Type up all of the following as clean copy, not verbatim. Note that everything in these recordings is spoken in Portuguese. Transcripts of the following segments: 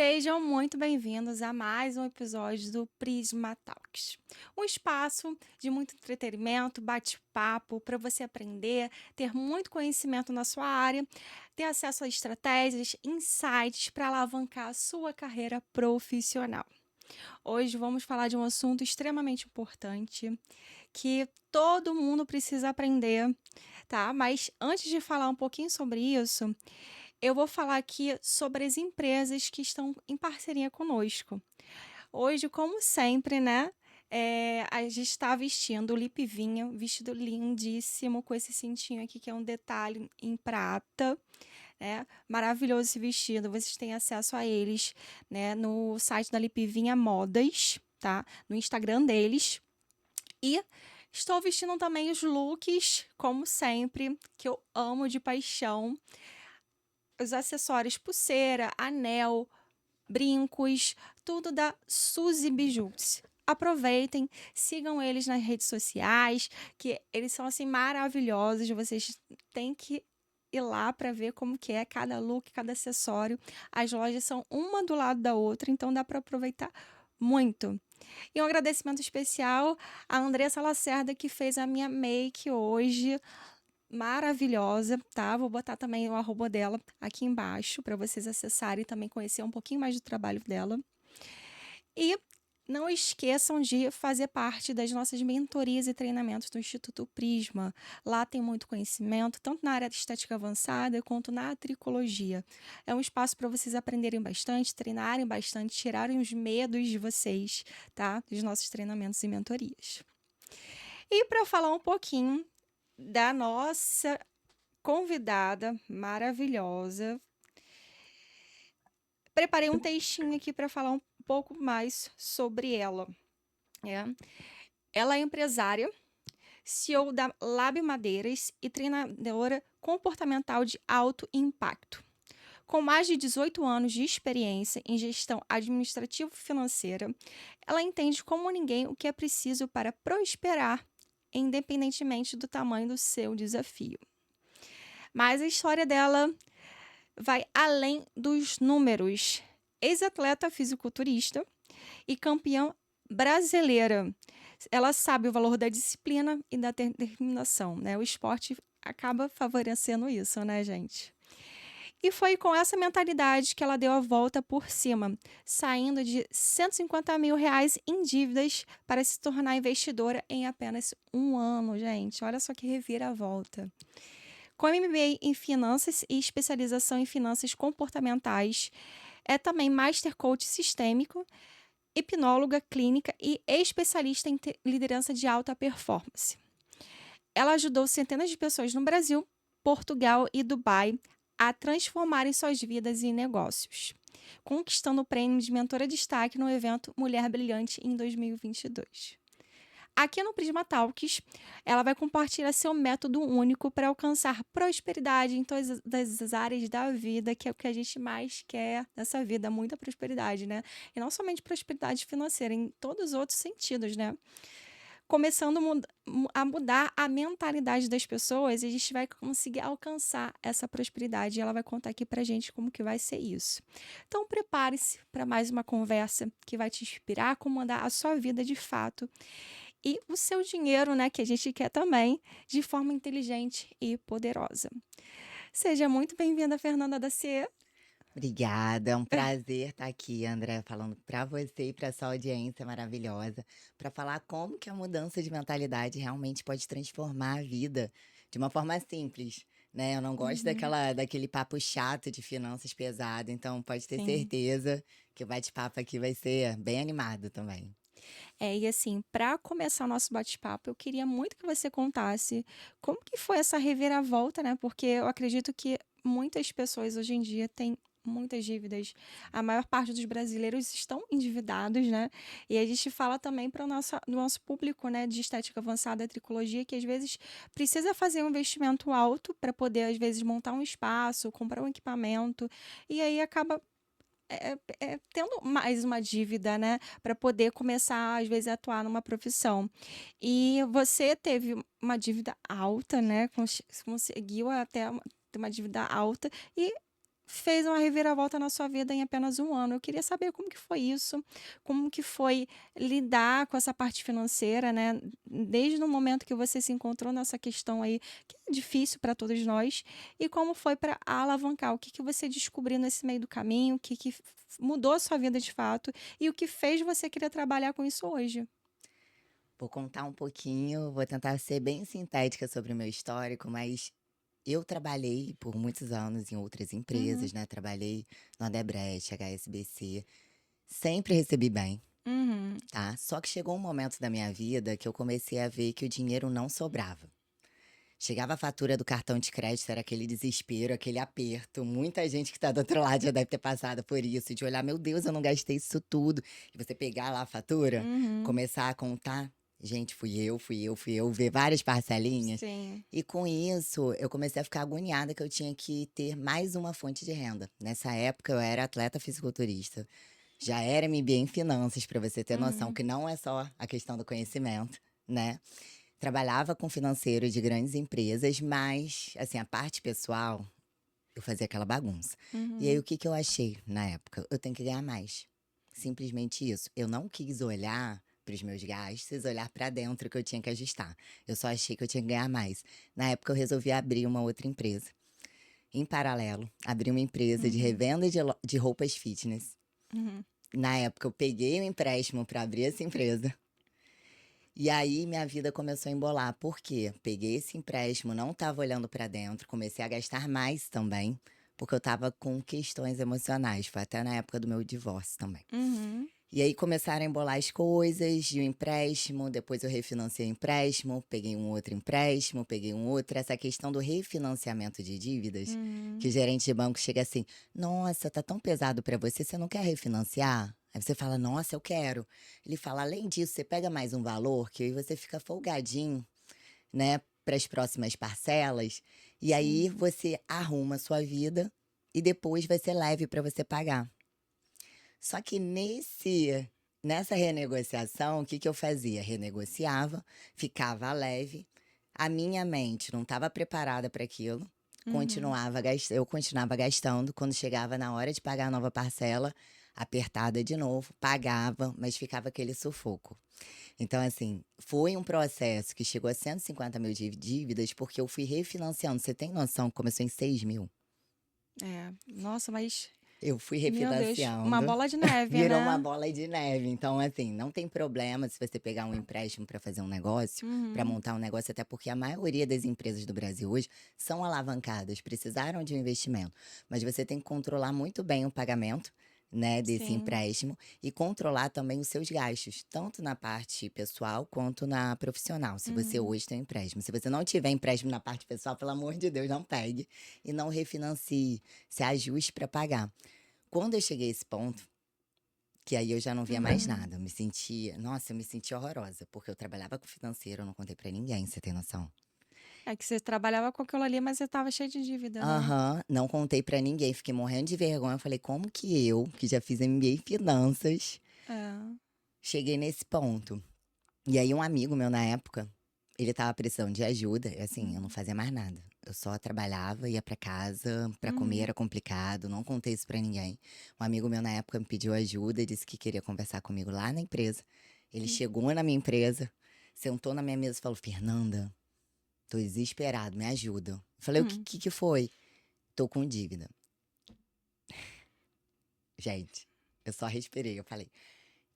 Sejam muito bem-vindos a mais um episódio do Prisma Talks. Um espaço de muito entretenimento, bate-papo para você aprender, ter muito conhecimento na sua área, ter acesso a estratégias, insights para alavancar a sua carreira profissional. Hoje vamos falar de um assunto extremamente importante que todo mundo precisa aprender, tá? Mas antes de falar um pouquinho sobre isso, eu vou falar aqui sobre as empresas que estão em parceria conosco. Hoje, como sempre, né? A gente está vestindo o Lip Vinha, um vestido lindíssimo, com esse cintinho aqui, que é um detalhe em prata, né? Maravilhoso esse vestido. Vocês têm acesso a eles, né, no site da Lip Vinha Modas, tá? No Instagram deles. E estou vestindo também os looks, como sempre, que eu amo de paixão. Os acessórios, pulseira, anel, brincos, tudo da Suzy Bijoux. Aproveitem, sigam eles nas redes sociais, que eles são assim maravilhosos. Vocês têm que ir lá para ver como que é cada look, cada acessório. As lojas são uma do lado da outra, então dá para aproveitar muito. E um agradecimento especial à Andressa Lacerda, que fez a minha make hoje, maravilhosa, tá? Vou botar também o arroba dela aqui embaixo para vocês acessarem e também conhecer um pouquinho mais do trabalho dela. E não esqueçam de fazer parte das nossas mentorias e treinamentos do Instituto Prisma. Lá tem muito conhecimento, tanto na área de estética avançada quanto na tricologia. É um espaço para vocês aprenderem bastante, treinarem bastante, tirarem os medos de vocês, tá? Dos nossos treinamentos e mentorias. E para falar um pouquinho da nossa convidada maravilhosa, preparei um textinho aqui para falar um pouco mais sobre ela. Ela é empresária, CEO da Lab Madeiras e treinadora comportamental de alto impacto. Com mais de 18 anos de experiência em gestão administrativo-financeira, ela entende como ninguém o que é preciso para prosperar, independentemente do tamanho do seu desafio. Mas a história dela vai além dos números. Ex-atleta fisiculturista e campeã brasileira. Ela sabe o valor da disciplina e da determinação, né? O esporte acaba favorecendo isso, né, gente? E foi com essa mentalidade que ela deu a volta por cima, saindo de R$ 150 mil em dívidas para se tornar investidora em apenas um ano, gente. Olha só que reviravolta. Com MBA em finanças e especialização em finanças comportamentais, é também Master Coach sistêmico, hipnóloga clínica e especialista em liderança de alta performance. Ela ajudou centenas de pessoas no Brasil, Portugal e Dubai a transformarem suas vidas em negócios, conquistando o prêmio de mentora de destaque no evento Mulher Brilhante em 2022. Aqui no Prisma Talks, ela vai compartilhar seu método único para alcançar prosperidade em todas as áreas da vida, que é o que a gente mais quer nessa vida, muita prosperidade, né? E não somente prosperidade financeira, em todos os outros sentidos, né? Começando a mudar a mentalidade das pessoas, e a gente vai conseguir alcançar essa prosperidade. E ela vai contar aqui pra gente como que vai ser isso. Então, prepare-se para mais uma conversa que vai te inspirar a comandar a sua vida de fato e o seu dinheiro, né, que a gente quer também, de forma inteligente e poderosa. Seja muito bem-vinda, Fernanda Dacier. Obrigada, é um prazer estar aqui, André, falando para você e para sua audiência maravilhosa, para falar como que a mudança de mentalidade realmente pode transformar a vida de uma forma simples, né? Eu não gosto Uhum, daquele papo chato de finanças pesado, então pode ter sim. certeza que o bate-papo aqui vai ser bem animado também. E assim, para começar o nosso bate-papo, eu queria muito que você contasse como que foi essa reviravolta, né? Porque eu acredito que muitas pessoas hoje em dia têm muitas dívidas. A maior parte dos brasileiros estão endividados, né? E a gente fala também para o nosso público, né, de estética avançada, tricologia, que às vezes precisa fazer um investimento alto para poder, às vezes, montar um espaço, comprar um equipamento, e aí acaba tendo mais uma dívida, né, para poder começar, às vezes, a atuar numa profissão. E você teve uma dívida alta, né, conseguiu até ter uma dívida alta e fez uma reviravolta na sua vida em apenas um ano. Eu queria saber como que foi isso, como que foi lidar com essa parte financeira, né? Desde o momento que você se encontrou nessa questão aí, que é difícil para todos nós, e como foi para alavancar, o que que você descobriu nesse meio do caminho, o que que mudou a sua vida de fato, e o que fez você querer trabalhar com isso hoje. Vou contar um pouquinho, vou tentar ser bem sintética sobre o meu histórico, mas eu trabalhei por muitos anos em outras Uhum, empresas, né, trabalhei no Odebrecht, HSBC, sempre recebi bem, uhum, tá. Só que chegou um momento da minha vida que eu comecei a ver que o dinheiro não sobrava. Chegava a fatura do cartão de crédito, era aquele desespero, aquele aperto. Muita gente que tá do outro lado já deve ter passado por isso, de olhar: "Meu Deus, eu não gastei isso tudo". E você pegar lá a fatura, uhum, começar a contar: "Gente, fui eu", ver várias parcelinhas. sim. E com isso, eu comecei a ficar agoniada que eu tinha que ter mais uma fonte de renda. Nessa época eu era atleta fisiculturista, já era MBA em finanças, para você ter noção Uhum, que não é só a questão do conhecimento, né. Trabalhava com financeiro de grandes empresas, mas, assim, a parte pessoal, eu fazia aquela bagunça. E aí, uhum, o que que eu achei na época? Eu tenho que ganhar mais. Simplesmente isso. Eu não quis olhar para os meus gastos, olhar para dentro que eu tinha que ajustar. Eu só achei que eu tinha que ganhar mais. Na época, eu resolvi abrir uma outra empresa. Em paralelo, abri uma empresa de uhum, revenda de roupas fitness. uhum, Na época, eu peguei um empréstimo para abrir essa empresa. E aí minha vida começou a embolar, por quê? Peguei esse empréstimo, não estava olhando para dentro, comecei a gastar mais também, porque eu estava com questões emocionais, foi até na época do meu divórcio também. uhum, E aí começaram a embolar as coisas, de um empréstimo, depois eu refinanciei o empréstimo, peguei um outro empréstimo, peguei um outro, essa questão do refinanciamento de dívidas, que uhum, o gerente de banco chega assim: "Nossa, tá tão pesado para você, você não quer refinanciar?" Aí você fala: "Nossa, eu quero". Ele fala: "Além disso, você pega mais um valor, que aí você fica folgadinho, né, para as próximas parcelas, e sim. aí você arruma a sua vida e depois vai ser leve para você pagar". Só que nessa renegociação, o que que eu fazia? Renegociava, ficava leve, a minha mente não estava preparada para aquilo, Uhum, eu continuava gastando, quando chegava na hora de pagar a nova parcela, apertada de novo, pagava, mas ficava aquele sufoco. Então, assim, foi um processo que chegou a 150.000 de dívidas, porque eu fui refinanciando. Você tem noção que começou em 6.000? é. Nossa, mas, Eu fui meu Deus, uma refinanciando. bola de neve, Virou uma né. bola de neve. Então, assim, não tem problema se você pegar um empréstimo para fazer um negócio, para Uhum, montar um negócio, até porque a maioria das empresas do Brasil hoje são alavancadas, precisaram de um investimento. Mas você tem que controlar muito bem o pagamento, né, desse sim. empréstimo e controlar também os seus gastos, tanto na parte pessoal quanto na profissional. Se você Uhum, hoje tem um empréstimo, se você não tiver empréstimo na parte pessoal, pelo amor de Deus, não pegue e não refinancie, se ajuste para pagar. Quando eu cheguei a esse ponto, que aí eu já não via mais uhum. nada, eu me senti horrorosa, porque eu trabalhava com financeiro, eu não contei pra ninguém, você tem noção? É que você trabalhava com aquilo ali, mas você estava cheio de dívida, né. Aham, não contei pra ninguém, fiquei morrendo de vergonha, eu falei: "Como que eu, que já fiz MBA em finanças, É. cheguei nesse ponto?". E aí um amigo meu na época, ele estava precisando de ajuda, e assim, eu não Uhum, fazia mais nada. Eu só trabalhava, ia pra casa, pra comer uhum, era complicado, não contei isso pra ninguém. Um amigo meu na época me pediu ajuda, disse que queria conversar comigo lá na empresa. Ele hum, chegou na minha empresa, sentou na minha mesa e falou: "Fernanda, tô desesperado, me ajuda". Eu falei: "O que hum. que foi?". "Tô com dívida". Gente, eu só respirei, eu falei: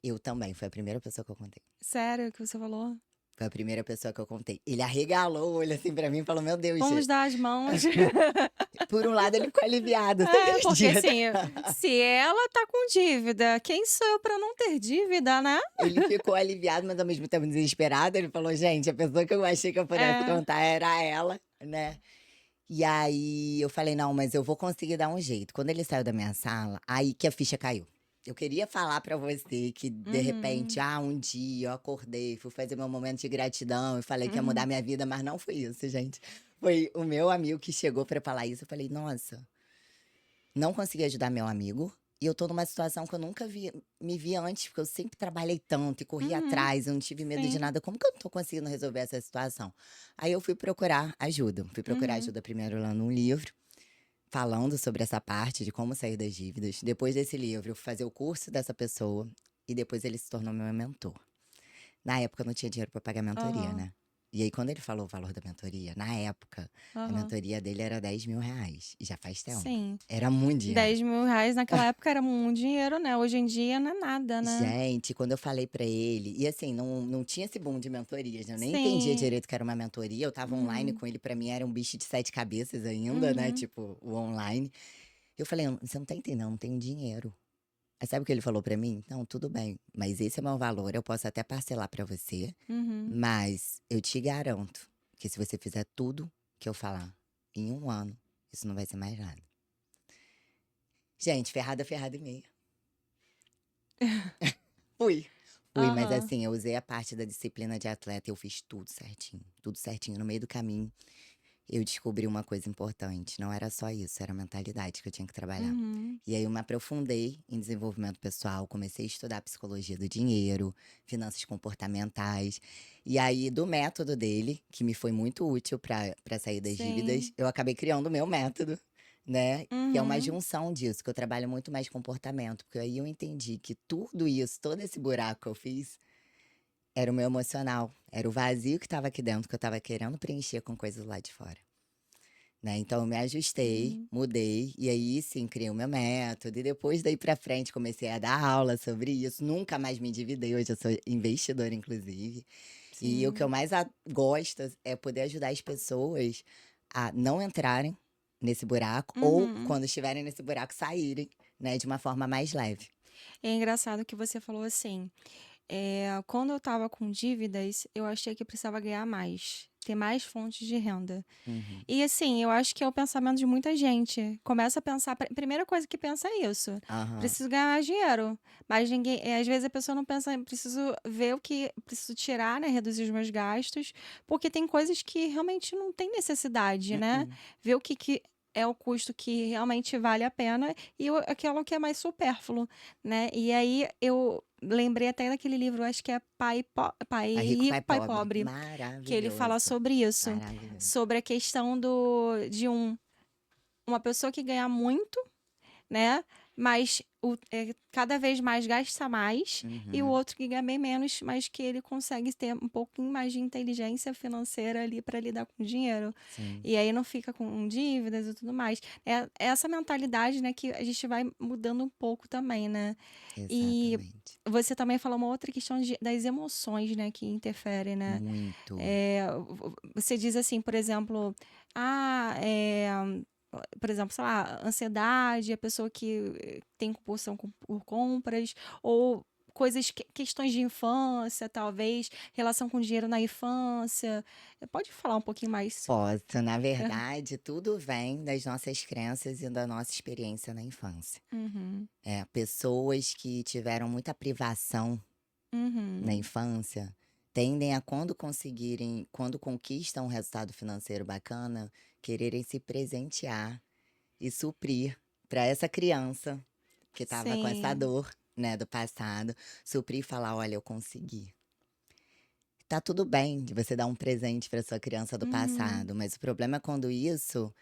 "Eu também", foi a primeira pessoa que eu contei. Sério que você falou? Foi a primeira pessoa que eu contei. Ele arregalou o olho assim pra mim e falou: "Meu Deus". Vamos dar as mãos. Por um lado ele ficou aliviado, você É, porque acredita? assim, se ela tá com dívida, quem sou eu pra não ter dívida, né? Ele ficou aliviado, mas ao mesmo tempo desesperado, ele falou: "Gente, a pessoa que eu achei que eu pudesse É. contar era ela", né. E aí eu falei: "Não, mas eu vou conseguir dar um jeito". Quando ele saiu da minha sala, aí que a ficha caiu. Eu queria falar pra você que, de repente, Uhum, um dia eu acordei, fui fazer meu momento de gratidão e falei que ia mudar uhum, minha vida, mas não foi isso, gente. Foi o meu amigo que chegou pra falar isso, eu falei: "Nossa". Não consegui ajudar meu amigo, e eu tô numa situação que eu nunca me vi antes, porque eu sempre trabalhei tanto e corri uhum, atrás, eu não tive medo de sim. nada, como que eu não tô conseguindo resolver essa situação? Aí eu fui procurar ajuda primeiro lá num livro, falando sobre essa parte de como sair das dívidas. Depois desse livro, eu fui fazer o curso dessa pessoa e depois ele se tornou meu mentor. Na época eu não tinha dinheiro para pagar a mentoria, Aham, né. E aí quando ele falou o valor da mentoria, na época, a aham. mentoria dele era R$ 10.000, e já faz tempo. Sim. Era muito dinheiro. R$ 10.000 naquela época era muito dinheiro, né, hoje em dia não é nada, né. Gente, quando eu falei pra ele e assim, não tinha esse boom de mentorias, né, eu nem entendia Sim. direito que era uma mentoria, eu estava online Uhum, com ele, pra mim era um bicho de 7 cabeças ainda, né, uhum, tipo, o online. Eu falei: Você não tá entendendo, não tenho dinheiro". Aí sabe o que ele falou pra mim? "Não, tudo bem, mas esse é o meu valor, eu posso até parcelar pra você, uhum. mas eu te garanto que se você fizer tudo que eu falar em 1 ano, isso não vai ser mais nada". Gente, ferrada, ferrada e meia. Fui. Fui, mas Aham. assim, eu usei a parte da disciplina de atleta, eu fiz tudo certinho. No meio do caminho, eu descobri uma coisa importante, não era só isso, era a mentalidade que eu tinha que trabalhar. Uhum. E aí eu me aprofundei em desenvolvimento pessoal, comecei a estudar psicologia do dinheiro, finanças comportamentais. E aí, do método dele, que me foi muito útil para sair das dívidas, Sim. eu acabei criando o meu método, né? Que é uma Uhum. junção disso, que eu trabalho muito mais comportamento, porque aí eu entendi que tudo isso, todo esse buraco que eu fiz, era o meu emocional, era o vazio que estava aqui dentro, que eu estava querendo preencher com coisas lá de fora. Né, então eu me ajustei, Uhum. mudei, e aí sim, criei o meu método, e depois daí pra frente comecei a dar aula sobre isso, nunca mais me endividei, hoje eu sou investidora inclusive. E o que eu Sim. mais gosto é poder ajudar as pessoas a não entrarem nesse buraco, ou Uhum. quando estiverem nesse buraco saírem, né, de uma forma mais leve. É engraçado que você falou assim, quando eu estava com dívidas, eu achei que precisava ganhar mais, ter mais fontes de renda. Uhum. E assim, eu acho que é o pensamento de muita gente. Começa a pensar, primeira coisa que pensa é isso: Aham. preciso ganhar mais dinheiro. Mas ninguém, às vezes a pessoa não pensa, preciso ver o que preciso tirar, né, reduzir os meus gastos, porque tem coisas que realmente não tem necessidade, né? Mm-mm. Ver o que é o custo que realmente vale a pena e aquilo que é mais supérfluo, né? E aí eu lembrei até daquele livro, acho que é Pai Pai Rico, Rico, Pai Pai Pobre. Pobre, que ele fala Maravilhoso, sobre isso, maravilhoso. sobre a questão de uma pessoa que ganha muito, né? Mas cada vez mais gasta mais, e o Uhum, outro que ganha bem menos, mas que ele consegue ter um pouquinho mais de inteligência financeira ali para lidar com o dinheiro. sim, E aí não fica com dívidas e tudo mais. É essa mentalidade, né, que a gente vai mudando um pouco também, né? E exatamente. você também falou uma outra questão das emoções, né, que interferem, né? Muito. Você diz assim, por exemplo, ah, por exemplo, sei lá, ansiedade, a pessoa que tem compulsão por compras, ou coisas, questões de infância, talvez, relação com dinheiro na infância. Pode falar um pouquinho mais? Posso. Na verdade, tudo vem das nossas crenças e da nossa experiência na infância. Uhum, Pessoas que tiveram muita privação na uhum, infância tendem a, quando conquistam um resultado financeiro bacana, quererem se presentear e suprir para essa criança que estava com essa sim, dor, né, do passado, suprir e falar: olha, eu consegui. Tá tudo bem de você dar um presente para sua criança do uhum, passado, mas o problema é quando isso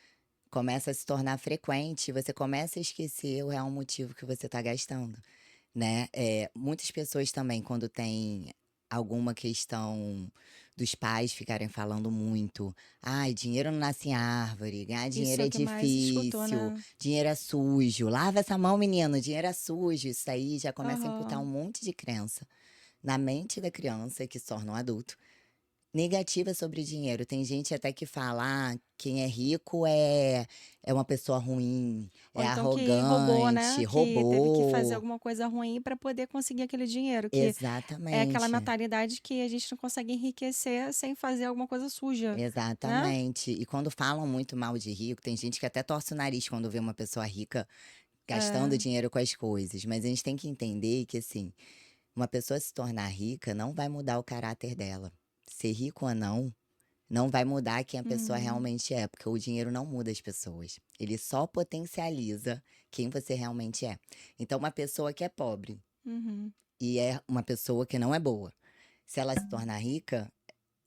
começa a se tornar frequente, você começa a esquecer o real motivo que você está gastando, né. Muitas pessoas também, quando tem alguma questão dos pais ficarem falando muito: "Ai, dinheiro não nasce em árvore, ganhar isso dinheiro é o é que mais escutou, difícil, né? dinheiro é sujo, lava essa mão menino, dinheiro é sujo", isso aí já começa a imputar um Aham. monte de crença na mente da criança que se torna um adulto, negativa sobre dinheiro. Tem gente até que fala: quem é rico é uma pessoa ruim, Ou é então que roubou, arrogante, né? Que teve que fazer roubou". alguma coisa ruim para poder conseguir aquele dinheiro, que é aquela Exatamente, mentalidade que a gente não consegue enriquecer sem fazer alguma coisa suja, né? exatamente. E quando falam muito mal de rico, tem gente que até torce o nariz quando vê uma pessoa rica gastando É. dinheiro com as coisas, mas a gente tem que entender que, assim, uma pessoa se tornar rica não vai mudar o caráter dela. Ser rico ou não, não vai mudar quem a pessoa Uhum, realmente é, porque o dinheiro não muda as pessoas. Ele só potencializa quem você realmente é. Então, uma pessoa que é pobre uhum. e é uma pessoa que não é boa, se ela se tornar rica,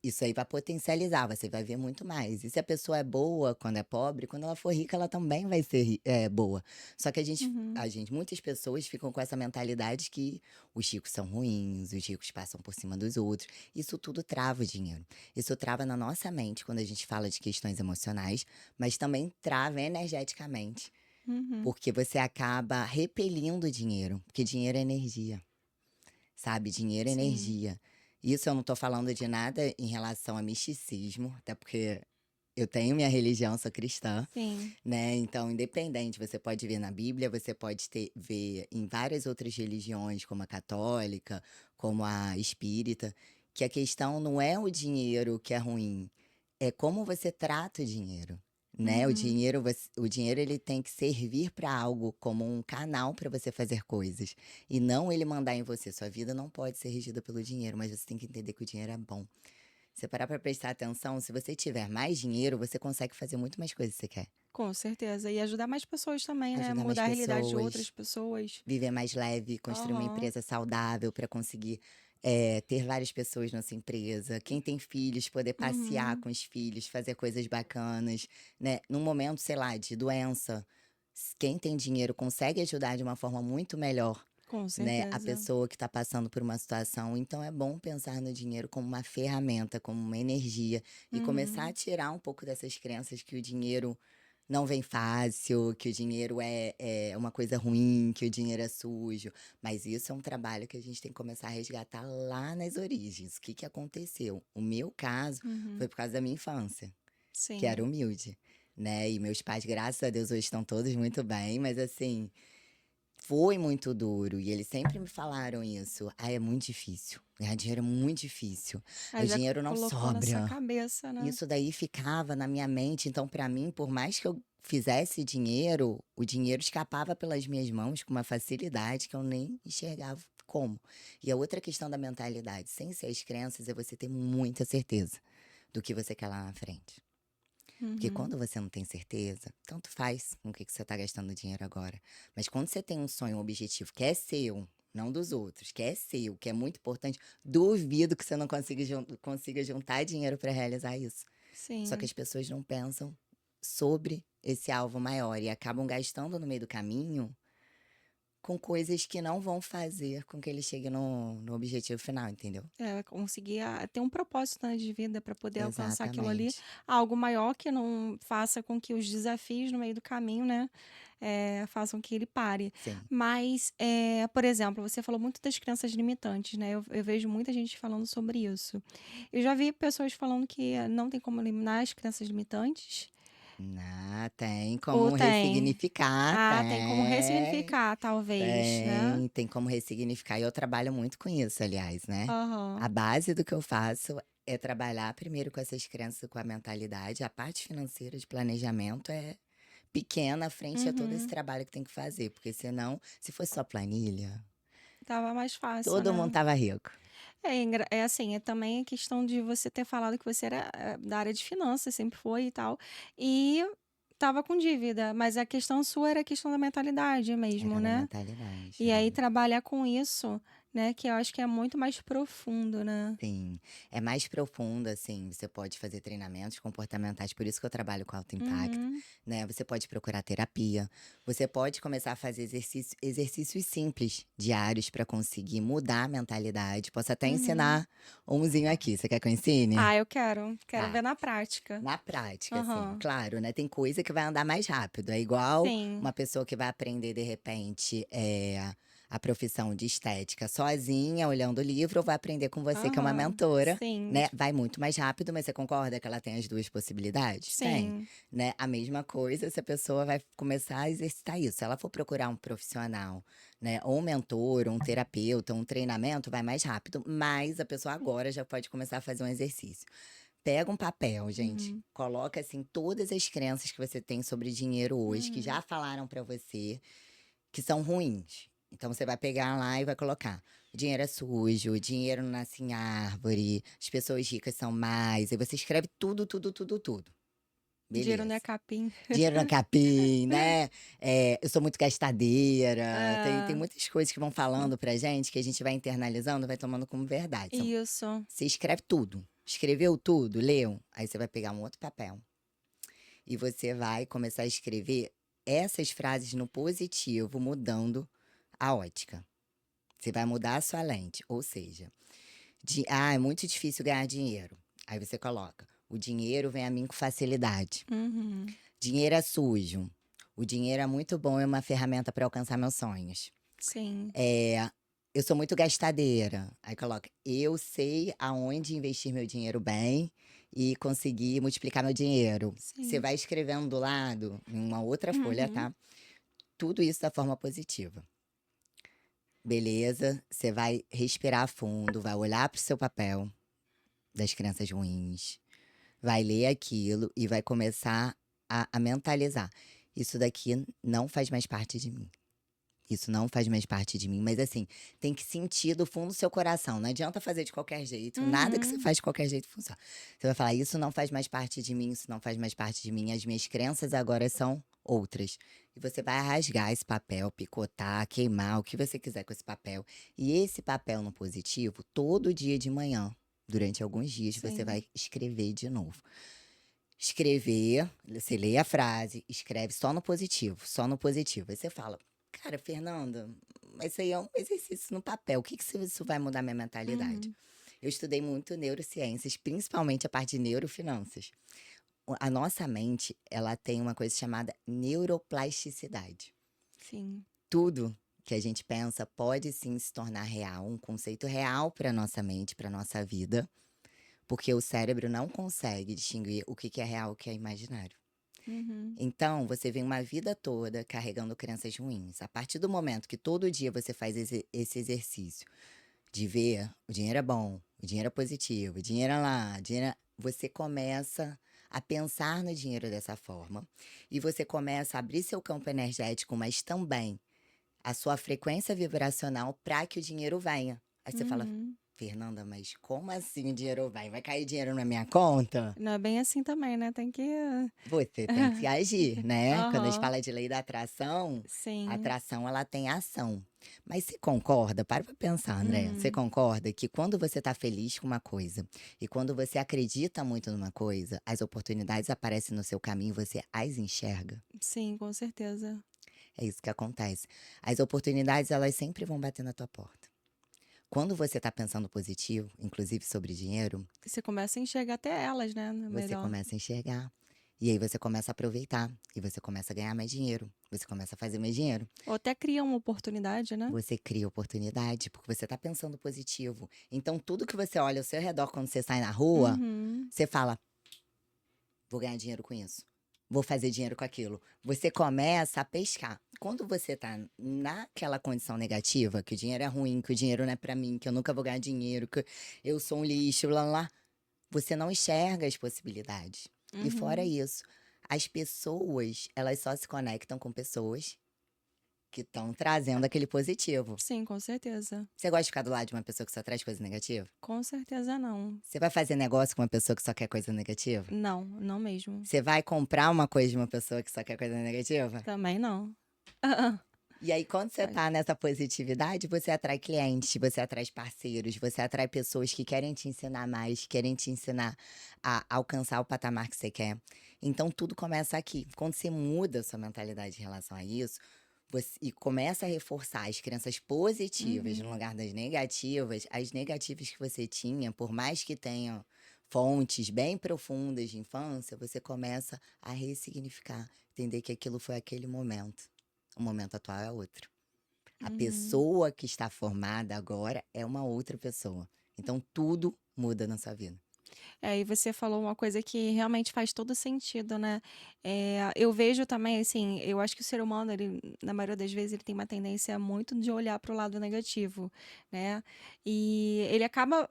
Isso aí vai potencializar, você vai ver muito mais. E se a pessoa é boa quando é pobre, quando ela for rica, ela também vai ser boa. Só que Uhum. muitas pessoas ficam com essa mentalidade que os ricos são ruins, os ricos passam por cima dos outros. Isso tudo trava o dinheiro. Isso trava na nossa mente quando a gente fala de questões emocionais, mas também trava energeticamente, Uhum. porque você acaba repelindo o dinheiro, porque dinheiro é energia. Sabe, dinheiro é Sim, energia. Isso eu não tô falando de nada em relação a misticismo, até porque eu tenho minha religião, sou cristã, sim. né? Então, independente, você pode ver na Bíblia, você pode ver em várias outras religiões, como a católica, como a espírita, que a questão não é o dinheiro que é ruim, é como você trata o dinheiro, né? Uhum. O dinheiro ele tem que servir para algo, como um canal para você fazer coisas, e não ele mandar em você. Sua vida não pode ser regida pelo dinheiro, mas você tem que entender que o dinheiro é bom. Se parar para prestar atenção, se você tiver mais dinheiro, você consegue fazer muito mais coisas que você quer. Com certeza. E ajudar mais pessoas também, né? Ajudar mais Mudar a realidade de outras pessoas, pessoas. viver mais leve, construir uma Aham. empresa saudável para conseguir ter várias pessoas na sua empresa. Quem tem filhos, poder passear Uhum. com os filhos, fazer coisas bacanas, né? Num momento, sei lá, de doença, quem tem dinheiro consegue ajudar de uma forma muito melhor, Com né, a certeza. pessoa que está passando por uma situação. Então é bom pensar no dinheiro como uma ferramenta, como uma energia e começar a Uhum. tirar um pouco dessas crenças que o dinheiro não vem fácil, que o dinheiro é uma coisa ruim, que o dinheiro é sujo. Mas isso é um trabalho que a gente tem que começar a resgatar lá nas origens. O que que aconteceu? O meu caso Uhum. foi por causa da minha infância, que era Sim. humilde, né? E meus pais, graças a Deus, hoje estão todos muito bem, mas assim, foi muito duro. E eles sempre me falaram isso. Ah, é muito difícil. Ganhar dinheiro é muito difícil. O Aí já dinheiro não colocou na sua sobra. cabeça, né? Isso daí ficava na minha mente, então para mim, por mais que eu fizesse dinheiro, o dinheiro escapava pelas minhas mãos com uma facilidade que eu nem enxergava como. E a outra questão da mentalidade, sem ser as crenças, é você ter muita certeza do que você quer lá na frente. Porque Uhum. quando você não tem certeza, tanto faz com o que que você está gastando dinheiro agora. Mas quando você tem um sonho, um objetivo que é seu, não dos outros, que é seu, que é muito importante, duvido que você não consiga juntar dinheiro para realizar isso. Só que Sim. as pessoas não pensam sobre esse alvo maior e acabam gastando no meio do caminho com coisas que não vão fazer com que ele chegue no objetivo final, entendeu? É, conseguir ter um propósito, né, de vida para poder alcançar aquilo ali, Exatamente. algo maior que não faça com que os desafios no meio do caminho, né, façam que ele pare. Sim. Mas, por exemplo, você falou muito das crenças limitantes, né? Eu vejo muita gente falando sobre isso. Eu já vi pessoas falando que não tem como eliminar as crenças limitantes, Ah, tem ou como tem? ressignificar, Ah, tem como tem. ressignificar, talvez, né? Tem como ressignificar. E eu trabalho muito com isso, aliás, né? A Aham. base do que eu faço é trabalhar primeiro com essas crenças, com a mentalidade. A parte financeira de planejamento é pequena frente a todo esse Uhum. trabalho que tem que fazer. Porque senão, se fosse só planilha, Tava mais fácil, todo mundo né? tava rico. É assim, é também a questão de você ter falado que você era, da área de finanças, sempre foi e tal, e estava com dívida, mas a questão sua era a questão da mentalidade Era mesmo, da né. mentalidade. E aí trabalhar com isso, né, que eu acho que é muito mais profundo, né. Sim, é mais profundo, assim, você pode fazer treinamentos comportamentais, por isso que eu trabalho com alto impacto, Uhum, né? Você pode procurar terapia, você pode começar a fazer exercícios simples, diários, para conseguir mudar a mentalidade. Posso até uhum. ensinar umzinho aqui. Você quer que eu ensine? Ah, eu quero Tá. ver na prática. Na prática, assim, Aham. claro, né? Tem coisa que vai andar mais rápido. É igual Sim. uma pessoa que vai aprender, de repente, a profissão de estética sozinha, olhando o livro, ou vai aprender com você, que é uma Aham. mentora, Sim, né? Vai muito mais rápido, mas você concorda que ela tem as duas possibilidades? Tem, sim. né? A mesma coisa se a pessoa vai começar a exercitar isso. Se ela for procurar um profissional, né? Ou um mentor, ou um terapeuta, um treinamento, vai mais rápido, mas a pessoa agora já pode começar a fazer um exercício. Pega um papel, gente, Uhum, coloca, assim, todas as crenças que você tem sobre dinheiro hoje, que uhum. já falaram pra você, que são ruins. Então você vai pegar lá e vai colocar: dinheiro é sujo, dinheiro não nasce em árvore, as pessoas ricas são mais. Aí você escreve tudo, tudo, tudo, tudo. Dinheiro não é Beleza. capim. Dinheiro no capim, né? Eu sou muito gastadeira. Tem É, muitas coisas que vão falando pra gente que a gente vai internalizando, vai tomando como verdade. isso. Você escreve tudo. Escreveu tudo? Leu? Aí você vai pegar um outro papel e você vai começar a escrever essas frases no positivo, mudando a ótica. Você vai mudar a sua lente, ou seja, é muito difícil ganhar dinheiro. Aí você coloca: o dinheiro vem a mim com facilidade. Uhum. Dinheiro é sujo. O dinheiro é muito bom, é uma ferramenta para alcançar meus sonhos. Sim, É, eu sou muito gastadeira. Aí coloca: eu sei aonde investir meu dinheiro bem e conseguir multiplicar meu dinheiro. Você sim. vai escrevendo do lado, em uma outra folha, Uhum. tá? Tudo isso da forma positiva. Beleza? Você vai respirar fundo, vai olhar pro seu papel das crenças ruins, vai ler aquilo e vai começar a mentalizar. Isso daqui não faz mais parte de mim. Isso não faz mais parte de mim, mas assim, tem que sentir do fundo do seu coração. Não adianta fazer de qualquer jeito, nada que você Uhum. faz de qualquer jeito funciona. Você vai falar: isso não faz mais parte de mim, isso não faz mais parte de mim, as minhas crenças agora são outras. E você vai rasgar esse papel, picotar, queimar, o que você quiser com esse papel. E esse papel no positivo, todo dia de manhã, durante alguns dias, você Sim. vai escrever de novo. Escrever, você lê a frase, escreve só no positivo, só no positivo. Aí você fala: cara, Fernanda, mas isso aí é um exercício no papel. O que isso vai mudar minha mentalidade? Uhum. Eu estudei muito neurociências, principalmente a parte de neurofinanças. A nossa mente, ela tem uma coisa chamada neuroplasticidade. Sim. Tudo que a gente pensa pode sim se tornar real, um conceito real para nossa mente, para nossa vida, porque o cérebro não consegue distinguir o que é real e o que é imaginário. Uhum. Então, você vem uma vida toda carregando crenças ruins. A partir do momento que todo dia você faz esse exercício de ver o dinheiro é bom, o dinheiro é positivo, o dinheiro é lá, o dinheiro você começa a pensar no dinheiro dessa forma e você começa a abrir seu campo energético, mas também a sua frequência vibracional para que o dinheiro venha. Aí você fala: Uhum. Fernanda, mas como assim o dinheiro vai? Vai cair dinheiro na minha conta? Não é bem assim também, né, tem que Você tem que agir, né? Quando a gente Aham. fala de lei da atração, a Sim. atração ela tem ação. Mas você concorda? Para pra pensar, André. Você Hum. concorda que quando você tá feliz com uma coisa e quando você acredita muito numa coisa, as oportunidades aparecem no seu caminho e você as enxerga? Sim, com certeza. É isso que acontece. As oportunidades, elas sempre vão bater na tua porta. Quando você tá pensando positivo, inclusive sobre dinheiro, Você começa a enxergar até elas, né, você melhor. começa a enxergar. E aí você começa a aproveitar. E você começa a ganhar mais dinheiro. Você começa a fazer mais dinheiro. Ou até cria uma oportunidade, né. Você cria oportunidade, porque você está pensando positivo. Então, tudo que você olha ao seu redor quando você sai na rua, Uhum. você fala: vou ganhar dinheiro com isso. Vou fazer dinheiro com aquilo. Você começa a pescar. Quando você tá naquela condição negativa, que o dinheiro é ruim, que o dinheiro não é pra mim, que eu nunca vou ganhar dinheiro, que eu sou um lixo, lá, lá, lá, você não enxerga as possibilidades. E fora Uhum. isso, as pessoas, elas só se conectam com pessoas que estão trazendo aquele positivo. Sim, com certeza. Você gosta de ficar do lado de uma pessoa que só traz coisa negativa? Com certeza não. Você vai fazer negócio com uma pessoa que só quer coisa negativa? Não, não mesmo. Você vai comprar uma coisa de uma pessoa que só quer coisa negativa? Também não. E aí, quando você Faz tá nessa positividade, você atrai clientes, você atrai parceiros, você atrai pessoas que querem te ensinar mais, querem te ensinar a alcançar o patamar que você quer. Então, tudo começa aqui. Quando você muda a sua mentalidade em relação a isso, e começa a reforçar as crenças positivas no Uhum. lugar das negativas, as negativas que você tinha, por mais que tenham fontes bem profundas de infância, você começa a ressignificar, entender que aquilo foi aquele momento. O momento atual é outro. A Uhum. pessoa que está formada agora é uma outra pessoa. Então tudo muda na sua vida. É, e você falou uma coisa que realmente faz todo sentido, né. Eu vejo também, assim, eu acho que o ser humano, ele, na maioria das vezes, ele tem uma tendência muito de olhar para o lado negativo, né. E ele acaba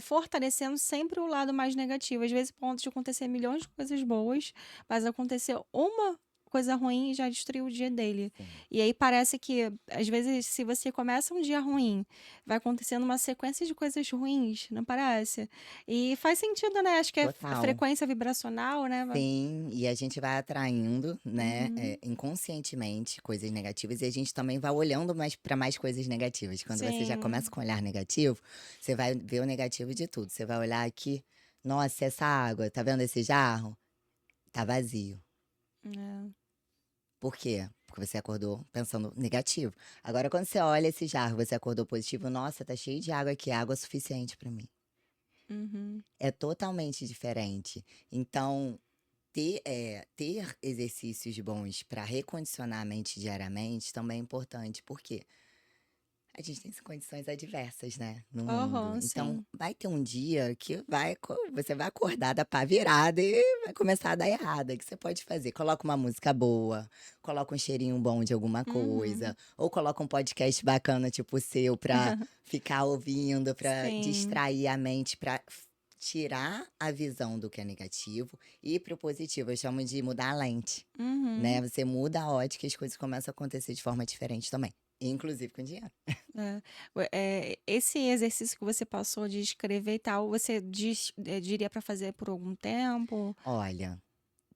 fortalecendo sempre o lado mais negativo. Às vezes, pode acontecer milhões de coisas boas, mas aconteceu uma coisa ruim e já destruiu o dia dele. Sim. E aí parece que, às vezes, se você começa um dia ruim, vai acontecendo uma sequência de coisas ruins, não parece? E faz sentido, né, acho que é a Total. frequência vibracional, né. Sim, e a gente vai atraindo, né, Uhum. inconscientemente coisas negativas e a gente também vai olhando mais para mais coisas negativas. Quando você já começa Sim. com um olhar negativo, você vai ver o negativo de tudo. Você vai olhar aqui, Nossa, essa água, tá vendo esse jarro? Tá vazio. É. Por quê? Porque você acordou pensando negativo. Agora, quando você olha esse jarro, você acordou positivo, nossa, tá cheio de água aqui, água suficiente pra mim. Uhum. É totalmente diferente. Então, ter exercícios bons para recondicionar a mente diariamente também é importante. Por quê? A gente tem condições adversas, né, no mundo. Aham, Então, sim. vai ter um dia que você vai acordar da pá virada e vai começar a dar errado. O que você pode fazer? Coloca uma música boa, coloca um cheirinho bom de alguma Uhum. coisa, ou coloca um podcast bacana tipo o seu pra ficar ouvindo, pra Sim. distrair a mente, pra tirar a visão do que é negativo e ir para o positivo. Eu chamo de mudar a lente, né. Uhum. Você muda a ótica e as coisas começam a acontecer de forma diferente também, inclusive com dinheiro. É. Esse exercício que você passou de escrever e tal, você diria para fazer por algum tempo? Olha,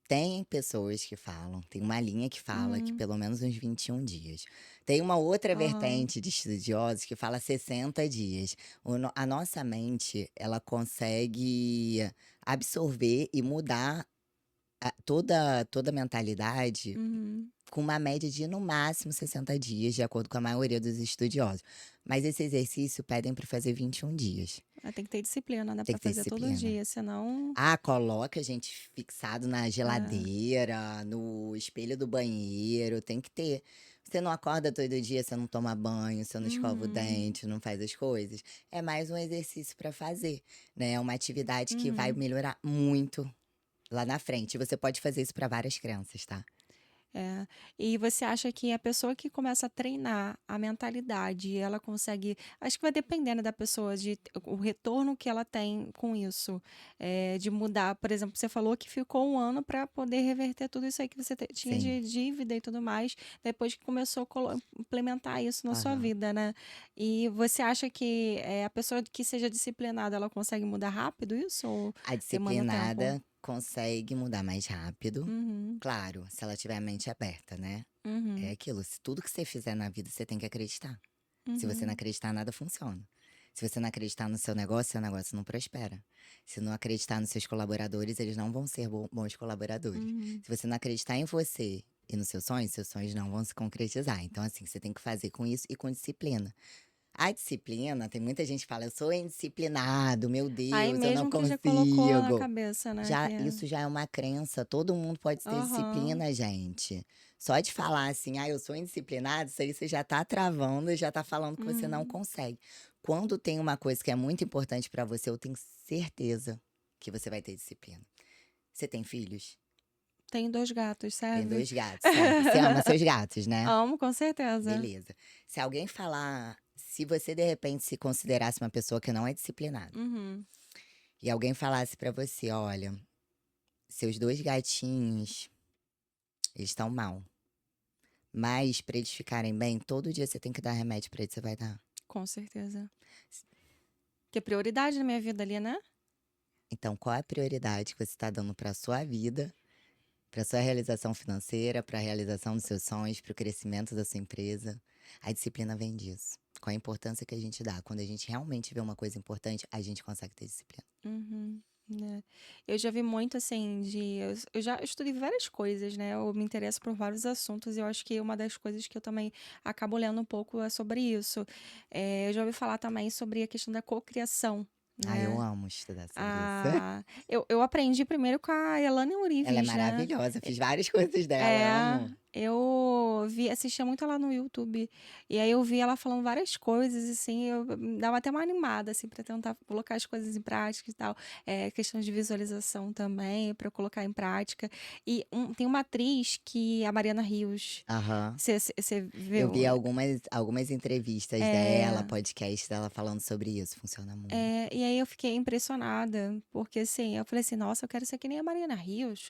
tem pessoas que falam, tem uma linha que fala que Uhum. pelo menos uns 21 dias. Tem uma outra Aham. vertente de estudiosos que fala 60 dias. A nossa mente, ela consegue absorver e mudar toda a mentalidade Uhum. com uma média de no máximo 60 dias, de acordo com a maioria dos estudiosos. Mas esse exercício pedem para fazer 21 dias. Tem que ter disciplina, né, Tem para que ter fazer todo disciplina. dia, senão Ah, coloca a gente fixado na é. geladeira, no espelho do banheiro, tem que ter. Você não acorda todo dia, você não toma banho, você não escova o Uhum. dente, não faz as coisas. É mais um exercício para fazer, né? É uma atividade que vai Uhum. melhorar muito lá na frente. Você pode fazer isso para várias crianças, tá? É. E você acha que a pessoa que começa a treinar a mentalidade, ela consegue. Acho que vai dependendo da pessoa, o retorno que ela tem com isso, de mudar. Por exemplo, você falou que ficou um ano para poder reverter tudo isso aí que você tinha Sim. de dívida e tudo mais, depois que começou a implementar isso na sua Aham. vida, né? E você acha que a pessoa que seja disciplinada, ela consegue mudar rápido isso ou A demanda tempo? disciplinada consegue mudar mais rápido. Uhum, Claro, se ela tiver a mente aberta, né? É uhum, aquilo, se tudo que você fizer na vida, você tem que acreditar. Se você não uhum, acreditar, nada funciona. Se você não acreditar no seu negócio não prospera. Se não acreditar nos seus colaboradores, eles não vão ser bons colaboradores. uhum, Se você não acreditar em você e nos seus sonhos não vão se concretizar. Então, assim, você tem que fazer com isso e com disciplina. A disciplina, tem muita gente que fala, eu sou indisciplinado, meu aí Deus, eu não mesmo que já colocou na consigo. cabeça, né, Já, isso já é uma crença, todo mundo pode ter aham, disciplina, gente. Só de falar assim, ah, eu sou indisciplinado, isso aí você já tá travando e já tá falando que você não uhum. consegue. Quando tem uma coisa que é muito importante pra você, eu tenho certeza que você vai ter disciplina. Você tem filhos? Tenho 2 gatos, Tem serve? 2 gatos, serve. Você ama seus gatos, né? Amo, com certeza. Beleza. Se alguém falar, se você de repente se considerasse uma pessoa que não é disciplinada, Uhum. e alguém falasse pra você, olha, seus 2 gatinhos, eles estão mal. Mas pra eles ficarem bem, todo dia você tem que dar remédio pra eles, você vai dar. Com certeza. Que é prioridade na minha vida ali, né? Então, qual é a prioridade que você está dando pra sua vida, pra sua realização financeira, pra realização dos seus sonhos, para o crescimento da sua empresa? A disciplina vem disso. Qual a importância que a gente dá? Quando a gente realmente vê uma coisa importante, a gente consegue ter disciplina. Uhum. Né. Eu já vi muito, assim, eu já estudei várias coisas, né, eu me interesso por vários assuntos e eu acho que uma das coisas que eu também acabo lendo um pouco é sobre isso. Eu já ouvi falar também sobre a questão da cocriação, Ah, eu né. amo estudar sobre isso. Eu aprendi primeiro com a Elane Ela é Urives, né. maravilhosa, fiz várias coisas dela, É, amo. assistia muito ela no YouTube, e aí eu vi ela falando várias coisas, assim, eu me dava até uma animada, assim, para tentar colocar as coisas em prática e tal. Questão de visualização também, para eu colocar em prática. E tem uma atriz que é a Mariana Rios, Aham. você Eu viu? vi algumas entrevistas dela, É. podcast dela falando sobre isso, funciona muito. E aí eu fiquei impressionada, porque assim, eu falei assim, nossa, eu quero ser que nem a Mariana Rios.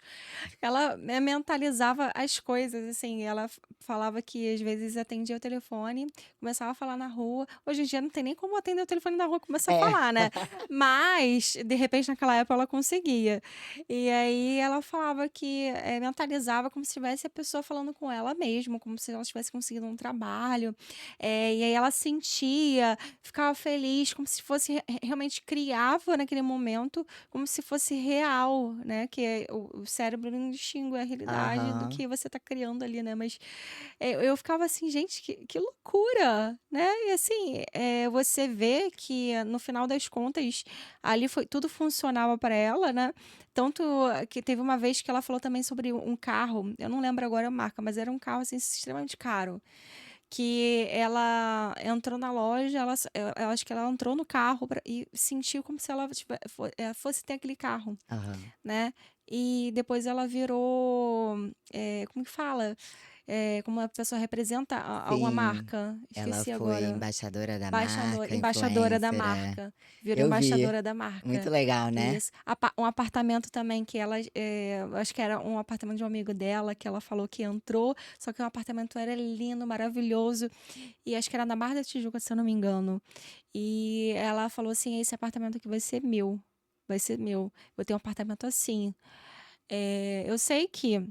Ela mentalizava as coisas, assim, ela falava que às vezes atendia o telefone, começava a falar na rua. Hoje em dia não tem nem como atender o telefone na rua e começar a É. falar, né? Mas, de repente, naquela época ela conseguia. E aí ela falava que mentalizava como se tivesse a pessoa falando com ela mesmo, como se ela tivesse conseguido um trabalho. E aí ela sentia, ficava feliz, como se fosse realmente criava naquele momento, como se fosse real, né? Que o cérebro não distingue a realidade do Aham. que você tá criando ali, né? Mas eu ficava assim, gente, que loucura, né? E assim, você vê que no final das contas, ali foi tudo funcionava para ela, né? Tanto que teve uma vez que ela falou também sobre um carro, eu não lembro agora a marca, mas era um carro assim extremamente caro, que ela entrou na loja, eu acho que ela entrou no carro e sentiu como se ela fosse ter aquele carro, Aham. né? E depois ela virou, como que fala? Como a pessoa representa alguma Sim, marca, ela esqueci foi agora. embaixadora da Embaixadora, marca, embaixadora da influencer, marca. Virou Eu vi. embaixadora da Muito marca. legal, né? Isso. Um apartamento também que ela, acho que era um apartamento de um amigo dela, que ela falou que entrou, só que o apartamento era lindo, maravilhoso, e acho que era na Barra da Tijuca, se eu não me engano. E ela falou assim: esse apartamento aqui vai ser meu. Vai ser meu. Eu tenho um apartamento assim. Eu sei que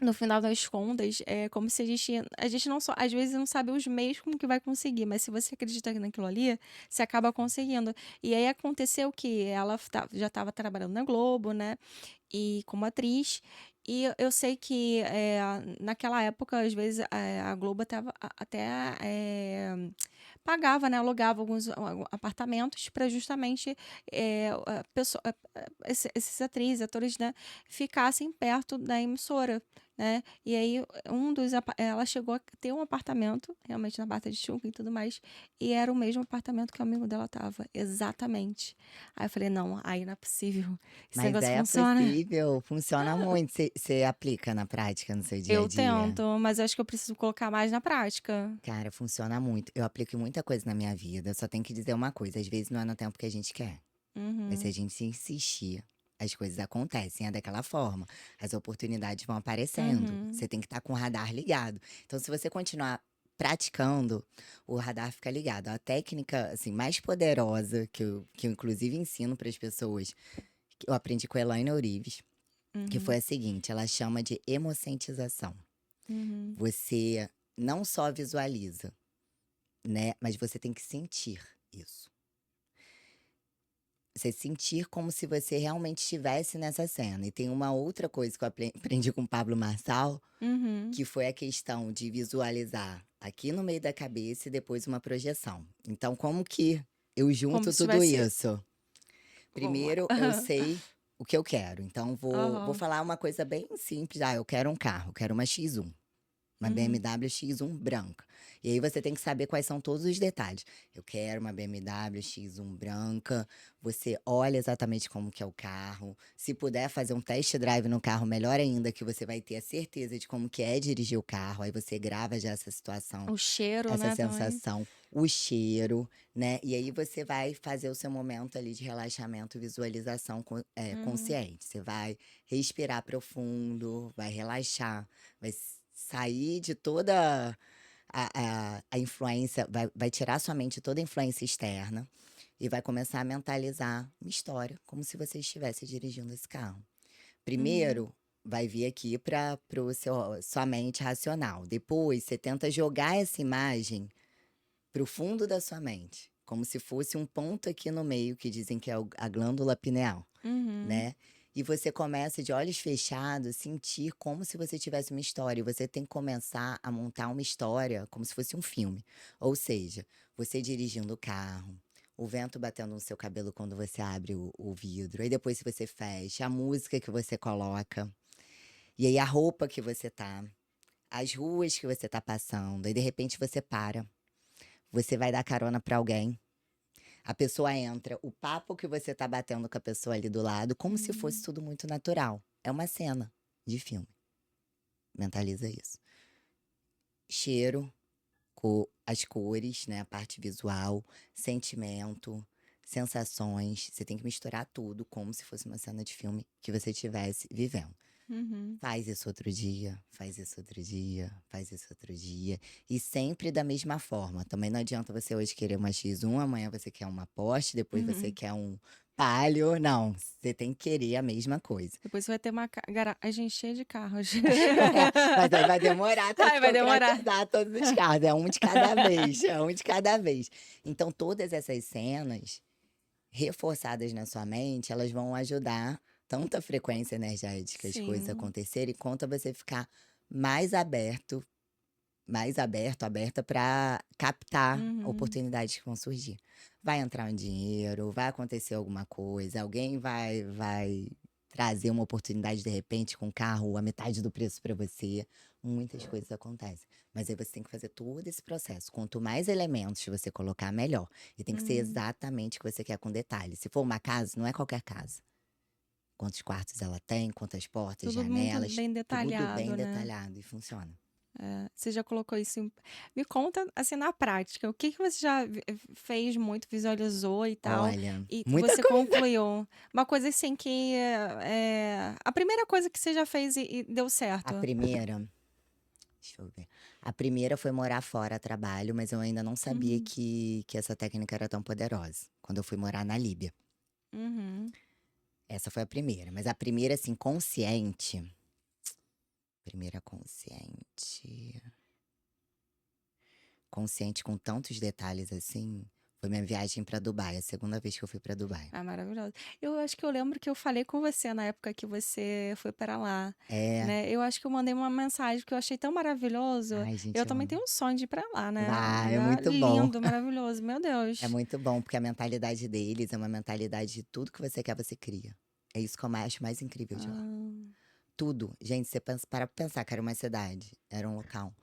no final das contas, é como se a gente não só, às vezes não sabe os meios como que vai conseguir, mas se você acredita naquilo ali, você acaba conseguindo. E aí aconteceu que ela já estava trabalhando na Globo, né? E como atriz. E eu sei que naquela época, às vezes, a Globo até pagava, né, alugava alguns apartamentos para justamente esses atrizes, atores, né, ficassem perto da emissora, né? E aí ela chegou a ter um apartamento, realmente na Bata de Chuca e tudo mais, e era o mesmo apartamento que o amigo dela tava, exatamente. Aí eu falei, não, aí não é possível. Esse Mas negócio é funciona. possível, funciona muito. Você aplica na prática no seu dia a Eu dia? tento, mas eu acho que eu preciso colocar mais na prática. Cara, funciona muito. Eu aplico em muita coisa na minha vida. Só tenho que dizer uma coisa: às vezes não é no tempo que a gente quer. Mas se a Uhum, gente insistir, as coisas acontecem. É daquela forma. As oportunidades vão aparecendo. uhum, Você tem que estar com o radar ligado. Então, se você continuar praticando, o radar fica ligado. A técnica assim, mais poderosa que eu inclusive ensino para as pessoas, que eu aprendi com a Elaine Ourives, que foi uhum, a seguinte: ela chama de emocentização. uhum. Você não só visualiza, né? Mas você tem que sentir isso. Você sentir como se você realmente estivesse nessa cena. E tem uma outra coisa que eu aprendi com o Pablo Marçal, Uhum. que foi a questão de visualizar aqui no meio da cabeça e depois uma projeção. Então, como que eu Como junto se tudo tivesse. isso? Vamos lá. Primeiro, eu sei o que eu quero. Então, vou Aham. falar uma coisa bem simples. Ah, eu quero um carro, eu quero uma X1. Uma Uhum. BMW X1 branca. E aí você tem que saber quais são todos os detalhes. Eu quero uma BMW X1 branca. Você olha exatamente como que é o carro. Se puder fazer um test drive no carro, melhor ainda, que você vai ter a certeza de como que é dirigir o carro. Aí você grava já essa situação, O cheiro, essa né, também. sensação, o cheiro, né? E aí você vai fazer o seu momento ali de relaxamento e visualização Uhum. consciente. Você vai respirar profundo, vai relaxar, vai sair de toda a influência, vai tirar sua mente toda a influência externa e vai começar a mentalizar uma história, como se você estivesse dirigindo esse carro. Uhum. Primeiro, vai vir aqui para sua mente racional. Depois, você tenta jogar essa imagem para o fundo da sua mente, como se fosse um ponto aqui no meio, que dizem que é a glândula pineal, Uhum. né? E você começa de olhos fechados, sentir como se você tivesse uma história. E você tem que começar a montar uma história como se fosse um filme. Ou seja, você dirigindo o carro, o vento batendo no seu cabelo quando você abre o vidro. Aí depois, se você fecha, a música que você coloca. E aí a roupa que você tá, as ruas que você tá passando. Aí de repente você para. Você vai dar carona pra alguém. A pessoa entra, o papo que você tá batendo com a pessoa ali do lado, como se fosse Uhum. tudo muito natural. É uma cena de filme. Mentaliza isso. Cheiro, as cores, né, a parte visual, sentimento, sensações. Você tem que misturar tudo como se fosse uma cena de filme que você estivesse vivendo. Uhum. Faz isso outro dia, faz isso outro dia, faz isso outro dia. E sempre da mesma forma. Também não adianta você hoje querer uma X1, amanhã você quer uma Porsche, depois você Uhum. quer um Palio. Não, você tem que querer a mesma coisa. Depois você vai ter uma garagem cheia de carros. Mas aí vai demorar até se Ai, vai demorar. concretizar todos os carros. É um de cada vez, é um de cada vez. Então, todas essas cenas reforçadas na sua mente, elas vão ajudar tanto a frequência energética, as coisas Sim. acontecerem, quanto a você ficar mais aberto, aberta para captar Uhum. oportunidades que vão surgir. Vai entrar um dinheiro, vai acontecer alguma coisa, alguém vai trazer uma oportunidade de repente com um carro a metade do preço para você. Muitas coisas acontecem. Mas aí você tem que fazer todo esse processo. Quanto mais elementos você colocar, melhor. E tem que ser Uhum. exatamente o que você quer com detalhes. Se for uma casa, não é qualquer casa. Quantos quartos ela tem, quantas portas, Tudo muito janelas, bem tudo bem detalhado, né? detalhado e funciona. Você já colocou isso em... Me conta, assim, na prática, o que que você já fez muito, visualizou e tal, Olha, e muita você coisa. concluiu? Uma coisa assim que... a primeira coisa que você já fez e deu A certo? primeira, deixa eu ver. A primeira foi morar fora a trabalho, mas eu ainda não sabia Uhum. que essa técnica era tão poderosa. Quando eu fui morar na Líbia. Uhum. Essa foi a primeira. Mas a primeira, assim, consciente. Primeira consciente. Consciente com tantos detalhes assim. Foi minha viagem pra Dubai, a segunda vez que eu fui pra Dubai. Ah, maravilhoso. Eu acho que eu lembro que eu falei com você na época que você foi para lá, É. né? Eu acho que eu mandei uma mensagem que eu achei tão maravilhoso. Ai, gente, Eu eu também amo. tenho um sonho de ir para lá, né? Vai, é Lugar muito bom. lindo, maravilhoso. Meu É Deus. muito bom, porque a mentalidade deles é uma mentalidade de tudo que você quer, você cria. É isso que eu acho mais incrível de lá. Ah, Tudo. Gente, você pensa, para pra pensar que era uma cidade, era um local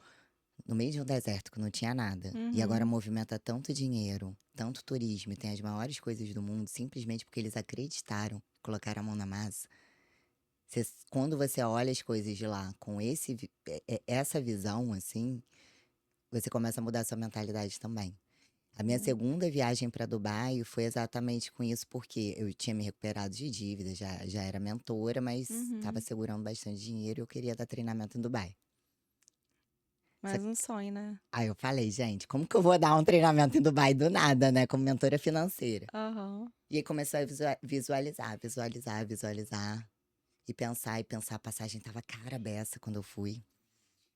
no meio de um deserto que não tinha nada. E agora uhum. movimenta tanto dinheiro, tanto turismo, e tem as maiores coisas do mundo, simplesmente porque eles acreditaram, colocaram a mão na massa. Quando você olha as coisas de lá com essa visão, assim, você começa a mudar sua mentalidade também. A minha É. segunda viagem para Dubai foi exatamente com isso, porque eu tinha me recuperado de dívida, já era mentora, mas estava Uhum. segurando bastante dinheiro e eu queria dar treinamento em Dubai. Só Mais um sonho, né? Aí eu falei, gente, como que eu vou dar um treinamento em Dubai do nada, né, como mentora financeira? Aham. E aí começou a visualizar, visualizar, visualizar e pensar, a passagem tava cara a beça quando eu fui.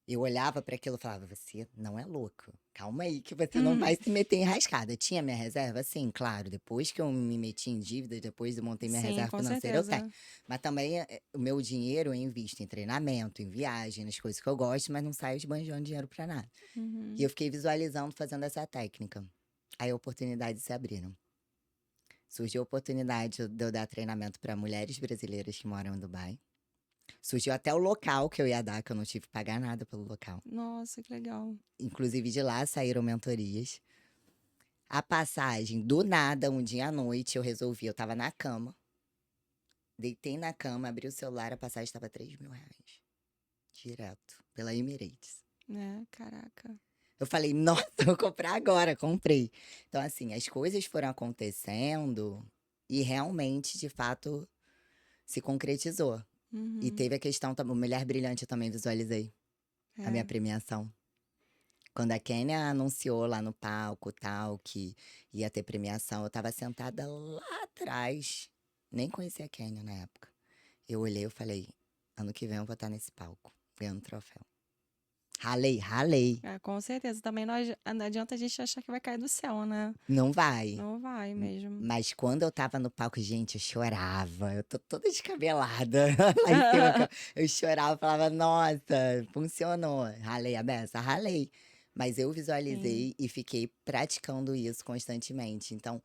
Eu olhava para aquilo e falava: "Você não é louco. Calma aí que você não Hum, vai se meter em rascada". Tinha minha reserva? Sim, claro, depois que eu me meti em dívida, depois eu montei minha sim, reserva com financeira, eu tenho. certeza. Mas também, o meu dinheiro eu invisto em treinamento, em viagem, nas coisas que eu gosto, mas não saio esbanjando dinheiro para nada. E Uhum. eu fiquei visualizando fazendo essa técnica. Aí oportunidades se abriram. Surgiu a oportunidade de eu dar treinamento para mulheres brasileiras que moram em Dubai. Surgiu até o local que eu ia dar, que eu não tive que pagar nada pelo local. Nossa, que legal. Inclusive de lá saíram mentorias. A passagem, do nada, um dia à noite, eu resolvi, eu tava na cama, deitei na cama, abri o celular, a passagem estava R$ 3.000. Direto, pela Emirates. Né? Caraca. Eu falei, nossa, vou comprar agora, comprei. Então, assim, as coisas foram acontecendo e realmente, de fato, se concretizou. E Uhum. teve a questão, Mulher Brilhante, eu também visualizei a minha É. premiação. Quando a Kênia anunciou lá no palco, tal, que ia ter premiação, eu estava sentada lá atrás. Nem conhecia a Kênia na época. Eu olhei, eu falei, ano que vem eu vou estar nesse palco, ganhando troféu. Ralei, ralei. É, com certeza. Também não adianta a gente achar que vai cair do céu, né? Não vai. Não vai mesmo. Mas quando eu tava no palco, gente, eu chorava. Eu tô toda descabelada lá em cima. Eu chorava, falava, nossa, funcionou. Ralei a beça, ralei. Mas eu Sim. visualizei e fiquei praticando isso constantemente. Então,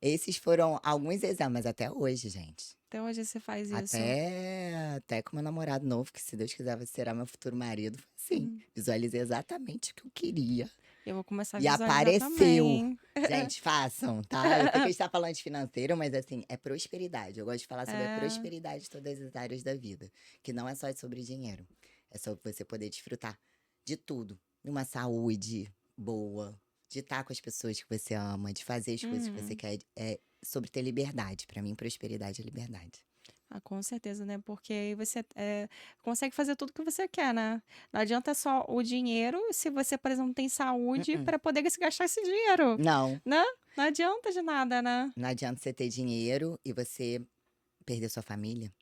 esses foram alguns exemplos, mas até hoje, gente. Até hoje você faz isso. Até com meu namorado novo, que se Deus quiser vai ser meu futuro marido, foi assim. Hum. Visualizei exatamente o que eu queria. Eu vou começar a E visualizar apareceu. também. Gente, façam, tá? Eu sei que a gente tá falando de financeiro, mas assim, é prosperidade. Eu gosto de falar sobre a É. prosperidade de todas as áreas da vida. Que não é só sobre dinheiro. É sobre você poder desfrutar de tudo. De uma saúde boa, de estar com as pessoas que você ama, de fazer as coisas que você Uhum. quer. É sobre ter liberdade. Pra mim, prosperidade é liberdade. Ah, com certeza, né? Porque aí você consegue fazer tudo que você quer, né? Não adianta só o dinheiro se você, por exemplo, não tem saúde Mm-mm. para poder se gastar esse dinheiro, Não, né? Não adianta de nada, né? não adianta você ter dinheiro e você perder sua família.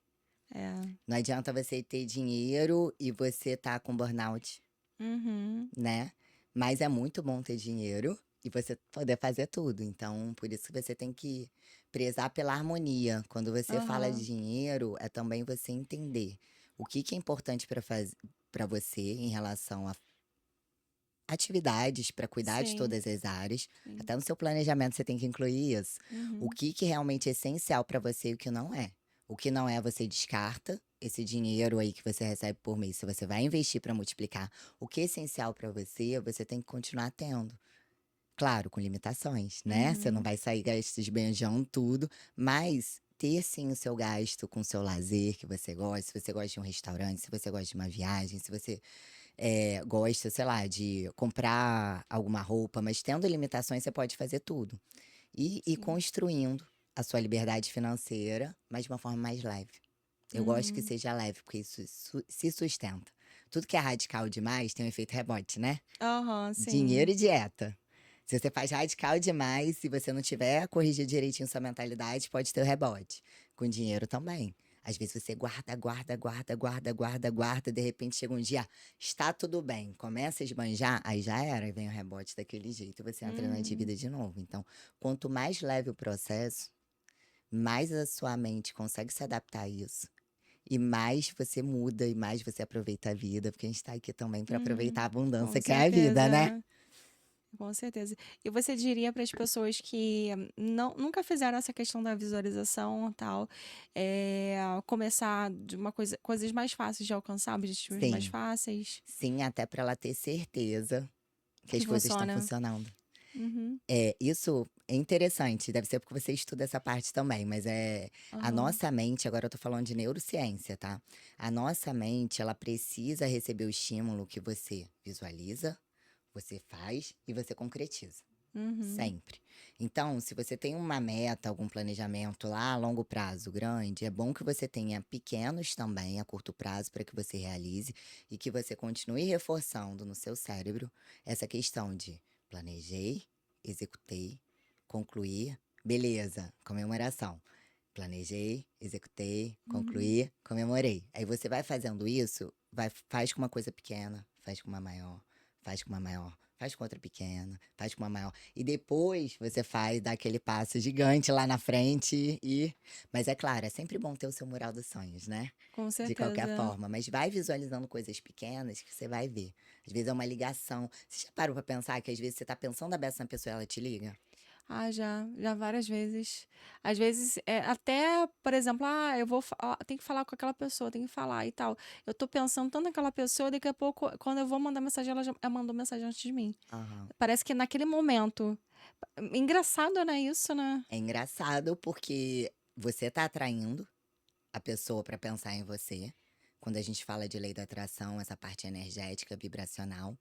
É. Não adianta você ter dinheiro e você tá com burnout, Uhum. né? Mas é muito bom ter dinheiro e você poder fazer tudo. Então, por isso que você tem que prezar pela harmonia. Quando você fala de Aham. dinheiro, é também você entender o que que é importante para você em relação a atividades para cuidar de Sim, todas as áreas. sim. Até no seu planejamento você tem que incluir isso. O Uhum. que que realmente é essencial para você e o que não é. O que não é, você descarta esse dinheiro aí que você recebe por mês. Se você vai investir para multiplicar, o que é essencial para você, você tem que continuar tendo. Claro, com limitações, né? Você não Uhum. vai sair esbanjando tudo, mas ter sim o seu gasto com o seu lazer que você gosta, se você gosta de um restaurante, se você gosta de uma viagem, se você gosta, sei lá, de comprar alguma roupa, mas tendo limitações você pode fazer tudo. E Sim. construindo a sua liberdade financeira, mas de uma forma mais leve. Eu gosto que Uhum. seja leve, porque isso se sustenta. Tudo que é radical demais tem um efeito rebote, né? Aham, Dinheiro sim. e dieta. Se você faz radical demais, se você não tiver corrigido direitinho sua mentalidade, pode ter o rebote. Com dinheiro também. Às vezes você guarda, guarda, guarda, guarda, guarda, guarda, de repente chega um dia, está tudo bem, começa a esbanjar, aí já era, aí vem o rebote daquele jeito, e você entra na Uhum. dívida de novo. Então, quanto mais leve o processo, mais a sua mente consegue se adaptar a isso. E mais você muda e mais você aproveita a vida, porque a gente está aqui também para aproveitar Uhum. a Com abundância que é a vida, né? certeza. Com certeza. E você diria para as pessoas que nunca fizeram essa questão da visualização e tal, começar de coisas mais fáceis de alcançar, objetivos mais Sim. fáceis, Sim, até para ela ter certeza que que as coisas estão funciona? funcionando. Uhum. Isso é interessante, deve ser porque você estuda essa parte também, mas a Aham. nossa mente, agora eu tô falando de neurociência, tá? A nossa mente, ela precisa receber o estímulo que você visualiza, você faz e você concretiza. Uhum. Sempre. Então, se você tem uma meta, algum planejamento lá a longo prazo grande, é bom que você tenha pequenos também a curto prazo para que você realize e que você continue reforçando no seu cérebro essa questão de planejei, executei, concluir, beleza, comemoração. Planejei, executei, Uhum. concluí, comemorei. Aí você vai fazendo isso, faz com uma coisa pequena, faz com uma maior, faz com uma maior, faz com outra pequena, faz com uma maior. E depois você faz, dá aquele passo gigante lá na frente e. Mas é claro, é sempre bom ter o seu mural dos sonhos, né? Com De qualquer certeza. forma. Mas vai visualizando coisas pequenas que você vai ver. Às vezes é uma ligação. Você já parou pra pensar que às vezes você tá pensando a beça na pessoa e ela te liga? Ah, já várias vezes. Às vezes, até, por exemplo, eu tenho que falar com aquela pessoa, tenho que falar e tal. Eu tô pensando tanto naquela pessoa, daqui a pouco, quando eu vou mandar mensagem, ela mandou mensagem antes de mim. Aham. Parece que naquele momento. Engraçado, né, isso, né? É engraçado porque você tá atraindo a pessoa para pensar em você. Quando a gente fala de lei da atração, essa parte energética, vibracional.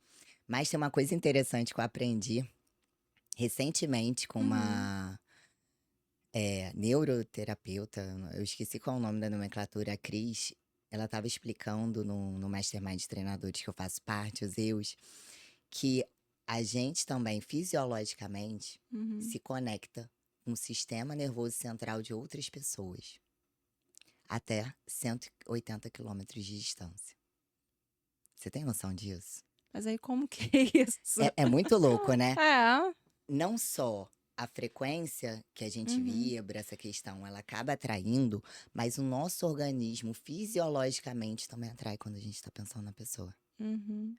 Mas tem uma coisa interessante que eu aprendi recentemente com Uhum, uma neuroterapeuta. Eu esqueci qual é o nome da nomenclatura, a Cris. Ela estava explicando no Mastermind de Treinadores que eu faço parte, os EUs, que a gente também, fisiologicamente, uhum. se conecta com o sistema nervoso central de outras pessoas. Até 180 quilômetros de distância. Você tem noção disso? Mas aí como que é isso? É muito louco, né? É. Não só a frequência que a gente Uhum, vibra, essa questão, ela acaba atraindo, mas o nosso organismo fisiologicamente também atrai quando a gente está pensando na pessoa. uhum,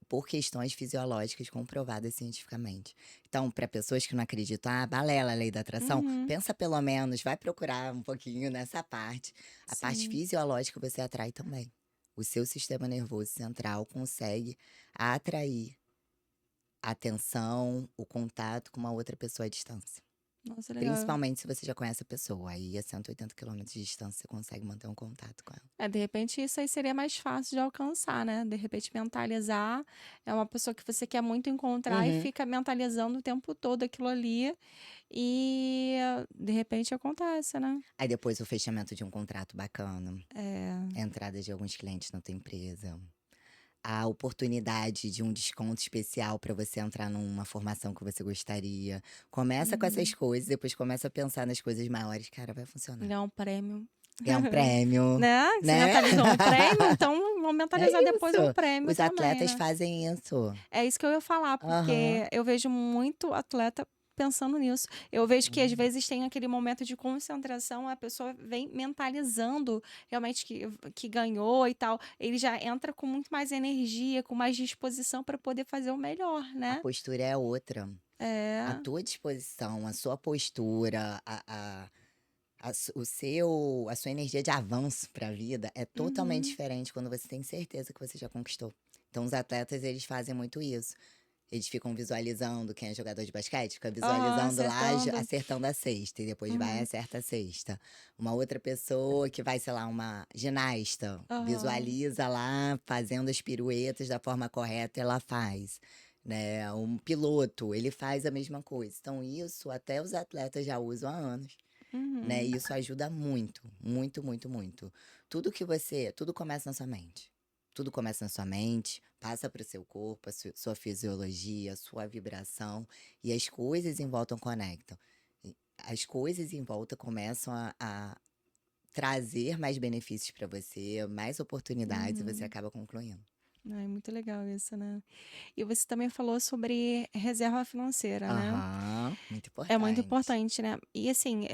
Por questões fisiológicas comprovadas cientificamente. Então, para pessoas que não acreditam, balela a lei da atração, uhum. pensa pelo menos, vai procurar um pouquinho nessa parte. A parte Sim. fisiológica você atrai também. O seu sistema nervoso central consegue atrair a atenção, o contato com uma outra pessoa à distância. Nossa, legal. Principalmente se você já conhece a pessoa, aí a 180 quilômetros de distância você consegue manter um contato com ela. De repente isso aí seria mais fácil de alcançar, né? De repente mentalizar é uma pessoa que você quer muito encontrar e Uhum. fica mentalizando o tempo todo aquilo ali e de repente acontece, né? Aí depois o fechamento de um contrato bacana, É. a entrada de alguns clientes na tua empresa, a oportunidade de um desconto especial para você entrar numa formação que você gostaria. Começa com essas Uhum. coisas, depois começa a pensar nas coisas maiores, cara, vai funcionar. Ganhar um prêmio. Ganhar um prêmio, Né? Você né? mentalizou no prêmio, então vamos É mentalizar depois um isso. prêmio Os também, atletas né? fazem isso. É isso que eu ia falar, Aham. porque eu vejo muito atleta pensando nisso. Eu vejo que às Uhum. vezes tem aquele momento de concentração, a pessoa vem mentalizando realmente que ganhou e tal. Ele já entra com muito mais energia, com mais disposição para poder fazer o melhor, A né? postura é outra. A É. tua disposição, a sua postura, a sua energia de avanço para a vida é totalmente Uhum. diferente quando você tem certeza que você já conquistou. Então, os atletas, eles fazem muito isso. Eles ficam visualizando, quem é jogador de basquete, fica Aham, visualizando lá, acertando. acertando a cesta, e depois vai e Uhum. acerta a cesta. Uma outra pessoa que vai, sei lá, uma ginasta, Aham. visualiza lá fazendo as piruetas da forma correta, ela faz. Né? Um piloto, ele faz a mesma coisa. Então, isso até os atletas já usam há anos. Né? Uhum. E isso ajuda muito, muito, muito, muito. Tudo começa na sua mente. Tudo começa na sua mente, passa para o seu corpo, sua fisiologia, sua vibração, e as coisas em volta conectam. As coisas em volta começam a trazer mais benefícios para você, mais oportunidades, e você Uhum. acaba concluindo. Ai, muito legal isso, né? E você também falou sobre reserva financeira, né? Aham, muito É muito importante. importante, né? E assim,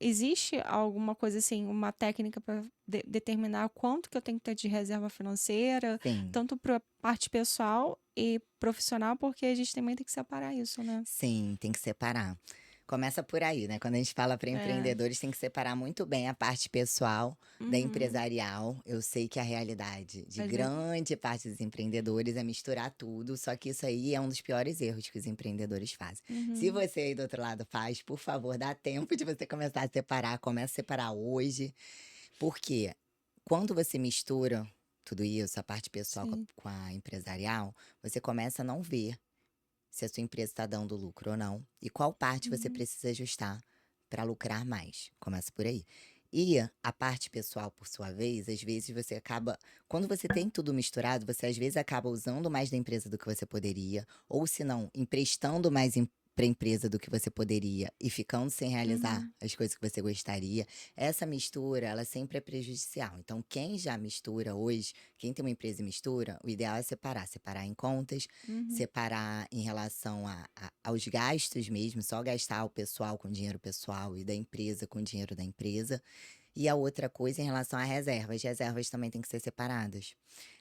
existe alguma coisa assim, uma técnica para determinar quanto que eu tenho que ter de reserva financeira, Sim. tanto para parte pessoal e profissional, porque a gente também tem que separar isso, né? Sim, tem que separar. Começa por aí, né? Quando a gente fala para É. empreendedores, tem que separar muito bem a parte pessoal da Uhum. empresarial. Eu sei que a realidade de Às vezes. grande parte dos empreendedores é misturar tudo, só que isso aí é um dos piores erros que os empreendedores fazem. Se Uhum. você aí do outro lado faz, por favor, dá tempo de você começar a separar. Comece a separar hoje, porque quando você mistura tudo isso, a parte pessoal com Sim. a empresarial, você começa a não ver se a sua empresa está dando lucro ou não e qual parte você Uhum. precisa ajustar para lucrar mais. Começa por aí. E a parte pessoal, por sua vez, às vezes você acaba. Quando você tem tudo misturado, você às vezes acaba usando mais da empresa do que você poderia, ou se não, emprestando mais para a empresa do que você poderia e ficando sem realizar Uhum. as coisas que você gostaria. Essa mistura, ela sempre é prejudicial. Então, quem já mistura hoje, quem tem uma empresa e mistura, o ideal é separar. Separar em contas, Uhum. separar em relação aos gastos mesmo, só gastar o pessoal com dinheiro pessoal e da empresa com dinheiro da empresa. E a outra coisa em relação a reservas, as reservas também têm que ser separadas.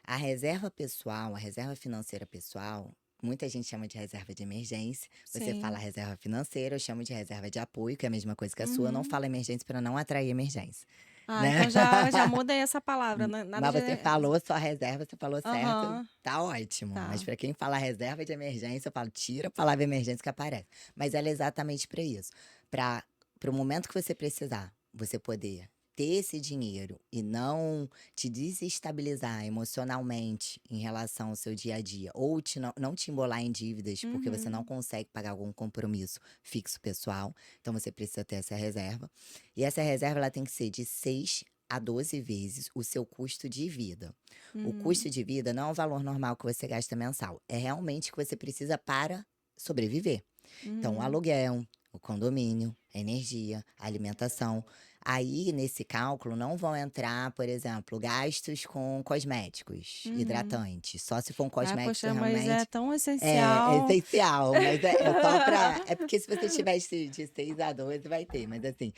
A reserva pessoal, a reserva financeira pessoal, muita gente chama de reserva de emergência. Você fala Sim. reserva financeira, eu chamo de reserva de apoio, que é a mesma coisa que a sua. Eu não Uhum. falo emergência para não atrair emergência, Ah, né? então já muda aí essa palavra, né? Nada Mas de. você falou sua reserva, você falou certo, Aham, tá ótimo. Mas tá. para quem fala reserva de emergência, eu falo, tira a palavra emergência que aparece. Mas ela é exatamente para isso. Para o momento que você precisar, você poder ter esse dinheiro e não te desestabilizar emocionalmente em relação ao seu dia a dia, ou não te embolar em dívidas porque você não Uhum. consegue pagar algum compromisso fixo pessoal. Então você precisa ter essa reserva. E essa reserva ela tem que ser de 6 a 12 vezes o seu custo de vida. O Uhum. custo de vida não é o valor normal que você gasta mensal, é realmente o que você precisa para sobreviver. Então, o Uhum. aluguel, o condomínio, a energia, a alimentação. Aí, nesse cálculo, não vão entrar, por exemplo, gastos com cosméticos, Uhum. hidratantes. Só se for um Ah, cosmético poxa, mas é realmente. tão É essencial. essencial, mas é só para. É porque se você tiver de 6 a 12 vai ter, mas assim,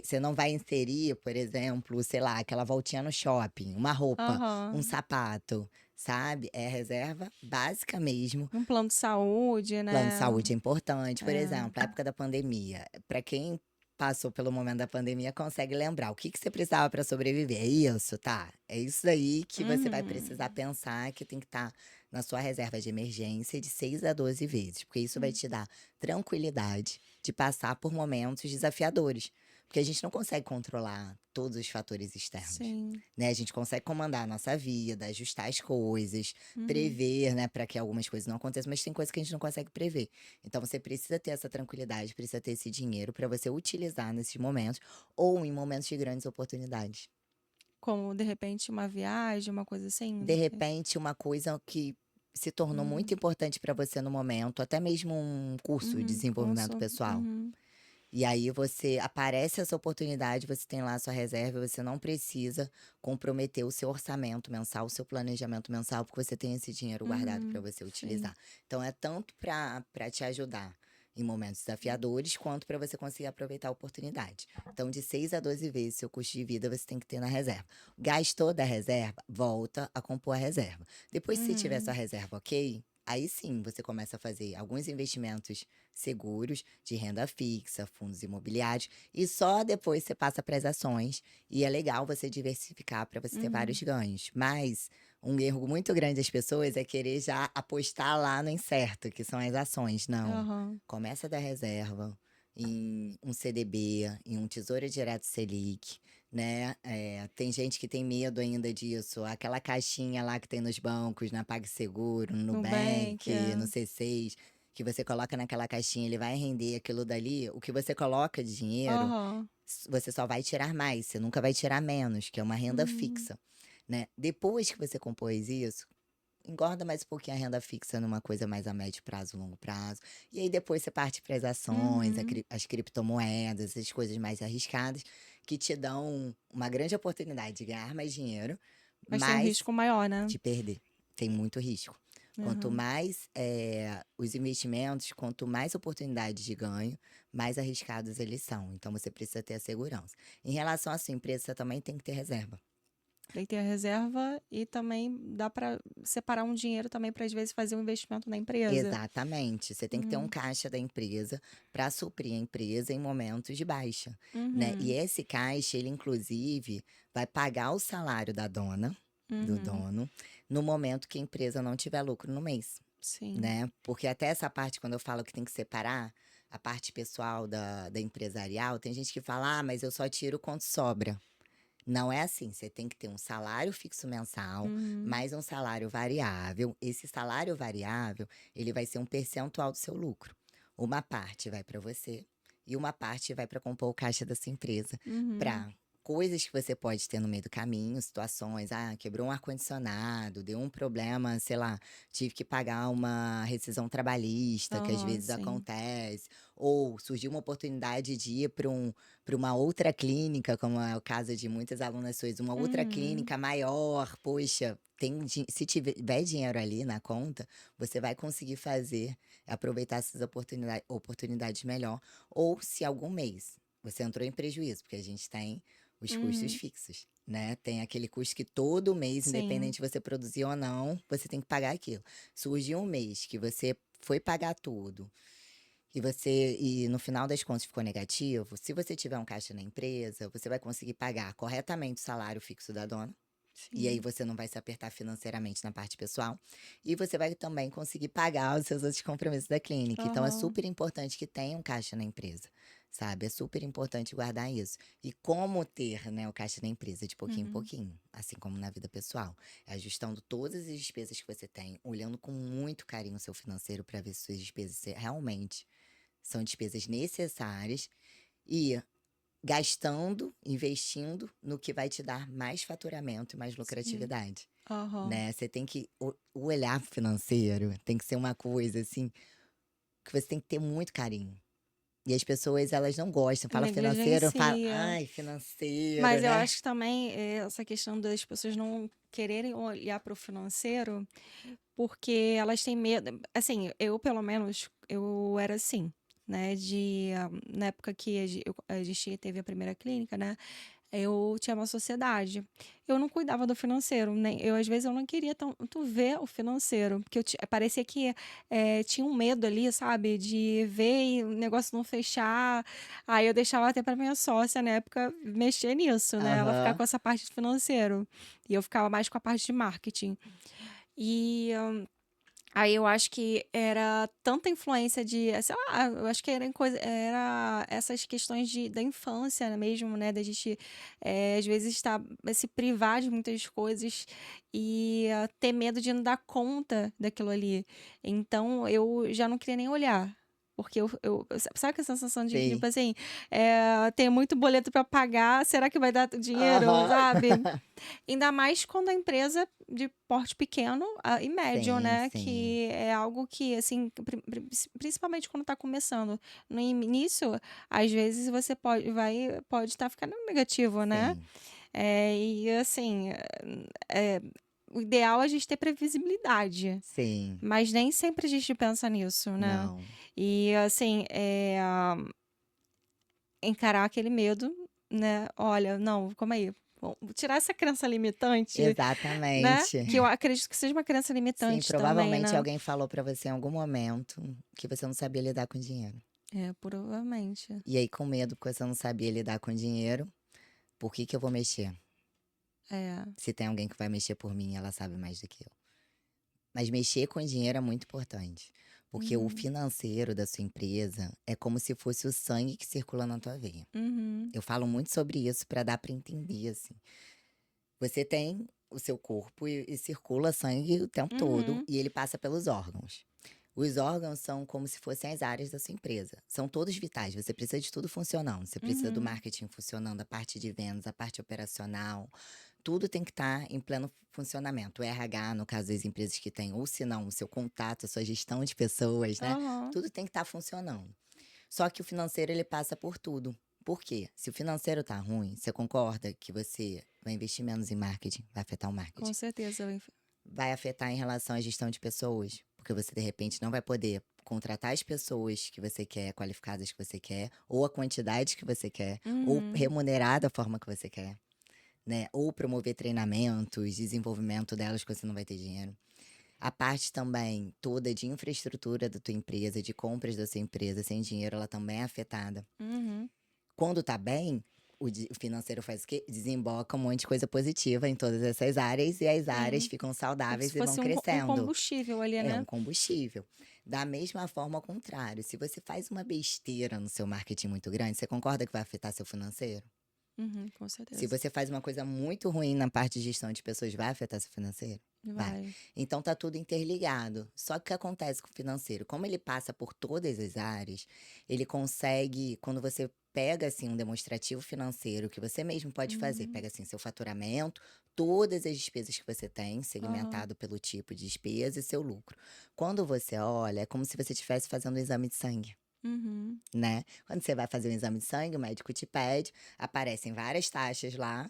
você não vai inserir, por exemplo, sei lá, aquela voltinha no shopping, uma roupa, um Aham. sapato, sabe? É reserva básica mesmo. Um plano de saúde, Plano de né? saúde é importante, por É. exemplo, a época da pandemia. Para quem passou pelo momento da pandemia, consegue lembrar o que que você precisava para sobreviver. É isso, tá? É isso aí que você vai Uhum. precisar pensar que tem que estar na sua reserva de emergência de 6 a 12 vezes, porque isso vai Hum, te dar tranquilidade de passar por momentos desafiadores, porque a gente não consegue controlar todos os fatores externos, sim. né? A gente consegue comandar a nossa vida, ajustar as coisas, Uhum. prever, né, para que algumas coisas não aconteçam, mas tem coisas que a gente não consegue prever. Então você precisa ter essa tranquilidade, precisa ter esse dinheiro para você utilizar nesses momentos ou em momentos de grandes oportunidades. Como, de repente, uma viagem, uma coisa assim? De repente, uma coisa que se tornou muito Uhum. importante para você no momento, até mesmo um curso de Uhum. desenvolvimento pessoal. Uhum. E aí você aparece essa oportunidade, você tem lá a sua reserva, você não precisa comprometer o seu orçamento mensal, o seu planejamento mensal, porque você tem esse dinheiro guardado para você Sim. utilizar. Então é tanto para te ajudar em momentos desafiadores, quanto para você conseguir aproveitar a oportunidade. Então, de 6 a 12 vezes seu custo de vida você tem que ter na reserva. Gastou da reserva, volta a compor a reserva. Depois, se tiver sua Uhum. reserva ok, aí sim você começa a fazer alguns investimentos seguros de renda fixa, fundos imobiliários, e só depois você passa para as ações. E é legal você diversificar para você ter Uhum. vários ganhos. Mas um erro muito grande das pessoas é querer já apostar lá no incerto, que são as ações. Não. Aham. Começa da reserva em um CDB, em um Tesouro Direto Selic, né? Tem gente que tem medo ainda disso. Aquela caixinha lá que tem nos bancos, na PagSeguro, no Nubank, Nubank, é. no C6, que você coloca naquela caixinha, ele vai render aquilo dali. O que você coloca de dinheiro, Aham. você só vai tirar mais, você nunca vai tirar menos, que é uma renda Uhum. fixa, né? Depois que você compôs isso, engorda mais um pouquinho a renda fixa numa coisa mais a médio prazo, longo prazo. E aí depois você parte para as ações, Uhum. as criptomoedas, essas coisas mais arriscadas, que te dão uma grande oportunidade de ganhar mais dinheiro, Mas tem um mas risco maior, né? de perder. Tem muito risco. Quanto Aham. mais os investimentos, quanto mais oportunidades de ganho, mais arriscados eles são. Então você precisa ter a segurança. Em relação à sua empresa, você também tem que ter reserva. Tem que ter a reserva e também dá para separar um dinheiro também para às vezes fazer um investimento na empresa. Exatamente. Você tem que ter um Uhum. caixa da empresa para suprir a empresa em momentos de baixa, né? E Uhum. esse caixa, ele inclusive vai pagar o salário da dona, do Uhum. dono, no momento que a empresa não tiver lucro no mês. Sim. Né, porque até essa parte quando eu falo que tem que separar, a parte pessoal da empresarial, tem gente que fala: "Ah, mas eu só tiro quanto sobra". Não é assim, você tem que ter um salário fixo mensal, Uhum. mais um salário variável. Esse salário variável, ele vai ser um percentual do seu lucro. Uma parte vai para você e uma parte vai para compor o caixa da sua empresa, Uhum. para coisas que você pode ter no meio do caminho, situações, quebrou um ar-condicionado, deu um problema, sei lá, tive que pagar uma rescisão trabalhista, que às Aham, vezes sim. acontece, ou surgiu uma oportunidade de ir para uma outra clínica, como é o caso de muitas alunas suas, uma outra Uhum. clínica maior, poxa, se tiver dinheiro ali na conta, você vai conseguir fazer, aproveitar essas oportunidades melhor. Ou se algum mês você entrou em prejuízo, porque a gente tem os custos Uhum. fixos, né? Tem aquele custo que todo mês, Sim. independente de você produzir ou não, você tem que pagar aquilo. Surgiu um mês que você foi pagar tudo e no final das contas ficou negativo, se você tiver um caixa na empresa, você vai conseguir pagar corretamente o salário fixo da dona, e aí Sim. você não vai se apertar financeiramente na parte pessoal, e você vai também conseguir pagar os seus outros compromissos da clínica. Então é Aham. super importante que tenha um caixa na empresa, sabe? É super importante guardar isso. E como ter, né, o caixa na empresa de pouquinho em Uhum. pouquinho, assim como na vida pessoal, é ajustando todas as despesas que você tem, olhando com muito carinho o seu financeiro para ver se suas despesas realmente são despesas necessárias e gastando, investindo no que vai te dar mais faturamento e mais Sim. lucratividade, Aham. né. Você tem que o olhar financeiro tem que ser uma coisa, assim, que você tem que ter muito carinho. E as pessoas elas não gostam, fala financeiro, fala: Negligencia. "Ai, financeiro", Mas eu né. acho que também, essa questão das pessoas não quererem olhar para o financeiro, porque elas têm medo assim, eu pelo menos, eu era assim, né, na época que a gente teve a primeira clínica, né, eu tinha uma sociedade. Eu não cuidava do financeiro, nem eu às vezes eu não queria tanto ver o financeiro, porque parecia que, tinha um medo ali, sabe, de ver e o negócio não fechar. Aí eu deixava até para minha sócia, na época, mexer nisso, né, ela ficar Aham. com essa parte do financeiro, e eu ficava mais com a parte de marketing. E Aí eu acho que era tanta influência de, sei lá, eu acho que era essas questões da infância, né, mesmo, né, da gente, às vezes estar se privar de muitas coisas e ter medo de não dar conta daquilo ali. Então eu já não queria nem olhar. Porque sabe aquela sensação de, tipo Sim. assim, tenho muito boleto para pagar, será que vai dar dinheiro, Aham. sabe? Ainda mais quando a empresa de porte pequeno, e médio, Sim, né, sim, que é algo que, assim, principalmente quando está começando. No início, às vezes você pode estar ficando negativo, né? sim, E assim, o ideal é a gente ter previsibilidade, sim. mas nem sempre a gente pensa nisso, né? Não. E assim, encarar aquele medo, né? Olha, não, calma aí. Vou tirar essa crença limitante, né, Exatamente. que eu acredito que seja uma crença Sim, limitante também, provavelmente né. alguém falou pra você em algum momento que você não sabia lidar com dinheiro. É, provavelmente. E aí, com medo que você não sabia lidar com dinheiro, por que que eu vou mexer? É. Se tem alguém que vai mexer por mim, ela sabe mais do que eu. Mas mexer com dinheiro é muito importante, porque o Uhum. financeiro da sua empresa é como se fosse o sangue que circula na tua veia. Uhum. Eu falo muito sobre isso para dar para entender assim. Você tem o seu corpo e circula sangue o tempo todo Uhum. e ele passa pelos órgãos. Os órgãos são como se fossem as áreas da sua empresa. São todos vitais, você precisa de tudo funcionando. Você precisa do Uhum. marketing funcionando, a parte de vendas, a parte operacional. Tudo tem que estar em pleno funcionamento. O RH, no caso das empresas que têm, ou se não, o seu contato, a sua gestão de pessoas, né? Aham. Tudo tem que estar funcionando. Só que o financeiro, ele passa por tudo. Por quê? Se o financeiro tá ruim, você concorda que você vai investir menos em marketing, vai afetar o Com marketing. certeza. Vai afetar em relação à gestão de pessoas, porque você de repente não vai poder contratar as pessoas que você quer, qualificadas que você quer, ou a quantidade que você quer, ou Uhum. remunerar da forma que você quer, né? Ou promover treinamentos, desenvolvimento delas que você não vai ter dinheiro. A parte também toda de infraestrutura da tua empresa, de compras da sua empresa, sem dinheiro, ela também é afetada. Uhum. Quando tá bem, o financeiro faz o quê? Desemboca um monte de coisa positiva em todas essas áreas e as áreas Sim. ficam Como se saudáveis e vão fosse um crescendo. combustível ali, É um né. combustível. Da mesma forma, ao contrário, se você faz uma besteira no seu marketing muito grande, você concorda que vai afetar seu financeiro? Uhum. Com Se certeza. você faz uma coisa muito ruim na parte de gestão de pessoas, vai afetar seu financeiro? Vai. Vai. Então tá tudo interligado. Só que o que acontece com o financeiro? Como ele passa por todas as áreas, ele consegue, quando você pega assim um demonstrativo financeiro que você mesmo pode fazer, Uhum. pega assim seu faturamento, todas as despesas que você tem, Aham. segmentado pelo tipo de despesa e seu lucro. Quando você olha, é como se você estivesse fazendo um exame de sangue. Uhum. Né? Quando você vai fazer um exame de sangue, o médico te pede, aparecem várias taxas lá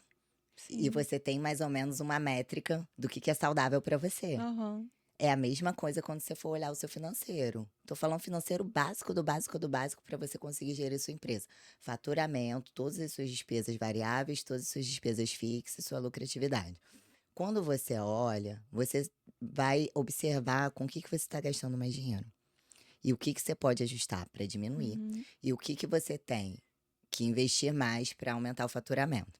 e Sim. você tem mais ou menos uma métrica do que é saudável para você. Aham. É a mesma coisa quando você for olhar o seu financeiro. Tô falando financeiro básico do básico do básico para você conseguir gerir sua empresa. Faturamento, todas as suas despesas variáveis, todas as suas despesas fixas, sua lucratividade. Quando você olha, você vai observar com o que você está gastando mais dinheiro. E o que você pode ajustar para diminuir. Uhum. E o que você tem que investir mais para aumentar o faturamento.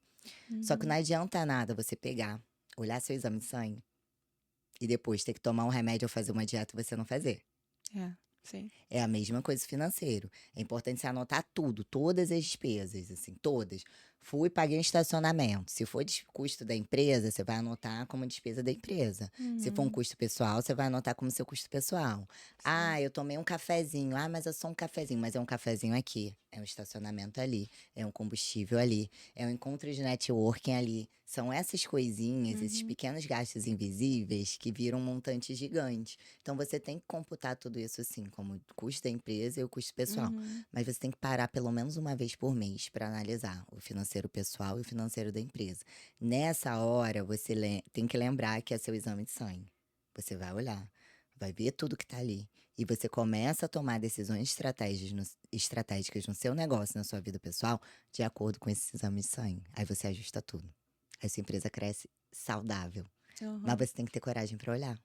Só que não Uhum. adianta nada você pegar, olhar seu exame de sangue e depois ter que tomar um remédio ou fazer uma dieta e você não fazer. É, sim. É a mesma coisa financeiro. É importante você anotar tudo, todas as despesas, assim, todas. Fui, paguei um estacionamento. Se for custo da empresa, você vai anotar como despesa da empresa. Se for um Uhum. custo pessoal, você vai anotar como seu custo pessoal. Sim. Ah, eu tomei um cafezinho. Ah, mas é só um cafezinho. Mas é um cafezinho aqui. É um estacionamento ali. É um combustível ali. É um encontro de networking ali. São essas coisinhas, esses Uhum. pequenos gastos invisíveis que viram um montante gigante. Então você tem que computar tudo isso assim, como o custo da empresa e o custo pessoal. Uhum. Mas você tem que parar pelo menos uma vez por mês para analisar o financeiro pessoal e o financeiro da empresa. Nessa hora, você tem que lembrar que é seu exame de sangue. Você vai olhar, vai ver tudo que está ali. E você começa a tomar decisões estratégicas no seu negócio, na sua vida pessoal, de acordo com esse exame de sangue. Aí você ajusta tudo. Aí sua empresa cresce saudável. Mas Aham. você tem que ter coragem para olhar.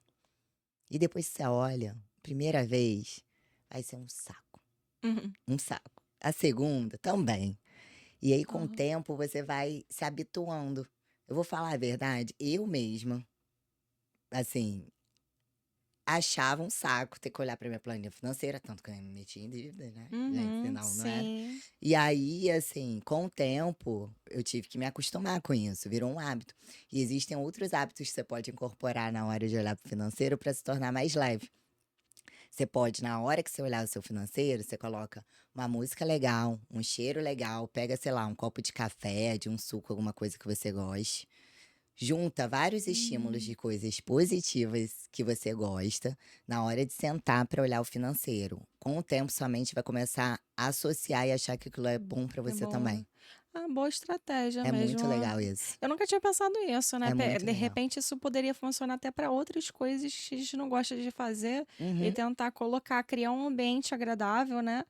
E depois que você olha, primeira vez, vai ser um saco, Uhum. um saco. A segunda também. E aí, com o Aham. tempo, você vai se habituando. Eu vou falar a verdade, eu mesma, assim, achava um saco ter que olhar pra minha planilha financeira, tanto que eu me metia em dívida, né, gente, Uhum, senão não era. sim. E aí, assim, com o tempo, eu tive que me acostumar com isso, virou um hábito. E existem outros hábitos que você pode incorporar na hora de olhar para o financeiro para se tornar mais leve. Você pode, na hora que você olhar o seu financeiro, você coloca uma música legal, um cheiro legal, pega, sei lá, um copo de café, de um suco, alguma coisa que você goste. Junta vários estímulos Hum, de coisas positivas que você gosta na hora de sentar para olhar o financeiro. Com o tempo, sua mente vai começar a associar e achar que aquilo é bom para é você boa. também. Ah, boa estratégia É mesmo. muito legal isso. Eu nunca tinha pensado nisso, né? É muito De legal. repente, isso poderia funcionar até para outras coisas que a gente não gosta de fazer e Uhum. tentar colocar, criar um ambiente agradável, né?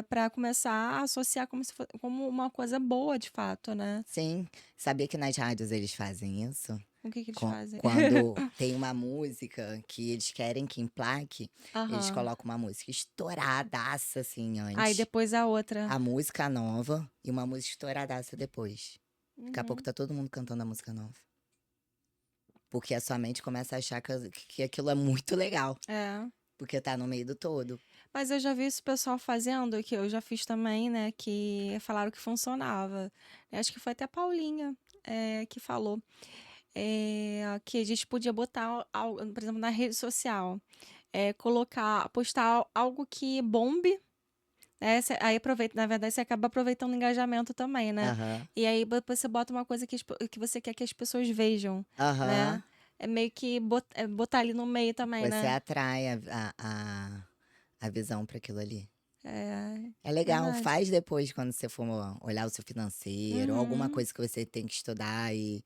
Para começar a associar como, se como uma coisa boa de fato, né? Sim. Sabia que nas rádios eles fazem isso? O que que eles fazem? Quando tem uma música que eles querem que emplaque, eles Aham. colocam uma música estouradaça, assim, Aí antes. depois a outra. A música nova e uma música estouradaça depois. Daqui a pouco Uhum. tá todo mundo cantando a música nova. Porque a sua mente começa a achar que aquilo é muito legal. É. Porque tá no meio do todo. Mas eu já vi isso o pessoal fazendo, que eu já fiz também, né? Que falaram que funcionava. Acho que foi até a Paulinha que falou. Que a gente podia botar, por exemplo, na rede social. Colocar, postar algo que bombe. Né? Aí aproveita, na verdade, você acaba aproveitando o engajamento também, né? Aham. E aí você bota uma coisa que você quer que as pessoas vejam, né? Aham. É meio que botar ali no meio também, Você né? atrai a visão para aquilo ali. É É legal, verdade. faz depois quando você for olhar o seu financeiro, ou alguma Uhum. coisa que você tem que estudar e,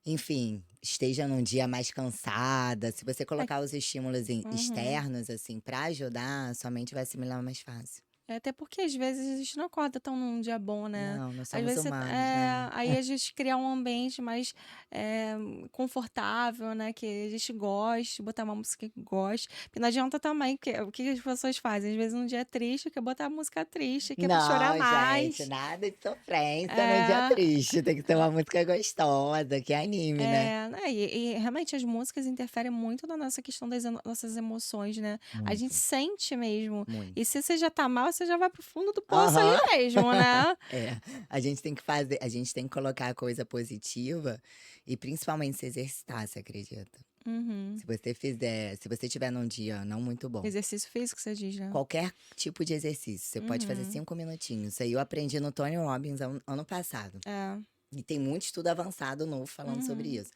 enfim, esteja num dia mais cansada. Se você É, colocar os estímulos uhum. externos, assim, para ajudar, sua mente vai assimilar mais fácil. Até porque às vezes a gente não acorda tão num dia bom, né? Não, nós Às somos vezes humanos, né? aí a gente cria um ambiente mais é, confortável, né? Que a gente goste, botar uma música que goste. Porque não adianta também, porque o que as pessoas fazem? Às vezes num dia triste, quer botar música triste, que é pra chorar Não, gente, mais. nada de sofrência no dia É, triste. Tem que ser uma música gostosa, que anime, né? né, e realmente as músicas interferem muito na nossa questão das nossas emoções, né? A gente Muito, sente mesmo. E muito. se você já tá mal, você já vai pro fundo do poço ali Aham. mesmo, né? É, a gente tem que colocar a coisa positiva e principalmente se exercitar, você acredita? Uhum. Se você tiver num dia não muito bom, Exercício físico, você diz, né? qualquer tipo de exercício, você pode fazer Uhum. 5 minutinhos. Isso aí eu aprendi no Tony Robbins ano passado. É. E tem muito estudo avançado novo falando sobre Uhum. isso.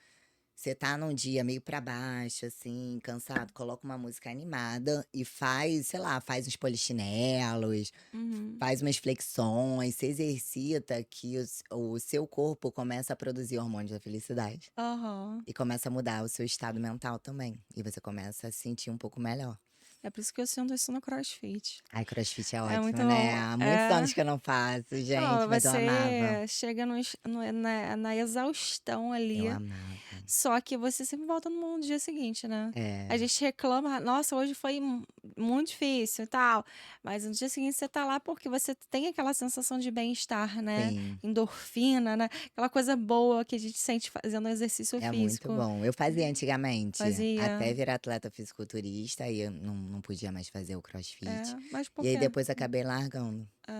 Você tá num dia meio pra baixo, assim, cansado, coloca uma música animada e faz, sei lá, faz uns polichinelos, Uhum. faz umas flexões, se exercita que o seu corpo começa a produzir hormônios da felicidade. Aham. E começa a mudar o seu estado mental também. E você começa a se sentir um pouco melhor. É por isso que eu sinto isso no CrossFit. Ai, CrossFit é É ótimo, muito né? bom. Há muitos É. anos que eu não faço, Não, gente, mas eu amava. você chega na exaustão Eu ali. amava. Só que você sempre volta no dia seguinte, né? A É, gente reclama, nossa, hoje foi muito difícil e tal. Mas no dia seguinte você tá lá porque você tem aquela sensação de bem-estar, né? sim. Endorfina, né? Aquela coisa boa que a gente sente fazendo exercício É muito físico. bom. Eu fazia antigamente, Fazia. até virar atleta fisiculturista, aí eu não podia mais fazer o CrossFit. Mas por E aí quê? depois acabei largando. É.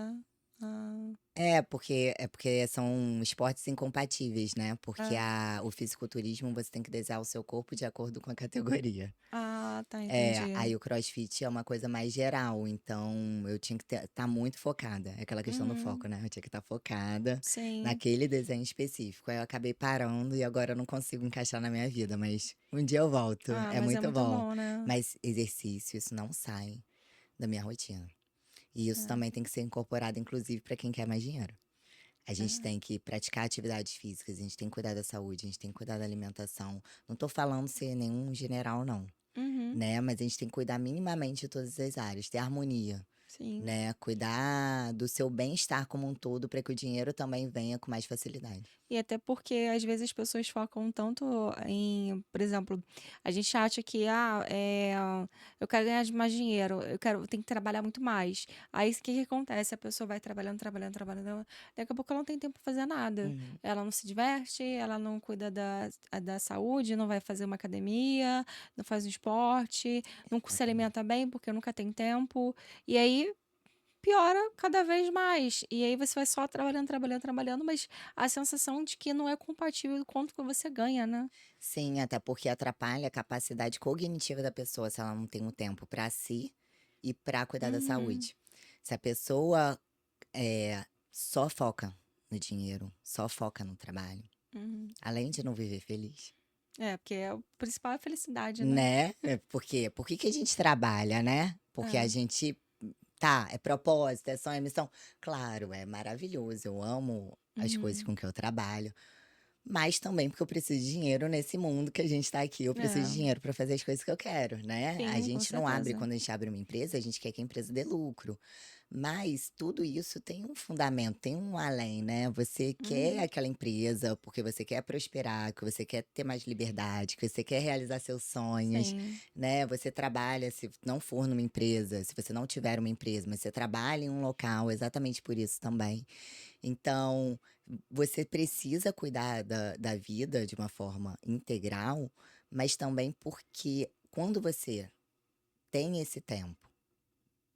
Ah, É porque são esportes incompatíveis, né? Porque é. o fisiculturismo você tem que desenhar o seu corpo de acordo com a categoria. Ah, tá, É, entendi. aí o CrossFit é uma coisa mais geral, então eu tinha que estar muito focada. É aquela questão do Uhum, foco, né? Eu tinha que estar focada sim. naquele desenho específico. Aí eu acabei parando e agora eu não consigo encaixar na minha vida, mas um dia eu volto. Ah, É mas é muito muito bom. bom, né? Mas exercício, isso não sai da minha rotina. E isso É, também tem que ser incorporado, inclusive, para quem quer mais dinheiro. A gente é. tem que praticar atividades físicas, a gente tem que cuidar da saúde, a gente tem que cuidar da alimentação. Não tô falando ser nenhum general, não, Uhum, né? Mas a gente tem que cuidar minimamente de todas as áreas, ter harmonia. Sim. né? Cuidar do seu bem-estar como um todo para que o dinheiro também venha com mais facilidade. E até porque às vezes as pessoas focam tanto em, por exemplo, a gente acha que, eu quero ganhar mais dinheiro, eu tenho que trabalhar muito mais. Aí o que que acontece? A pessoa vai trabalhando, trabalhando, trabalhando, daqui a pouco ela não tem tempo para fazer nada. Uhum. Ela não se diverte, ela não cuida da saúde, não vai fazer uma academia, não faz um esporte, não se Exatamente. alimenta bem porque nunca tem tempo. E aí piora cada vez mais. E aí você vai só trabalhando, trabalhando, trabalhando, mas a sensação de que não é compatível com quanto que você ganha, né? Sim, até porque atrapalha a capacidade cognitiva da pessoa se ela não tem um tempo para si e para cuidar da Uhum, saúde. Se a pessoa só foca no dinheiro, só foca no trabalho, uhum. além de não viver feliz, É, porque o principal é a felicidade, né? né? Por que que a gente trabalha, né? Porque a É. gente tá, é propósito, é sonho, é missão. Claro, é maravilhoso. Eu amo as coisas Uhum. com que eu trabalho. Mas também porque eu preciso de dinheiro nesse mundo que a gente tá aqui, eu preciso de É, dinheiro para fazer as coisas que eu quero, né. A sim, com gente não abre certeza. quando a gente abre uma empresa, a gente quer que a empresa dê lucro. Mas tudo isso tem um fundamento, tem um além, né. Você quer Uhum. aquela empresa porque você quer prosperar, que você quer ter mais liberdade, que você quer realizar seus sonhos, Sim. né. Você trabalha, se não for numa empresa, se você não tiver uma empresa, mas você trabalha em um local exatamente por isso também. Então, você precisa cuidar da vida de uma forma integral, mas também porque quando você tem esse tempo,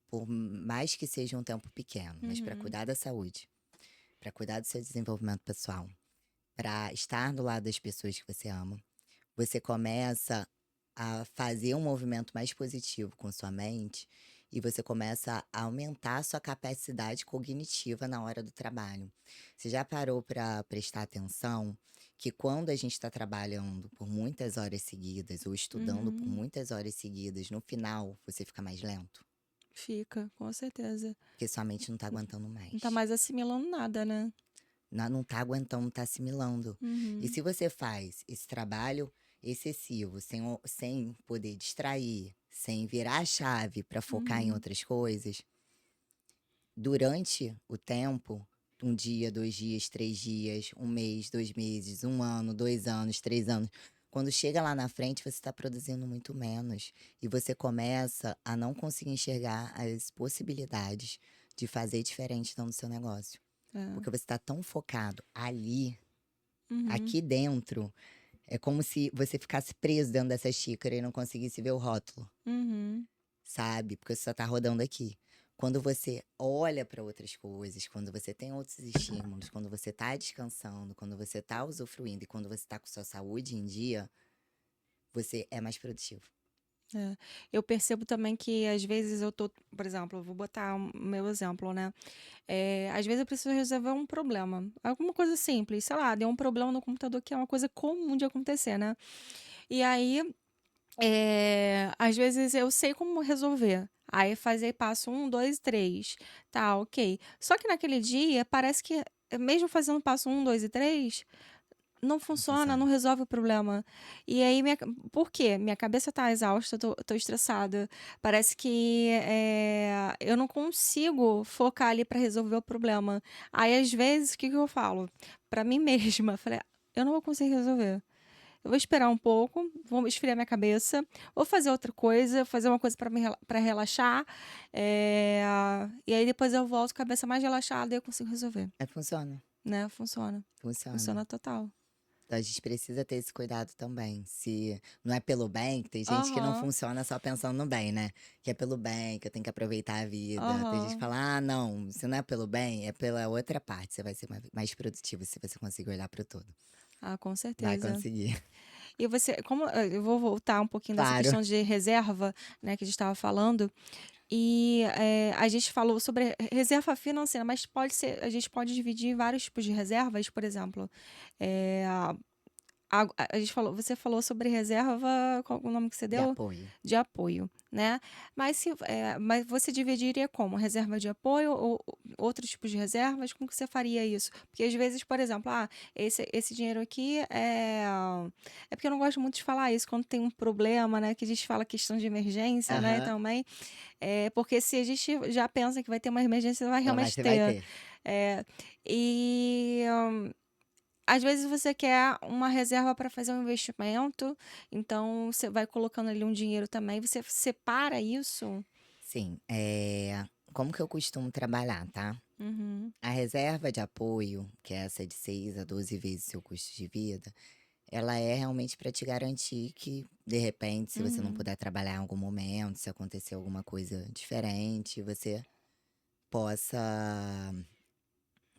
por mais que seja um tempo pequeno, mas para Uhum. cuidar da saúde, para cuidar do seu desenvolvimento pessoal, para estar do lado das pessoas que você ama, você começa a fazer um movimento mais positivo com sua mente e você começa a aumentar a sua capacidade cognitiva na hora do trabalho. Você já parou para prestar atenção que quando a gente está trabalhando por muitas horas seguidas ou estudando por Uhum. muitas horas seguidas, no final você fica mais lento? Fica, com certeza. Porque sua mente não está aguentando Não tá mais. mais assimilando nada, né? Não tá aguentando, não tá assimilando. E Uhum. se você faz esse trabalho excessivo, sem poder distrair, sem virar a chave para focar em Uhum. outras coisas, durante o tempo, um dia, 2 dias, 3 dias, um mês, 2 meses, um ano, 2 anos, 3 anos, quando chega lá na frente, você está produzindo muito menos e você começa a não conseguir enxergar as possibilidades de fazer diferente dentro do seu negócio. É. Porque você está tão focado ali, Uhum. aqui dentro, é como se você ficasse preso dentro dessa xícara e não conseguisse ver o rótulo, Uhum. sabe? Porque você só tá rodando aqui. Quando você olha para outras coisas, quando você tem outros estímulos, quando você tá descansando, quando você tá usufruindo e quando você tá com sua saúde em dia, você é mais produtivo. É. Eu percebo também que às vezes eu tô, por exemplo, eu vou botar o meu exemplo, né? Às vezes eu preciso resolver um problema, alguma coisa simples, sei lá, deu um problema no computador que é uma coisa comum de acontecer, né? E aí, às vezes eu sei como resolver. Aí fazer passo um, dois, três, tá, ok. Só que naquele dia parece que, mesmo fazendo passo um, dois e três, não Não funciona, não funciona. resolve o problema. E aí, por quê? Minha cabeça tá exausta, tô estressada. Parece que eu não consigo focar ali para resolver o problema. Aí, às vezes, o que que eu falo? Para mim mesma, falei, eu não vou conseguir resolver. Eu vou esperar um pouco, vou esfriar minha cabeça, vou fazer outra coisa, fazer uma coisa para relaxar. eh, e aí depois eu volto, cabeça mais relaxada e eu consigo resolver, Funciona, né? Funciona. funciona. Funciona total. Então a gente precisa ter esse cuidado também. Se não é pelo bem, que tem gente que não Aham. funciona só pensando no bem, né? Que é pelo bem, que eu tenho que aproveitar a vida. Tem gente que Aham. fala: "Ah, não, se não é pelo bem, é pela outra parte". Você vai ser mais produtivo se você conseguir olhar para o todo. Ah, com Vai certeza. conseguir. E você, como eu vou voltar um pouquinho dessa Claro. questão de reserva, né, que a gente estava falando, e a gente falou sobre reserva financeira, mas pode ser, a gente pode dividir em vários tipos de reservas, por exemplo, eh, a gente falou você falou sobre reserva, qual o nome que você de deu? apoio. De apoio, né. Mas você dividiria como? Reserva de apoio ou outros tipos de reservas? Como que você faria isso? Porque às vezes, por exemplo, esse dinheiro aqui é porque eu não gosto muito de falar isso quando tem um problema, né, que a gente fala questão de emergência, né, Aham. também, porque se a gente já pensa que vai ter uma emergência, vai Não, mas realmente você vai ter. ter. Eh, e às vezes você quer uma reserva para fazer um investimento, então você vai colocando ali um dinheiro também, você separa isso? Sim, como que eu costumo trabalhar, tá? Uhum, A reserva de apoio, que é essa de 6 a 12 vezes seu custo de vida, ela é realmente para te garantir que, de repente, se você não uhum. puder trabalhar em algum momento, se acontecer alguma coisa diferente, você possa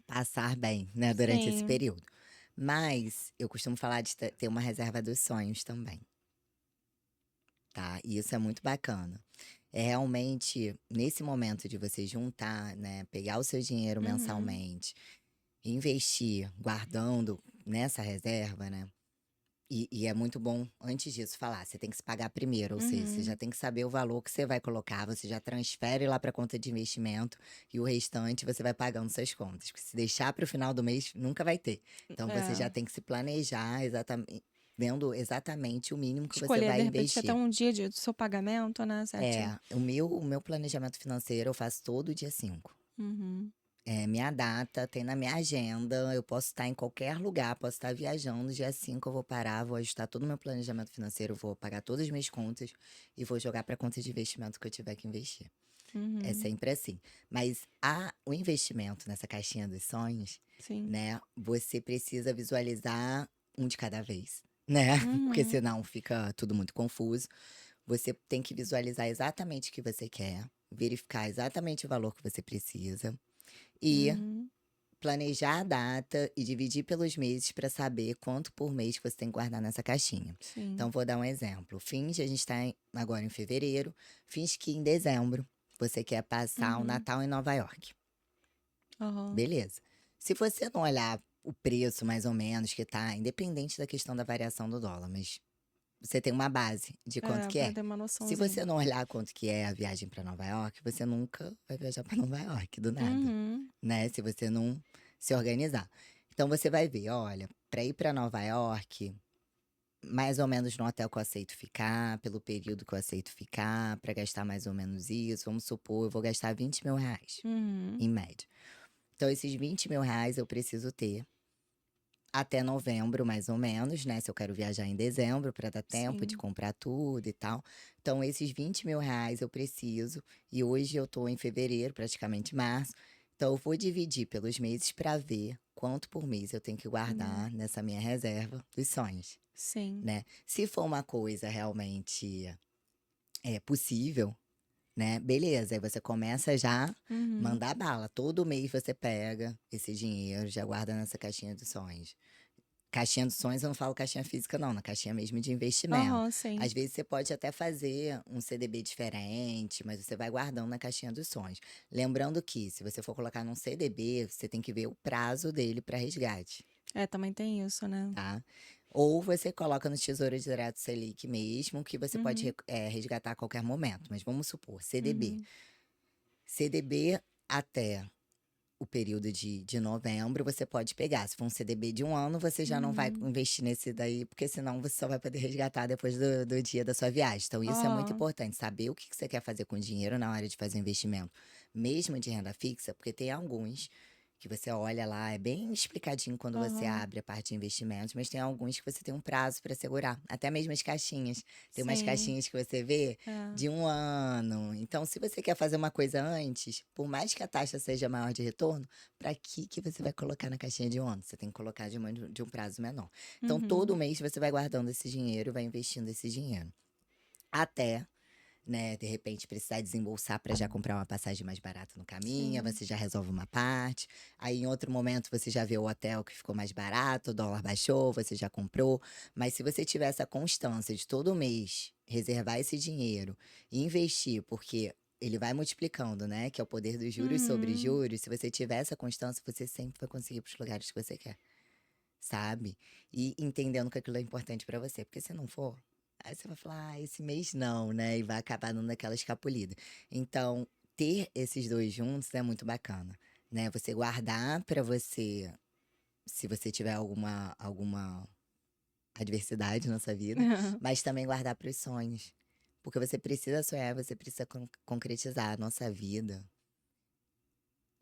passar bem, né, durante esse Sim. período. Mas eu costumo falar de ter uma reserva dos sonhos também, tá? E isso é muito bacana. É realmente nesse momento de você juntar, né, pegar o seu dinheiro Uhum, mensalmente, investir guardando nessa reserva, né? E é muito bom, antes disso, falar: você tem que se pagar primeiro, ou seja, você já uhum. tem que saber o valor que você vai colocar, você já transfere lá para a conta de investimento e o restante você vai pagando suas contas. Porque se deixar para o final do mês, nunca vai ter. Então você É. já tem que se planejar vendo exatamente o mínimo que você Escolher, de vai repente, até investir. um dia do seu pagamento, né, É, certinho. o meu planejamento financeiro eu faço todo dia 5. Uhum, É minha data, tem na minha agenda, eu posso estar em qualquer lugar, posso estar viajando, dia 5 eu vou parar, vou ajustar todo o meu planejamento financeiro, vou pagar todas as minhas contas e vou jogar para a conta de investimento que eu tiver que investir. É uhum. sempre assim. Mas o investimento nessa caixinha dos sonhos, Sim. né, você precisa visualizar um de cada vez, né? Porque Uhum, senão fica tudo muito confuso. Você tem que visualizar exatamente o que você quer, verificar exatamente o valor que você precisa e uhum. planejar a data e dividir pelos meses para saber quanto por mês que você tem que guardar nessa caixinha. Sim. Então, vou dar um exemplo. A gente está agora em fevereiro, fins que em dezembro você quer passar o Uhum. Natal em Nova York. Aham. Beleza. Se você não olhar o preço mais ou menos que tá, independente da questão da variação do dólar, mas você tem uma base de quanto É, que pra é. ter uma Se noçãozinha. você não olhar quanto que é a viagem para Nova York, você nunca vai viajar para Nova York do nada, Uhum. né? Se você não se organizar. Então você vai ver, olha, para ir para Nova York, mais ou menos no hotel que eu aceito ficar, pelo período que eu aceito ficar, para gastar mais ou menos isso, vamos supor, eu vou gastar R$ 20.000, Uhum. em média. Então, esses R$ 20.000 eu preciso ter até novembro, mais ou menos, né? Se eu quero viajar em dezembro, para dar tempo de Sim. comprar tudo e tal. Então, esses R$ 20.000 eu preciso. E hoje eu tô em fevereiro, praticamente março. Então, eu vou dividir pelos meses para ver quanto por mês eu tenho que Hum. guardar nessa minha reserva dos sonhos, Sim. né? Se for uma coisa realmente possível, né, beleza, aí você começa já Uhum. mandar bala. Todo mês você pega esse dinheiro, já guarda nessa caixinha dos sonhos. Caixinha dos sonhos, eu não falo caixinha física não, na caixinha mesmo de investimento. Aham, sim. Às vezes você pode até fazer um CDB diferente, mas você vai guardando na caixinha dos sonhos. Lembrando que, se você for colocar num CDB, você tem que ver o prazo dele para resgate, É, também tem isso, né. tá? Ou você coloca no Tesouro Direto Selic mesmo, que você pode Uhum, resgatar a qualquer momento. Mas vamos supor, CDB. uhum. CDB até o período de novembro, você pode pegar. Se for um CDB de um ano, você já não vai Uhum. investir nesse daí, porque senão você só vai poder resgatar depois do dia da sua viagem. Então, isso é muito Aham, importante, saber o que que você quer fazer com o dinheiro na hora de fazer o investimento, mesmo de renda fixa, porque tem alguns que você olha lá, é bem explicadinho quando você aham. abre a parte de investimentos, mas tem alguns que você tem um prazo para segurar, até mesmo as caixinhas. Tem umas Sim. caixinhas que você vê É. de um ano. Então, se você quer fazer uma coisa antes, por mais que a taxa seja maior de retorno, para que você vai colocar na caixinha de um ano? Você tem que colocar de um prazo menor. Então, todo Uhum. mês você vai guardando esse dinheiro, vai investindo esse dinheiro. Até, né, de repente precisar desembolsar para já comprar uma passagem mais barata no caminho, aí Sim. você já resolve uma parte. Aí em outro momento você já vê o hotel que ficou mais barato, o dólar baixou, você já comprou. Mas se você tiver essa constância de todo mês reservar esse dinheiro e investir, porque ele vai multiplicando, né? Que é o poder dos juros sobre Uhum. juros. Se você tiver essa constância, você sempre vai conseguir para os lugares que você quer. sabe? E entendendo que aquilo é importante pra você. Porque se não for, aí você vai falar, ah, esse mês não, né? E vai acabar dando aquela escapulida. Então, ter esses dois juntos é muito bacana, né? Você guardar pra você, se você tiver alguma adversidade na sua vida, mas também guardar para os sonhos. Porque você precisa sonhar, você precisa concretizar. A nossa vida,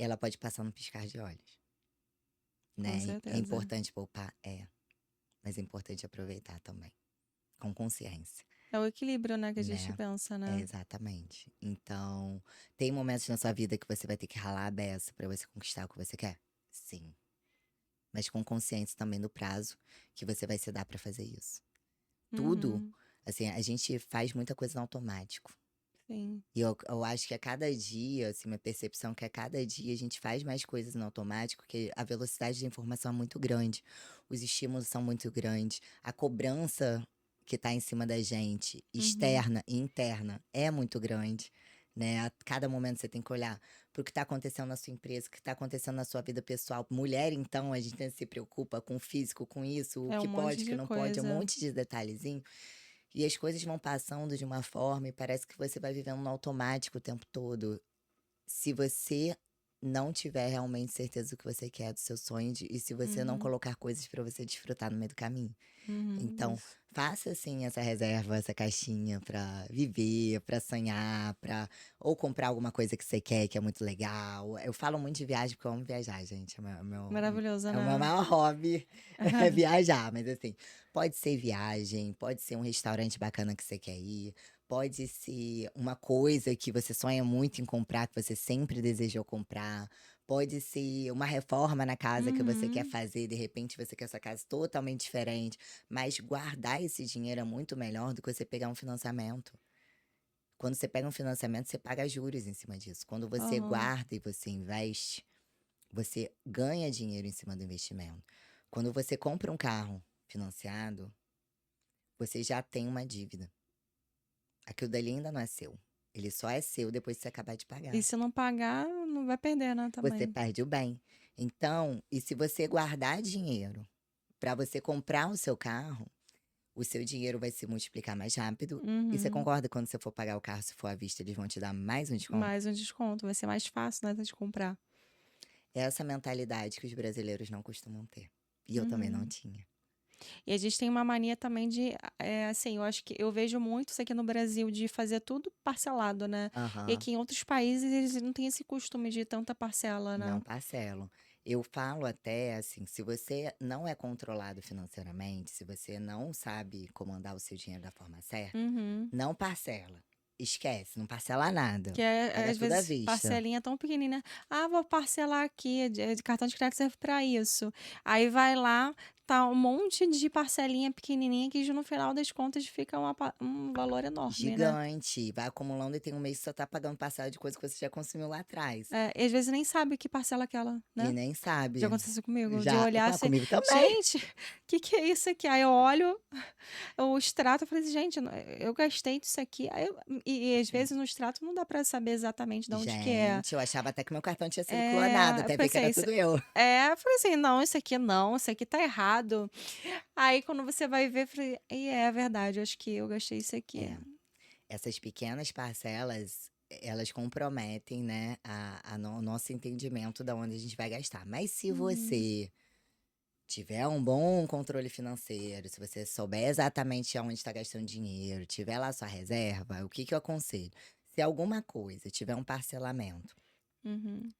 ela pode passar no piscar de olhos, Com né? É certeza. importante poupar? É. Mas é importante aproveitar também, com consciência, É o equilíbrio, né, que a gente né? pensa, É, né? exatamente. Então, tem momentos na sua vida que você vai ter que ralar a beça para você conquistar o que você quer? Sim. Mas com consciência também do prazo que você vai se dar para fazer isso. Tudo, Uhum. assim, a gente faz muita coisa no automático. Sim. E eu acho que a cada dia, assim, minha percepção é que a cada dia a gente faz mais coisas no automático, porque a velocidade da informação é muito grande, os estímulos são muito grandes, a cobrança que está em cima da gente, Uhum. externa e interna, é muito grande, né? A cada momento você tem que olhar para o que está acontecendo na sua empresa, o que está acontecendo na sua vida pessoal. Mulher, então, a gente se preocupa com o físico, com isso, o É um que monte pode, o que de não pode, é um coisa. monte de detalhezinho. E as coisas vão passando de uma forma e parece que você vai vivendo no automático o tempo todo. Se você não tiver realmente certeza do que você quer, do seu sonho, e se você não Uhum. colocar coisas para você desfrutar no meio do caminho. Uhum. Então, Isso. faça assim essa reserva, essa caixinha pra viver, pra sonhar, pra ou comprar alguma coisa que você quer, que é muito legal. Eu falo muito de viagem porque eu amo viajar, gente. Maravilhoso, É o meu né? maior hobby, é viajar. Mas assim, pode ser viagem, pode ser um restaurante bacana que você quer ir, pode ser uma coisa que você sonha muito em comprar, que você sempre desejou comprar. Pode ser uma reforma na casa que você quer Uhum. fazer, de repente você quer sua casa totalmente diferente, mas guardar esse dinheiro é muito melhor do que você pegar um financiamento. Quando você pega um financiamento, você paga juros em cima disso. Quando você Aham. guarda e você investe, você ganha dinheiro em cima do investimento. Quando você compra um carro financiado, você já tem uma dívida. Aquilo dali ainda não é seu. Ele só é seu depois que você acabar de E pagar. se não pagar, não vai perder, né, Você também. perde o bem. Então, e se você guardar dinheiro para você comprar o seu carro, o seu dinheiro vai se multiplicar mais rápido. E você Uhum. concorda que quando você for pagar o carro, se for à vista, eles vão te dar mais um desconto? Mais um desconto, vai ser mais fácil, né, de comprar. É essa mentalidade que os brasileiros não costumam ter. E eu também não Uhum. tinha. E a gente tem uma mania também de, assim, eu acho que eu vejo muito isso aqui no Brasil de fazer tudo parcelado, né? E Aham. aqui em outros países eles não têm esse costume de tanta parcela, Não né? parcelam. Eu falo até assim, se você não é controlado financeiramente, se você não sabe comandar o seu dinheiro da forma certa, Uhum. não parcela. Esquece, não parcela nada. Que Paga às tudo à vezes vista. parcelinha tão pequenina. Ah, vou parcelar aqui, de cartão de crédito serve para isso. Aí vai lá, tá um monte de parcelinha pequenininha que no final das contas fica um valor enorme, né? Gigante. Vai acumulando e tem um mês que só tá pagando parcela de coisa que você já consumiu lá atrás. É, e às vezes nem sabe que parcela aquela, E né? nem Já sabe. aconteceu comigo, de Já. olhar Ah, assim, comigo também. gente, o que é isso aqui? Aí eu olho o extrato, eu falei assim, gente, eu gastei disso aqui. E às vezes no extrato não dá pra saber exatamente de onde que é. Gente, eu achava até que meu cartão tinha sido clonado, É, eu até ver que era pensei, tudo eu. eu falei assim, não, isso aqui não, isso aqui tá errado. Aí quando você vai ver, eu falei, e é verdade, eu acho que eu gastei isso aqui. É, essas pequenas parcelas, elas comprometem, né, o nosso entendimento da onde a gente vai gastar. Mas se Uhum, você tiver um bom controle financeiro, se você souber exatamente aonde está gastando dinheiro, tiver lá sua reserva, o que que eu aconselho? Se alguma coisa tiver um parcelamento uhum.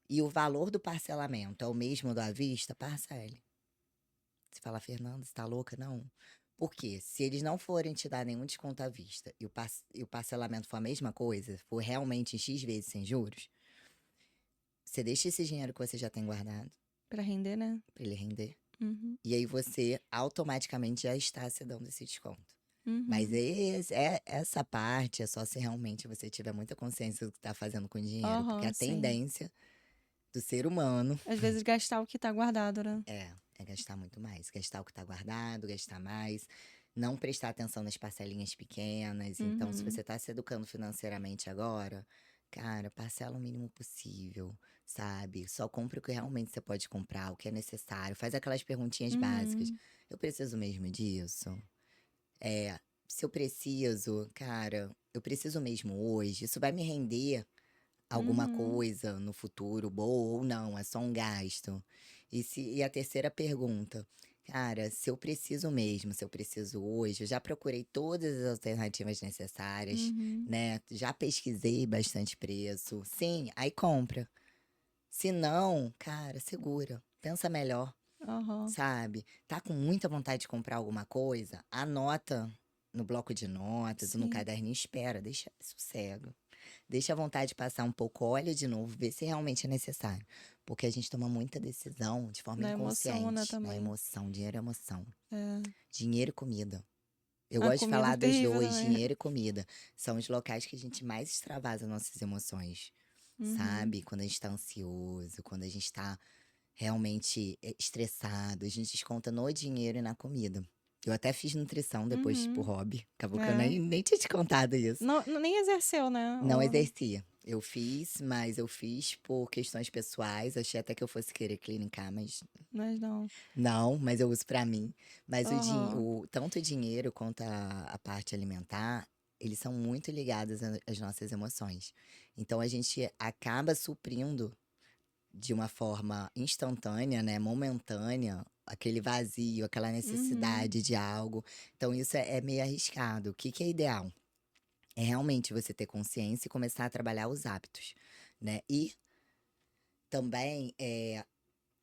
e o valor do parcelamento é o mesmo do à vista, parcele. Você fala, Fernanda, você tá louca? Não. Por quê? Se eles não forem te dar nenhum desconto à vista e o parcelamento for a mesma coisa, for realmente em X vezes sem juros, você deixa esse dinheiro que você já tem guardado Pra render, né? para ele render. Uhum, E aí você automaticamente já está se dando esse desconto. Mas uhum. essa parte é só se realmente você tiver muita consciência do que está fazendo com o dinheiro, porque Aham, a sim. tendência do ser humano Às vezes gastar o que tá guardado, né? é gastar muito mais, gastar o que está guardado, gastar mais, não prestar atenção nas parcelinhas pequenas. Então, se Uhum. você está se educando financeiramente agora, Cara, parcela o mínimo possível, sabe? Só compra o que realmente você pode comprar, o que é necessário. Faz aquelas perguntinhas básicas. Uhum, Eu preciso mesmo disso? É, se eu preciso, cara, eu preciso mesmo hoje? Isso vai me render alguma uhum, coisa no futuro, boa ou não? É só um gasto? E a terceira pergunta, cara, se eu preciso mesmo, se eu preciso hoje, eu já procurei todas as alternativas necessárias, uhum. né? Já pesquisei bastante preço. Sim, aí compra. Se não, cara, segura. Pensa melhor, Aham. sabe? Tá com muita vontade de comprar alguma coisa? Anota no bloco de notas ou no Sim. caderninho, espera, deixa sossego. Deixa a vontade passar um pouco, olha de novo, vê se realmente é necessário. Porque a gente toma muita decisão de forma Na emoção, né, inconsciente, na também. emoção, dinheiro é emoção. É. Dinheiro e comida. Eu A gosto de comida é falar dos terrível dois, também. dinheiro e comida. São os locais que a gente mais extravasa nossas emoções, Uhum, sabe? Quando a gente tá ansioso, quando a gente tá realmente estressado, a gente desconta no dinheiro e na comida. Eu até fiz nutrição depois por uhum. hobby. Acabou que eu É. nem tinha te contado isso. Não, nem exerceu, né? Não exercia. Eu fiz, mas eu fiz por questões pessoais. Achei até que eu fosse querer clinicar, mas Mas não. não, mas eu uso pra mim. Mas Aham. tanto o dinheiro quanto a parte alimentar, eles são muito ligados às nossas emoções. Então a gente acaba suprindo de uma forma instantânea, né, momentânea, aquele vazio, aquela Uhum, necessidade de algo. Então isso é meio arriscado. O que que é ideal? É realmente você ter consciência e começar a trabalhar os hábitos, né? E também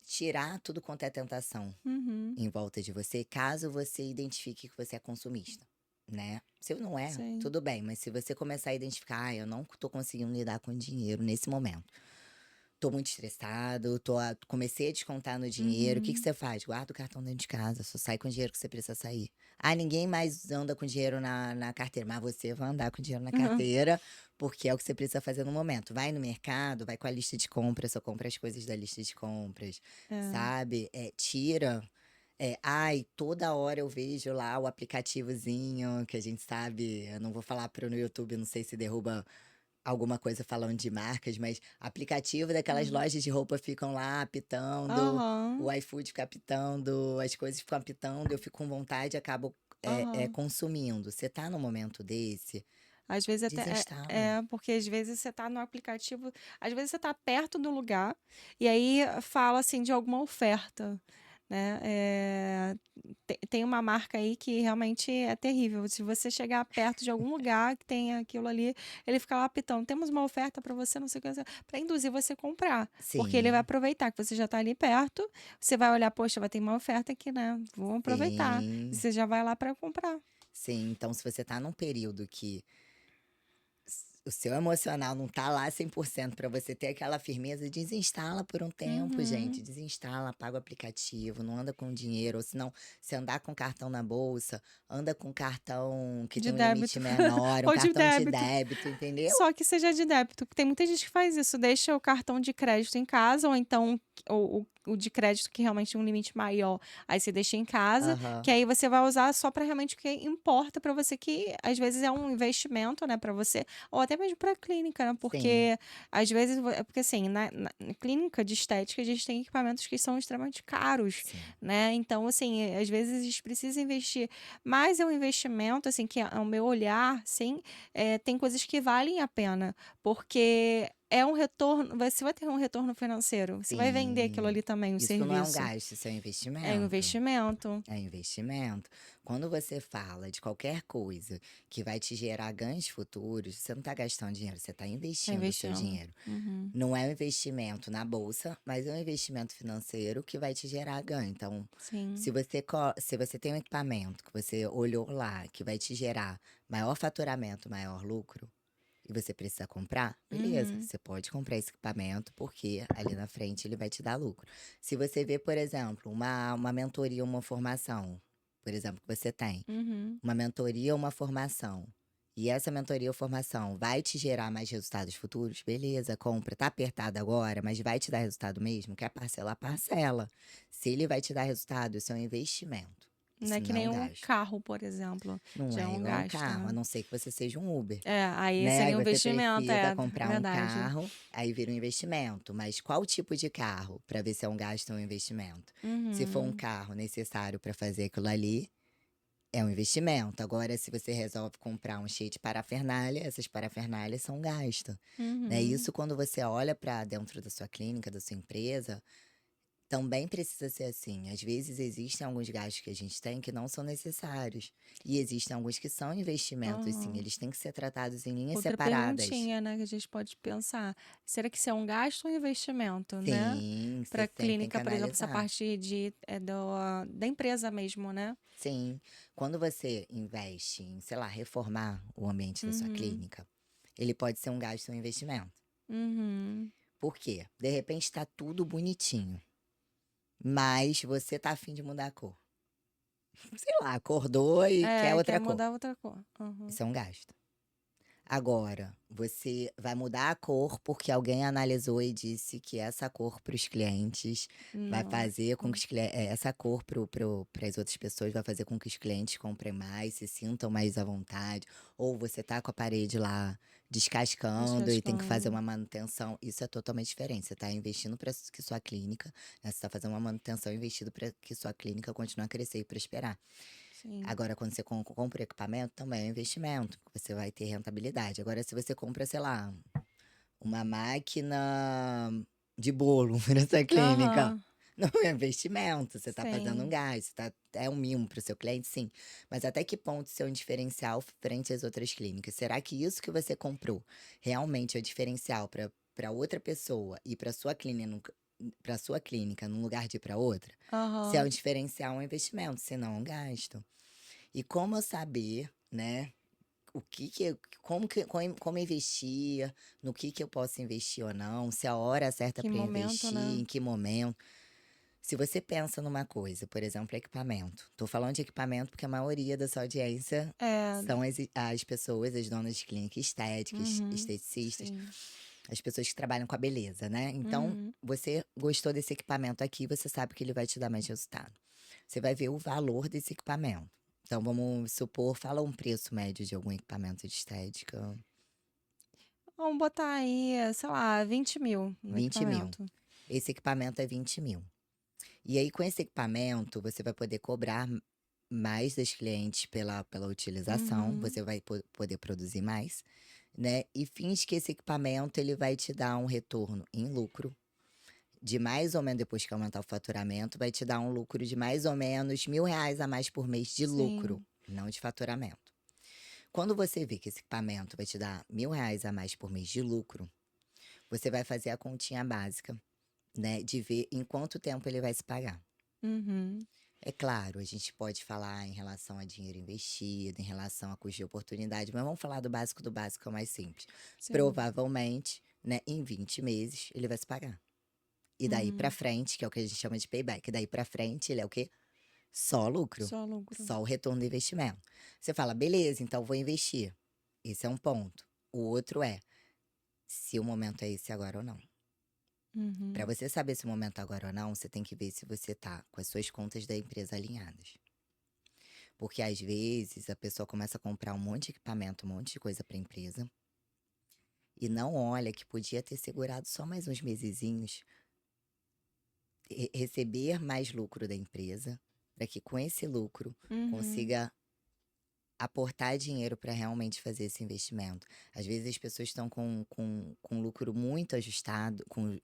tirar tudo quanto é tentação uhum. em volta de você, caso você identifique que você é consumista, né? Se não é, Sim. tudo bem, mas se você começar a identificar, eu não tô conseguindo lidar com dinheiro nesse momento. Tô muito estressado, comecei a descontar no dinheiro. O que que Uhum. você faz? Guarda o cartão dentro de casa, só sai com o dinheiro que você precisa sair. Ah, ninguém mais anda com dinheiro na carteira, mas você vai andar com dinheiro na carteira, porque é o que você precisa fazer no momento. Vai no mercado, vai com a lista de compras, só compra as coisas da lista de compras, É. sabe? Tira. Ai, toda hora eu vejo lá o aplicativozinho, que a gente sabe, eu não vou falar pro no YouTube, não sei se derruba alguma coisa falando de marcas, mas aplicativo daquelas Uhum. lojas de roupa ficam lá apitando, o Aham. iFood fica apitando, as coisas ficam apitando, eu fico com vontade e acabo Aham. consumindo. Você tá num momento desse, Às vezes até desinstala. porque às vezes você tá no aplicativo, às vezes você tá perto do lugar, e aí fala assim de alguma oferta, né? Tem uma marca aí que realmente é terrível. Se você chegar perto de algum lugar que tem aquilo ali, ele fica lá apitando. Temos uma oferta para você, não sei o que, para induzir você a comprar. Porque ele vai Sim, aproveitar que você já tá ali perto, você vai olhar, poxa, vai ter uma oferta aqui, né? Vou aproveitar. E sim, você já vai lá para comprar. sim. Então, se você tá num período que o seu emocional não tá lá 100% para você ter aquela firmeza, desinstala por um tempo, gente. Uhum. Desinstala, apaga o aplicativo, não anda com dinheiro. Ou se não, se andar com cartão na bolsa, anda com cartão que De tem um limite débito. menor, um Ou de cartão de débito. débito, entendeu? Só que seja de débito. Tem muita gente que faz isso, deixa o cartão de crédito em casa, ou então o de crédito que realmente tem um limite maior, aí você deixa em casa, que Aham. aí você vai usar só para realmente o que importa para você, que às vezes é um investimento, né, para você, ou até mesmo para clínica, né, Sim, porque às vezes, é porque assim, na clínica de estética, a gente tem equipamentos que são extremamente caros, sim. né, então assim, às vezes a gente precisa investir, mas é um investimento, assim, que é o meu olhar, sim, tem coisas que valem a pena, porque é um retorno, você vai ter um retorno financeiro, você vai vender aquilo Sim. ali também, o Isso não é um serviço. gasto, isso é um É um investimento. investimento. É investimento. Quando você fala de qualquer coisa que vai te gerar ganhos futuros, você não está gastando dinheiro, você está Tá investindo o seu investindo. dinheiro. Uhum. Não é um investimento na bolsa, mas é um investimento financeiro que vai te gerar ganho. Então, Sim. se você tem um equipamento que você olhou lá, que vai te gerar maior faturamento, maior lucro, e você precisa comprar, beleza, Uhum. você pode comprar esse equipamento porque ali na frente ele vai te dar lucro. Se você vê, por exemplo, uma mentoria, uma formação, por exemplo, que você tem, Uhum. uma mentoria ou uma formação, e essa mentoria ou formação vai te gerar mais resultados futuros, beleza, compra. Tá apertado agora, mas vai te dar resultado mesmo? Quer parcelar? Parcela. Se ele vai te dar resultado, isso é um investimento. Não Isso é que não é nem um um gasto. carro, por exemplo, Não já é é um igual um gasto, carro, a né. não ser que você seja um Uber, É, aí né, aí seria um você investimento, precisa é comprar um verdade. carro, aí vira um investimento, mas qual tipo de carro, para ver se é um gasto ou um investimento? Se for um Uhum, carro necessário para fazer aquilo ali, é um investimento. Agora, se você resolve comprar um cheio de parafernália, essas parafernálias são um gasto, né. uhum. Isso quando você olha para dentro da sua clínica, da sua empresa, também precisa ser assim. Às vezes existem alguns gastos que a gente tem que não são necessários. E existem alguns que são investimentos, sim. Aham. Eles têm que ser tratados em linhas Outra separadas. perguntinha, né, que a gente pode pensar, será que isso é um gasto ou um investimento, né, Sim, você para sempre tem que clínica, por exemplo, essa analisar. parte da empresa mesmo, né? Sim. Quando você investe em, sei lá, reformar o ambiente da sua Uhum, clínica, ele pode ser um gasto ou um investimento. uhum. Por quê? De repente está tudo bonitinho, mas você tá afim de mudar a cor. Sei lá, acordou e quer É, quer outra cor. mudar outra cor. Uhum. Isso é um gasto. Agora, você vai mudar a cor porque alguém analisou e disse que essa cor para os clientes vai Não. fazer com que essa cor para as outras pessoas vai fazer com que os clientes comprem mais, se sintam mais à vontade. Ou você tá com a parede lá descascando e tem que fazer Descascando. uma manutenção. Isso é totalmente diferente. Você está investindo para que sua clínica, né, você está fazendo uma manutenção investido para que sua clínica continue a crescer e prosperar. Sim. Agora, quando você compra o equipamento, também é um investimento, porque você vai ter rentabilidade. Agora, se você compra, sei lá, uma máquina de bolo para sua clínica, Aham. não é um investimento, você está fazendo um Sim. gasto, é um mimo para o seu cliente, sim. Mas até que ponto isso é um diferencial frente às outras clínicas? Será que isso que você comprou realmente é diferencial para outra pessoa e para sua clínica, num lugar de ir para outra? Se é um Aham. diferencial, é um investimento, se não, é um gasto. E como eu saber, né, o que que eu como investir, no que eu posso investir ou não, se é a hora certa Que para momento, investir, né? em que momento. Se você pensa numa coisa, por exemplo, equipamento. Tô falando de equipamento porque a maioria da sua audiência É. são as pessoas, as donas de clínica estética, Uhum. esteticistas, Sim. as pessoas que trabalham com a beleza, né. Então, Uhum. você gostou desse equipamento aqui, você sabe que ele vai te dar mais resultado. Você vai ver o valor desse equipamento. Então, vamos supor, fala um preço médio de algum equipamento de estética. Vamos botar aí, sei lá, 20.000 no 20.000. equipamento. Esse equipamento é 20.000. E aí, com esse equipamento, você vai poder cobrar mais das clientes pela utilização, Uhum. você vai poder produzir mais, né? E fins que esse equipamento ele vai te dar um retorno em lucro de mais ou menos, depois que aumentar o faturamento, vai te dar um lucro de mais ou menos R$ 1.000 a mais por mês de lucro, Sim. não de faturamento. Quando você vê que esse equipamento vai te dar R$ 1.000 a mais por mês de lucro, você vai fazer a continha básica, né, de ver em quanto tempo ele vai se pagar. Uhum. É claro, a gente pode falar em relação a dinheiro investido, em relação a custo de oportunidade, mas vamos falar do básico, que é o mais simples. Sim. Provavelmente, né, em 20 meses, ele vai se pagar. E daí pra Uhum. frente, que é o que a gente chama de payback, daí pra frente ele é o quê? Só lucro, Só lucro. só o retorno do investimento. Você fala, beleza, então vou investir. Esse é um ponto. O outro é, se o momento é esse agora ou não. Para Uhum. você saber se o momento é agora ou não, você tem que ver se você tá com as suas contas da empresa alinhadas. Porque às vezes a pessoa começa a comprar um monte de equipamento, um monte de coisa para a empresa e não olha que podia ter segurado só mais uns mesezinhos, receber mais lucro da empresa, para que com esse lucro Uhum. consiga aportar dinheiro para realmente fazer esse investimento. Às vezes as pessoas estão com lucro muito ajustado, com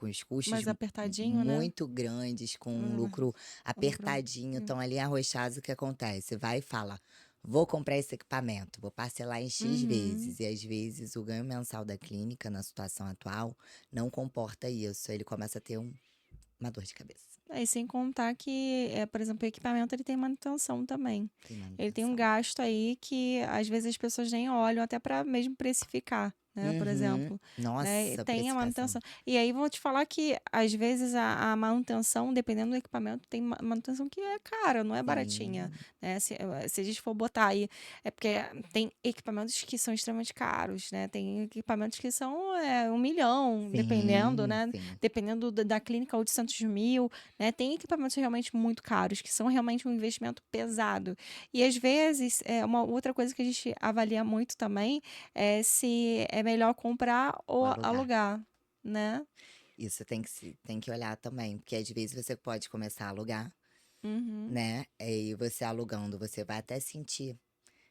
os custos Mais apertadinho, né? muito grandes, com um Hum, lucro lucro. apertadinho, estão ali arrochados. O que acontece? Vai e fala: vou comprar esse equipamento, vou parcelar em X Uhum. vezes. E às vezes o ganho mensal da clínica, na situação atual, não comporta isso. Ele começa a ter uma dor de cabeça. E sem contar que, por exemplo, o equipamento ele tem manutenção também. Tem Ele tem um manutenção. gasto aí que às vezes as pessoas nem olham até para mesmo precificar, né, por Uhum. exemplo, né, Nossa, tem a precificação. manutenção. E aí vou te falar que, às vezes, a manutenção, dependendo do equipamento, tem manutenção que é cara, não é baratinha, Sim, né? Se a gente for botar aí, é porque tem equipamentos que são extremamente caros, né? Tem equipamentos que são 1 milhão, dependendo, sim, né? sim. Dependendo da clínica, 800 mil, né? Tem equipamentos realmente muito caros, que são realmente um investimento pesado. E às vezes, uma outra coisa que a gente avalia muito também se é melhor comprar O ou alugar. alugar, né? Isso tem que olhar também, porque às vezes você pode começar a alugar, Uhum. né, e você alugando, você vai até sentir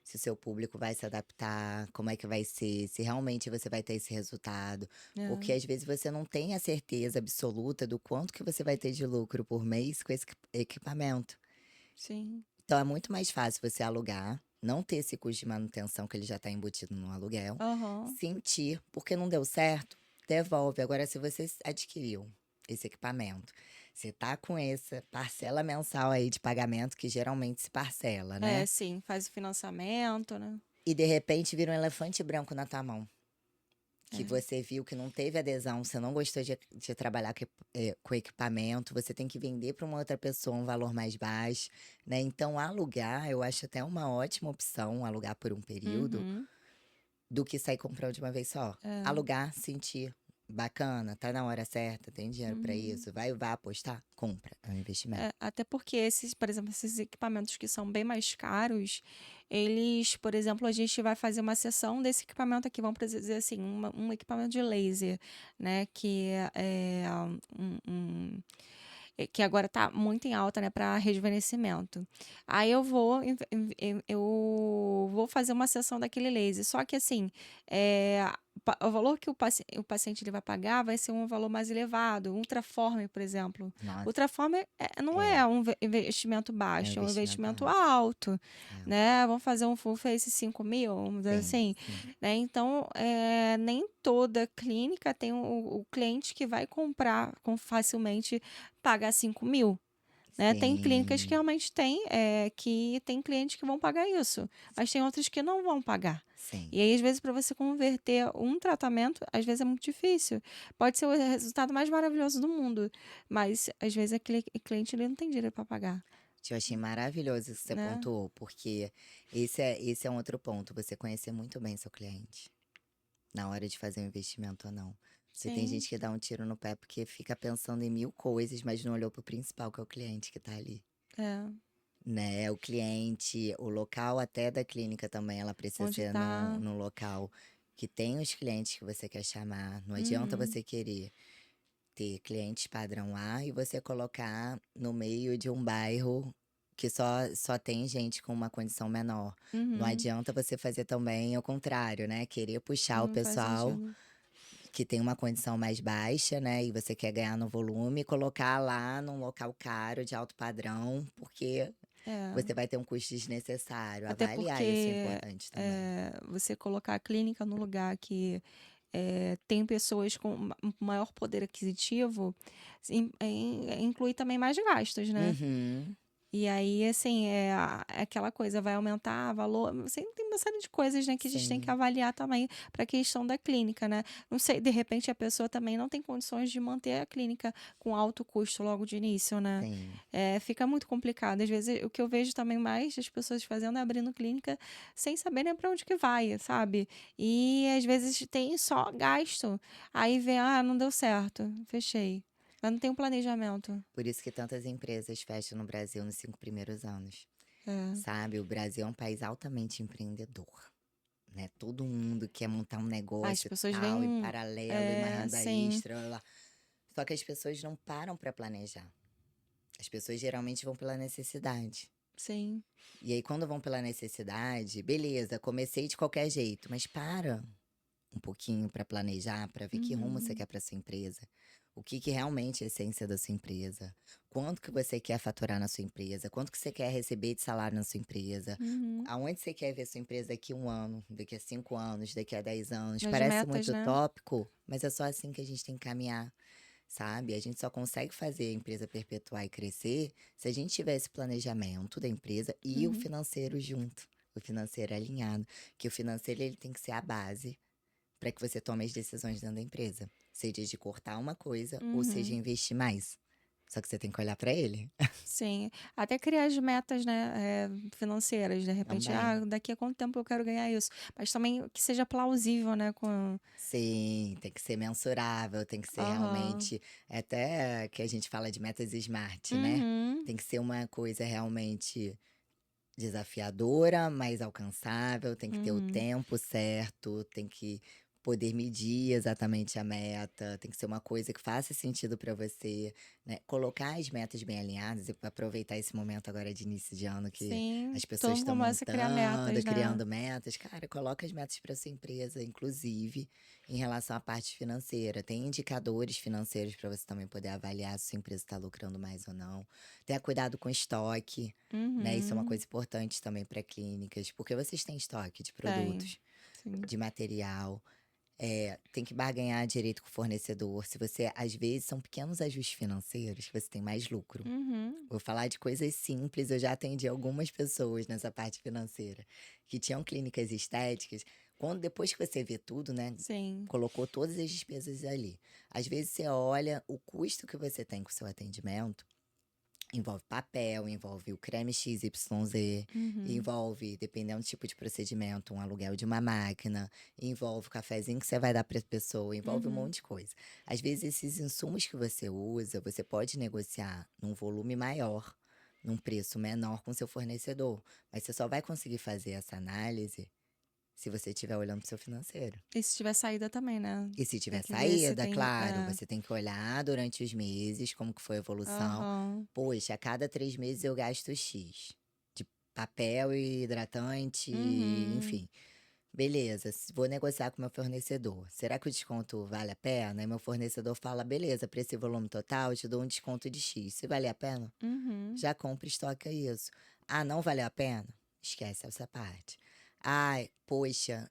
se o seu público vai se adaptar, como é que vai ser, se realmente você vai ter esse resultado, porque É, às vezes você não tem a certeza absoluta do quanto que você vai ter de lucro por mês com esse equipamento. sim. Então é muito mais fácil você alugar, não ter esse custo de manutenção que ele já está embutido no aluguel, Aham. sentir, porque não deu certo, devolve. Agora, se você adquiriu esse equipamento, você tá com essa parcela mensal aí de pagamento que geralmente se parcela, É, né? sim, faz o financiamento, né? E de repente vira um elefante branco na tua mão. Que É. você viu que não teve adesão, você não gostou de trabalhar com equipamento, você tem que vender para uma outra pessoa um valor mais baixo, né? Então, alugar, eu acho até uma ótima opção, alugar por um período, Uhum. do que sair comprando de uma vez só. É. Alugar, sentir, bacana, tá na hora certa, tem dinheiro para Uhum. isso, vai apostar? Compra, é um investimento. Até porque esses, por exemplo, esses equipamentos que são bem mais caros, eles, por exemplo, a gente vai fazer uma sessão desse equipamento aqui, vamos dizer assim, um equipamento de laser, né? Um, um- que agora está muito em alta, né, para rejuvenescimento. Aí eu vou fazer uma sessão daquele laser. Só que assim, o valor que o paciente ele vai pagar vai ser um valor mais elevado. Ultraforme, por exemplo. Nossa, Ultraforme não é, é um investimento é um baixo, é um investimento investimento alto. alto, É, né? Vamos fazer um full face 5 mil, vamos dizer sim, assim, sim, né? Então, nem toda clínica tem o cliente que vai comprar facilmente pagar 5 mil, né? Tem clínicas que sim, realmente que tem clientes que vão pagar isso, mas tem outras que não vão pagar. sim. E aí, às vezes, para você converter um tratamento, às vezes é muito difícil. Pode ser o resultado mais maravilhoso do mundo, mas às vezes aquele cliente ele não tem dinheiro para pagar, Eu achei maravilhoso isso que você né? pontuou, porque esse é um outro ponto, você conhecer muito bem seu cliente, na hora de fazer um investimento ou não. Porque tem Sim, gente que dá um tiro no pé porque fica pensando em mil coisas, mas não olhou pro principal, que é o cliente que tá ali. é. Né, o cliente, o local até da clínica também, ela precisa Onde ser tá? num local que tem os clientes que você quer chamar. Não adianta Uhum, você querer ter clientes padrão A e você colocar no meio de um bairro que só tem gente com uma condição menor. Não uhum. adianta você fazer também o contrário, né? Querer puxar o Não faz pessoal sentido. que tem uma condição mais baixa, né? E você quer ganhar no volume, e colocar lá num local caro, de alto padrão, porque É. você vai ter um custo desnecessário. Até Avaliar isso é porque importante também. você colocar a clínica no lugar que tem pessoas com maior poder aquisitivo, inclui também mais gastos, né? Uhum, E aí, assim, é aquela coisa, vai aumentar valor. Você tem uma série de coisas, né, que a gente tem que sim, avaliar também para a questão da clínica, né? Não sei, de repente a pessoa também não tem condições de manter a clínica com alto custo logo de início, né? sim. Fica muito complicado. Às vezes, o que eu vejo também mais das pessoas fazendo é abrindo clínica sem saber nem para onde que vai, sabe? E às vezes tem só gasto. Aí vem, não deu certo, fechei. Mas não tem um planejamento. Por isso que tantas empresas fecham no Brasil nos 5 primeiros anos. É. Sabe, o Brasil é um país altamente empreendedor, né? Todo mundo quer montar um As negócio e pessoas tal, e veem, paralelo, e uma renda sim, extra, blá, blá. Só que as pessoas não param para planejar. As pessoas geralmente vão pela necessidade. sim. E aí, quando vão pela necessidade, beleza, comecei de qualquer jeito, mas para um pouquinho para planejar, para ver que rumo você Uhum, quer para sua empresa. O que realmente é a essência da sua empresa? Quanto que você quer faturar na sua empresa? Quanto que você quer receber de salário na sua empresa? uhum. Aonde você quer ver sua empresa daqui a 1 ano, daqui a 5 anos, daqui a 10 anos? As Parece metas, muito né? utópico, mas é só assim que a gente tem que caminhar, sabe? A gente só consegue fazer a empresa perpetuar e crescer se a gente tiver esse planejamento da empresa e o Uhum, financeiro junto, o financeiro alinhado. Que o financeiro ele tem que ser a base para que você tome as decisões dentro da empresa. Seja de cortar uma coisa ou seja Uhum. investir mais. Só que você tem que olhar para ele Sim, até criar as metas, né, financeiras, de repente, também. daqui a quanto tempo eu quero ganhar isso, mas também que seja plausível, né, com Sim, tem que ser mensurável, tem que ser aham. realmente até que a gente fala de metas smart, né. Uhum, Tem que ser uma coisa realmente desafiadora, mas alcançável, tem que ter o uhum. tempo certo, tem que poder medir exatamente a meta, tem que ser uma coisa que faça sentido para você, né. Colocar as metas bem alinhadas e aproveitar esse momento agora de início de ano que Sim, as pessoas todo mundo estão começa a criar montando, metas, né. criando metas. Cara, coloca as metas para sua empresa, inclusive em relação à parte financeira. Tem indicadores financeiros para você também poder avaliar se sua empresa está lucrando mais ou não. Tenha cuidado com estoque. Né, isso é uma Uhum. coisa importante também para clínicas, porque vocês têm estoque de Tem, produtos, sim. de material, tem que barganhar direito com o fornecedor. Se você às vezes são pequenos ajustes financeiros que você tem mais lucro. Uhum. Vou falar de coisas simples, eu já atendi algumas pessoas nessa parte financeira, que tinham clínicas estéticas, quando depois que você vê tudo, né, Sim. colocou todas as despesas ali. Às vezes você olha o custo que você tem com o seu atendimento. Envolve papel, envolve o creme XYZ, Uhum. envolve, dependendo do tipo de procedimento, um aluguel de uma máquina, envolve o cafezinho que você vai dar para a pessoa, envolve um Uhum. monte de coisa. Às vezes, esses insumos que você usa, você pode negociar num volume maior, num preço menor com seu fornecedor, mas você só vai conseguir fazer essa análise se você estiver olhando para o seu financeiro. E se tiver saída também, né. E se Tem tiver que ver se saída, tem claro, você tem que olhar durante os meses como que foi a evolução. aham. Poxa, a cada 3 meses eu gasto X de papel e hidratante, Uhum. enfim. Beleza, vou negociar com meu fornecedor. Será que o desconto vale a pena? E meu fornecedor fala: beleza, para esse volume total, eu te dou um desconto de X. Se valer a pena, Uhum. já compra e estoca isso. Ah, não valeu a pena? Esquece essa parte. Ai, poxa,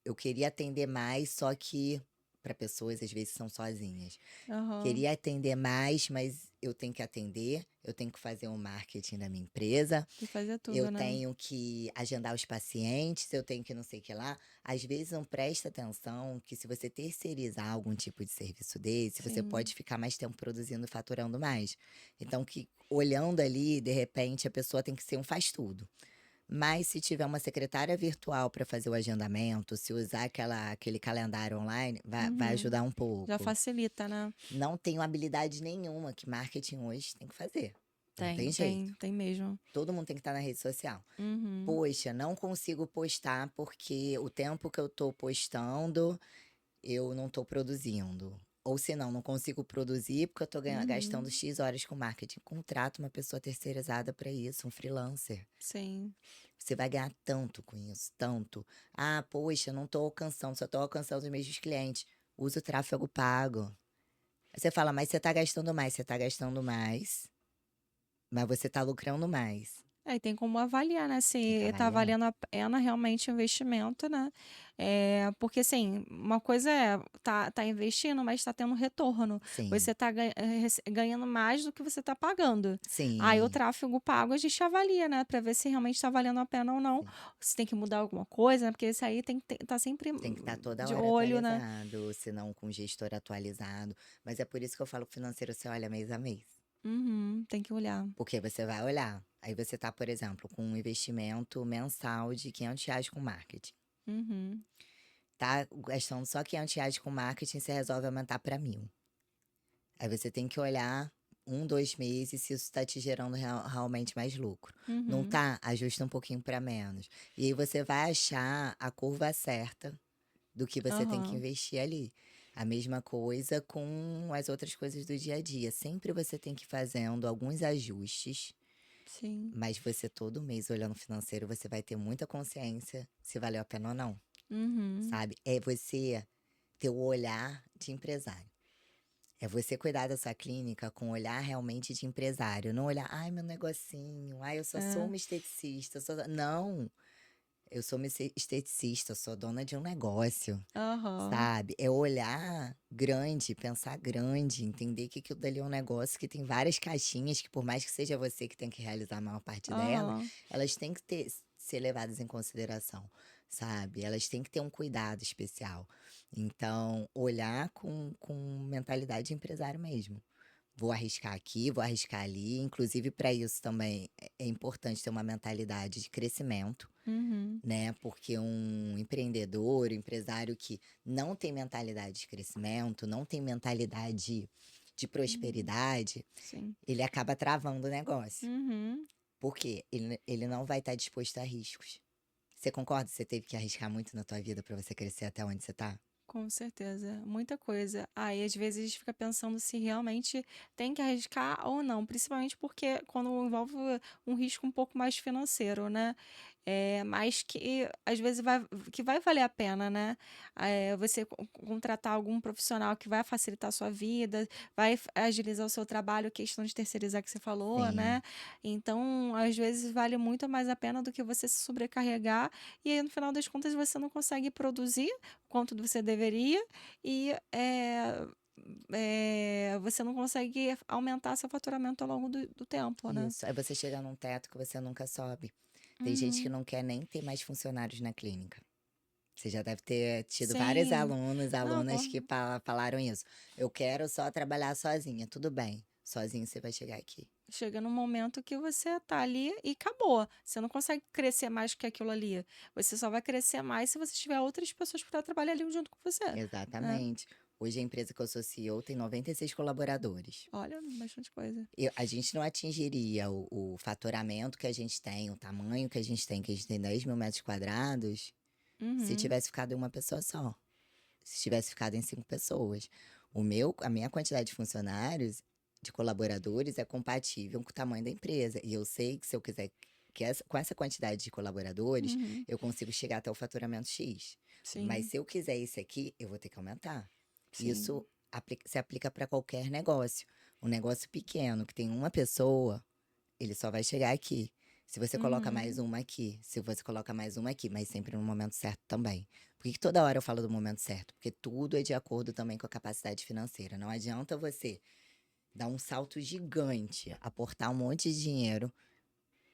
eu queria atender mais, só que para pessoas às vezes são sozinhas. Aham. Queria atender mais, mas eu tenho que atender, eu tenho que fazer um marketing da minha empresa, Tem que fazer eu tudo, né. tenho que agendar os pacientes, eu tenho que não sei o que lá. Às vezes não presta atenção que se você terceirizar algum tipo de serviço desse, você Sim. pode ficar mais tempo produzindo e faturando mais. Então, que olhando ali, de repente, a pessoa tem que ser um faz-tudo. Mas se tiver uma secretária virtual para fazer o agendamento, se usar aquele calendário online, vai Uhum. ajudar um Já pouco. facilita, né. Não tenho habilidade nenhuma que marketing hoje tem que fazer. Não tem Tem, jeito. tem, tem mesmo. Todo mundo tem que estar na rede social. Uhum. Poxa, não consigo postar porque o tempo que eu tô postando, eu não tô produzindo. Ou se não, não consigo produzir porque eu tô gastando Uhum. X horas com marketing. Contrata uma pessoa terceirizada para isso, um freelancer. Sim. Você vai ganhar tanto com isso, tanto. Ah, poxa, não tô alcançando, só tô alcançando os mesmos clientes. Usa o tráfego pago. Aí você fala, mas você tá gastando mais, mas você tá lucrando mais. É, e tem como avaliar, né, Tem que se tá avaliar. valendo a pena realmente o investimento, né. Porque assim, uma coisa é tá investindo, mas tá tendo retorno. Sim, Você tá ganhando mais do que você tá pagando. Aí o sim, tráfego pago a gente avalia, né, para ver se realmente tá valendo a pena ou não. sim. Se tem que mudar alguma coisa, né, porque isso aí tem que tá sempre Tem que estar toda de hora olho, né. atualizado, se não com gestor atualizado. Mas é por isso que eu falo que o financeiro você olha mês a mês. Uhum, tem que olhar. Porque você vai olhar. Aí você tá, por exemplo, com um investimento mensal de R$ 500 com marketing. Uhum. Tá gastando só R$ 500 com marketing, você resolve aumentar para 1.000. Aí você tem que olhar 1, 2 meses se isso está te gerando realmente mais lucro. Não Uhum. tá? Ajusta um pouquinho para menos. E aí você vai achar a curva certa do que você tem que Aham. investir ali. A mesma coisa com as outras coisas do dia a dia. Sempre você tem que ir fazendo alguns ajustes, Sim. mas você todo mês olhando o financeiro, você vai ter muita consciência se valeu a pena ou não, Uhum. sabe? É você ter o olhar de empresário. É você cuidar da sua clínica com um olhar realmente de empresário, não olhar, ai, meu negocinho, ai, eu só sou É. uma esteticista, não, eu sou uma esteticista, eu sou dona de um negócio, Aham. sabe? É olhar grande, pensar grande, entender que aquilo dali é um negócio que tem várias caixinhas, que por mais que seja você que tem que realizar a maior parte dela, Aham. elas têm que ser levadas em consideração. sabe? Elas têm que ter um cuidado especial. Então, olhar com mentalidade de empresário mesmo. Vou arriscar aqui, vou arriscar ali. Inclusive, para isso também é importante ter uma mentalidade de crescimento, Uhum, né? Porque um empreendedor, um empresário que não tem mentalidade de crescimento, não tem mentalidade de uhum, prosperidade, sim. ele acaba travando o negócio. Uhum. Por quê? Ele não vai estar disposto a riscos. Você concorda que você teve que arriscar muito na tua vida para você crescer até onde você tá? Com certeza, muita coisa. Aí, às vezes, a gente fica pensando se realmente tem que arriscar ou não, principalmente porque quando envolve um risco um pouco mais financeiro, né? Mas que às vezes vai valer a pena, né? Você contratar algum profissional que vai facilitar a sua vida, vai agilizar o seu trabalho, questão de terceirizar que você falou, né? Sim, Então, às vezes, vale muito mais a pena do que você se sobrecarregar e aí, no final das contas, você não consegue produzir quanto você deveria e você não consegue aumentar seu faturamento ao longo do tempo, né? isso. Aí você chega num teto que você nunca sobe. Tem gente que Uhum. não quer nem ter mais funcionários na clínica. Você já deve ter tido vários Sim. alunos, Não, alunas que falaram isso. Eu quero só trabalhar sozinha. Tudo bem, sozinho você vai chegar aqui. chega num momento que você tá ali e acabou. Você não consegue crescer mais que aquilo ali. Você só vai crescer mais se você tiver outras pessoas para trabalhar ali junto com você, né? Exatamente. Hoje a empresa que eu sou CEO tem 96 colaboradores. Olha, bastante coisa. A gente não atingiria o faturamento que a gente tem, o tamanho que a gente tem 10 mil metros quadrados, se Uhum. tivesse ficado em uma pessoa só. Se tivesse ficado em 5 pessoas. A minha quantidade de funcionários, de colaboradores, é compatível com o tamanho da empresa. E eu sei que se eu quiser, com essa quantidade de colaboradores, Uhum. eu consigo chegar até o faturamento X. Mas Sim, se eu quiser esse aqui, eu vou ter que aumentar. sim. Isso se aplica para qualquer negócio. Um negócio pequeno que tem uma pessoa, ele só vai chegar aqui. Se você coloca mais Uhum. uma aqui, se você coloca mais uma aqui, mas sempre no momento certo também. Por que que toda hora eu falo do momento certo? Porque tudo é de acordo também com a capacidade financeira. Não adianta você dar um salto gigante, aportar um monte de dinheiro,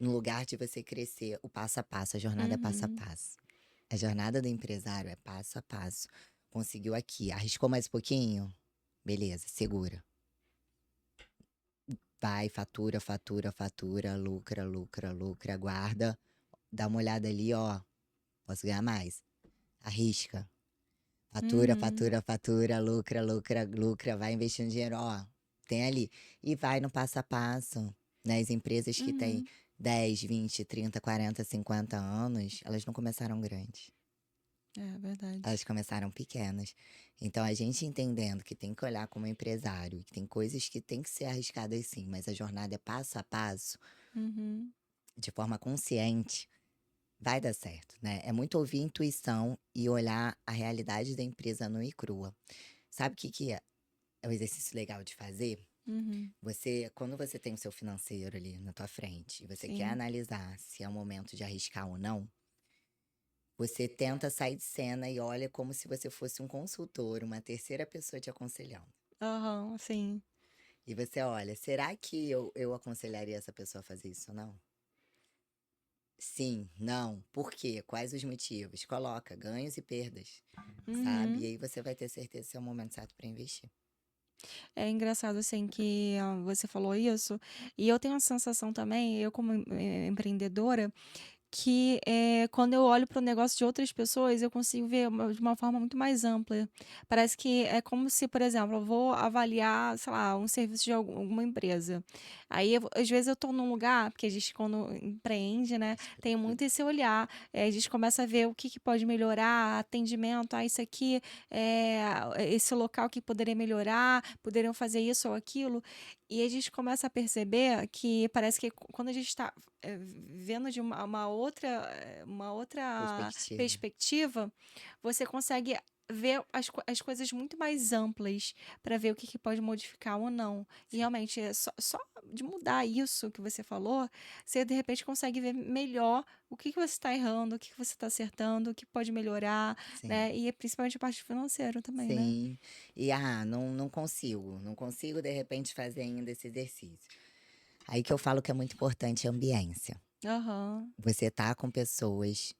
no lugar de você crescer o passo a passo. A jornada é passo a Uhum. passo. A jornada do empresário é passo a passo. Conseguiu aqui, arriscou mais um pouquinho? Beleza, segura. Vai, fatura, fatura, fatura, lucra, lucra, lucra, guarda. Dá uma olhada ali, ó. Posso ganhar mais. Arrisca. Fatura, Uhum. fatura, fatura, lucra, lucra, lucra. Vai investindo dinheiro, ó. Tem ali. E vai no passo a passo. Né? As empresas que têm Uhum. 10, 20, 30, 40, 50 anos, elas não começaram grandes. É verdade. Elas começaram pequenas. Então, a gente entendendo que tem que olhar como empresário, que tem coisas que tem que ser arriscadas sim, mas a jornada é passo a passo, Uhum. de forma consciente, vai dar certo, né? É muito ouvir intuição e olhar a realidade da empresa nua e crua. Sabe o que que é um exercício legal de fazer? Uhum. Quando você tem o seu financeiro ali na tua frente e você quer Sim. analisar se é o momento de arriscar ou não, você tenta sair de cena e olha como se você fosse um consultor, uma terceira pessoa te aconselhando. Aham, sim. E você olha, será que eu aconselharia essa pessoa a fazer isso ou não? Sim, não, por quê? Quais os motivos? Coloca ganhos e perdas, sabe? E Uhum. aí você vai ter certeza se é o momento certo para investir. É engraçado, assim, que você falou isso, e eu tenho a sensação também, eu como empreendedora, que, quando eu olho para o negócio de outras pessoas, eu consigo ver de uma forma muito mais ampla. Parece que é como se, por exemplo, eu vou avaliar, sei lá, um serviço de alguma empresa. Aí, às vezes, eu estou num lugar, porque a gente, quando empreende, né, tem muito esse olhar. A gente começa a ver o que pode melhorar, atendimento, isso aqui, é, esse local que poderia melhorar, poderiam fazer isso ou aquilo. E a gente começa a perceber que parece que quando a gente está vendo de uma outra Perspectiva. perspectiva, você consegue ver as coisas muito mais amplas para ver o que pode modificar ou não. E Sim, realmente, só de mudar isso que você falou, você de repente consegue ver melhor o que você está errando, o que você está acertando, o que pode melhorar, sim. né? E principalmente a parte financeira também, né? Sim. E não consigo. Não consigo, de repente, fazer ainda esse exercício. Aí que eu falo que é muito importante a ambiência. Aham. Você tá com pessoas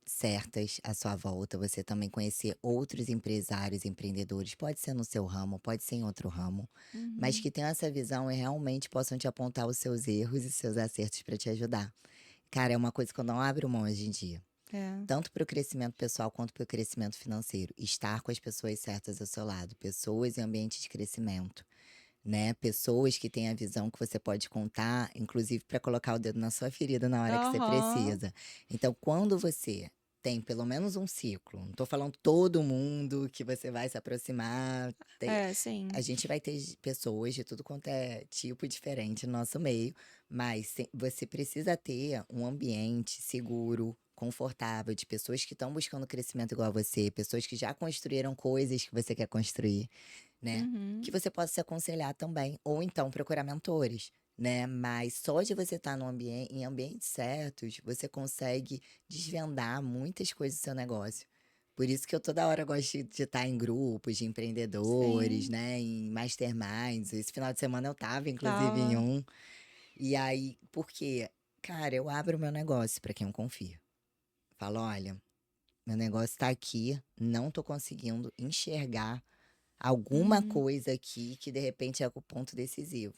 certas à sua volta, você também conhecer outros empresários, empreendedores, pode ser no seu ramo, pode ser em outro ramo, mas Uhum. que tenham essa visão e realmente possam te apontar os seus erros e seus acertos para te ajudar. Cara, é uma coisa que eu não abro mão hoje em dia, É. tanto para o crescimento pessoal quanto para o crescimento financeiro. Estar com as pessoas certas ao seu lado, pessoas em ambiente de crescimento, né? Pessoas que têm a visão que você pode contar, inclusive para colocar o dedo na sua ferida na hora que você Aham. precisa. Então, quando você tem pelo menos um ciclo, não tô falando todo mundo que você vai se aproximar, É, a sim. gente vai ter pessoas de tudo quanto é tipo diferente no nosso meio, mas você precisa ter um ambiente seguro, confortável, de pessoas que estão buscando crescimento igual a você, pessoas que já construíram coisas que você quer construir, né? Que Uhum. você possa se aconselhar também, ou então procurar mentores, né? Mas só de você estar no em ambientes certos, você consegue desvendar muitas coisas do seu negócio. Por isso que eu toda hora gosto de estar em grupos de empreendedores, Sim. né? Em masterminds. Esse final de semana eu tava, inclusive, em Tava. um. E aí, porque, cara, eu abro o meu negócio para quem eu confio. Falo, olha, meu negócio tá aqui, não tô conseguindo enxergar alguma Uhum. coisa aqui que de repente é o ponto decisivo.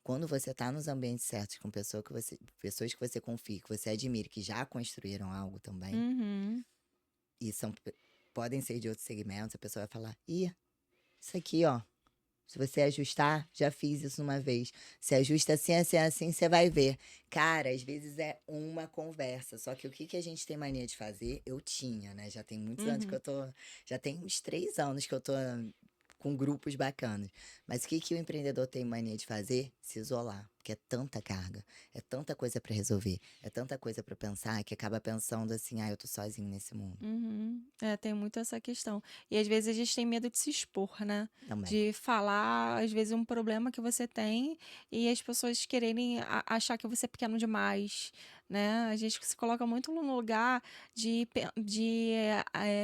Quando você tá nos ambientes certos com pessoas que você confia, que você admira, que já construíram algo também, Uhum. e podem ser de outros segmentos, a pessoa vai falar: ih, isso aqui, ó. Se você ajustar, já fiz isso uma vez. Se ajusta assim, assim, assim, você vai ver. Cara, às vezes é uma conversa. Só que o que que a gente tem mania de fazer? Eu tinha, né? Já tem muitos anos que Uhum. eu tô. Já tem uns 3 anos que eu tô com grupos bacanas. Mas o que que o empreendedor tem mania de fazer? Se isolar. Porque é tanta carga, é tanta coisa pra resolver, é tanta coisa pra pensar que acaba pensando assim: ah, eu tô sozinho nesse mundo. Uhum. É, tem muito essa questão. E às vezes a gente tem medo de se expor, né? Também. De falar, às vezes, um problema que você tem e as pessoas quererem achar que você é pequeno demais, né? A gente se coloca muito no lugar de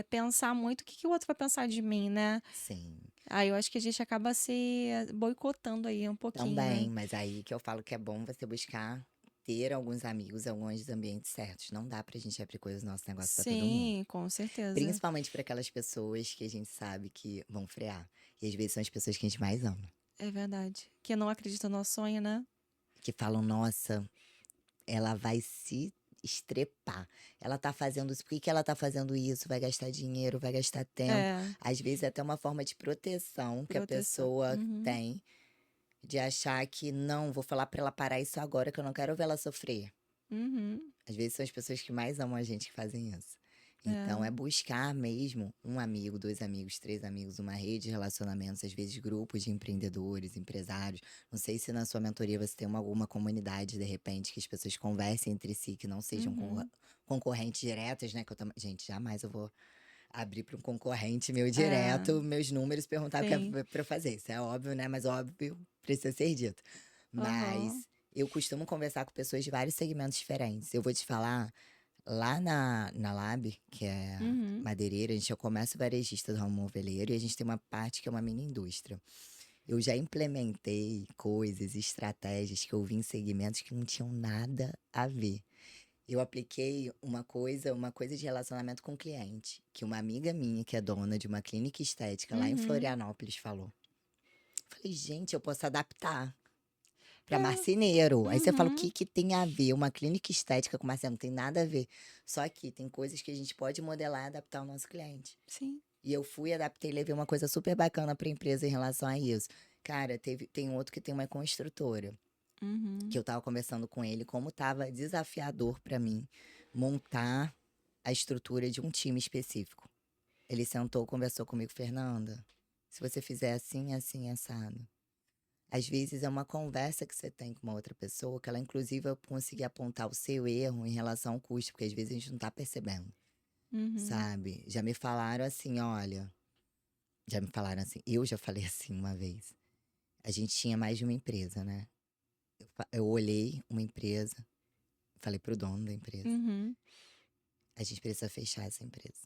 pensar muito o que que o outro vai pensar de mim, né? Sim. Aí eu acho que a gente acaba se boicotando aí um pouquinho, Também, né? mas aí que eu falo que é bom você buscar ter alguns amigos, alguns ambientes certos. Não dá pra gente abrir coisas do nosso negócio pra todo mundo. Sim, com certeza. Principalmente pra aquelas pessoas que a gente sabe que vão frear. E às vezes são as pessoas que a gente mais ama. É verdade. Que não acredita no nosso sonho, né? Que falam, nossa, ela vai se estrepar. Ela tá fazendo isso, por que que ela tá fazendo isso? Vai gastar dinheiro, vai gastar tempo. É, Às vezes é até uma forma de proteção que a proteção. pessoa Uhum. tem de achar que não, vou falar pra ela parar isso agora que eu não quero ver ela sofrer. Uhum. Às vezes são as pessoas que mais amam a gente que fazem isso. Então É. é buscar mesmo um amigo, 2 amigos, 3 amigos, uma rede de relacionamentos, às vezes grupos de empreendedores, empresários. Não sei se na sua mentoria você tem alguma comunidade, de repente, que as pessoas conversem entre si, que não sejam Uhum. concorrentes diretas, né? Que eu gente, jamais eu vou abrir para um concorrente meu É, direto, meus números, perguntar o que é sim. para eu fazer. Isso é óbvio, né? Mas óbvio precisa ser dito. Aham. Mas eu costumo conversar com pessoas de vários segmentos diferentes. Eu vou te falar, lá na Lab, que é Uhum. madeireira, a gente é o comércio varejista do ramo moveleiro e a gente tem uma parte que é uma mini indústria. Eu já implementei coisas, estratégias que eu vi em segmentos que não tinham nada a ver. Eu apliquei uma coisa de relacionamento com o cliente, que uma amiga minha, que é dona de uma clínica estética lá em Uhum. Florianópolis, falou. Falei, gente, eu posso adaptar para É. marceneiro. Aí você fala, o Uhum. que que tem a ver uma clínica estética com marceneiro? Não tem nada a ver. Só que tem coisas que a gente pode modelar e adaptar ao nosso cliente. Sim. E eu fui, adaptei, levei uma coisa super bacana para a empresa em relação a isso. Cara, tem outro que tem uma construtora, que Uhum. eu tava conversando com ele, como tava desafiador para mim montar a estrutura de um time específico. Ele sentou, conversou comigo, Fernanda. Se você fizer assim, assim, assado. Às vezes é uma conversa que você tem com uma outra pessoa, que ela inclusive vai conseguir apontar o seu erro em relação ao custo, porque às vezes a gente não tá percebendo, Uhum. sabe? Já me falaram assim, olha, já me falaram assim, eu já falei assim uma vez. A gente tinha mais de uma empresa, né? Eu olhei uma empresa, falei pro dono da empresa, Uhum. a gente precisa fechar essa empresa.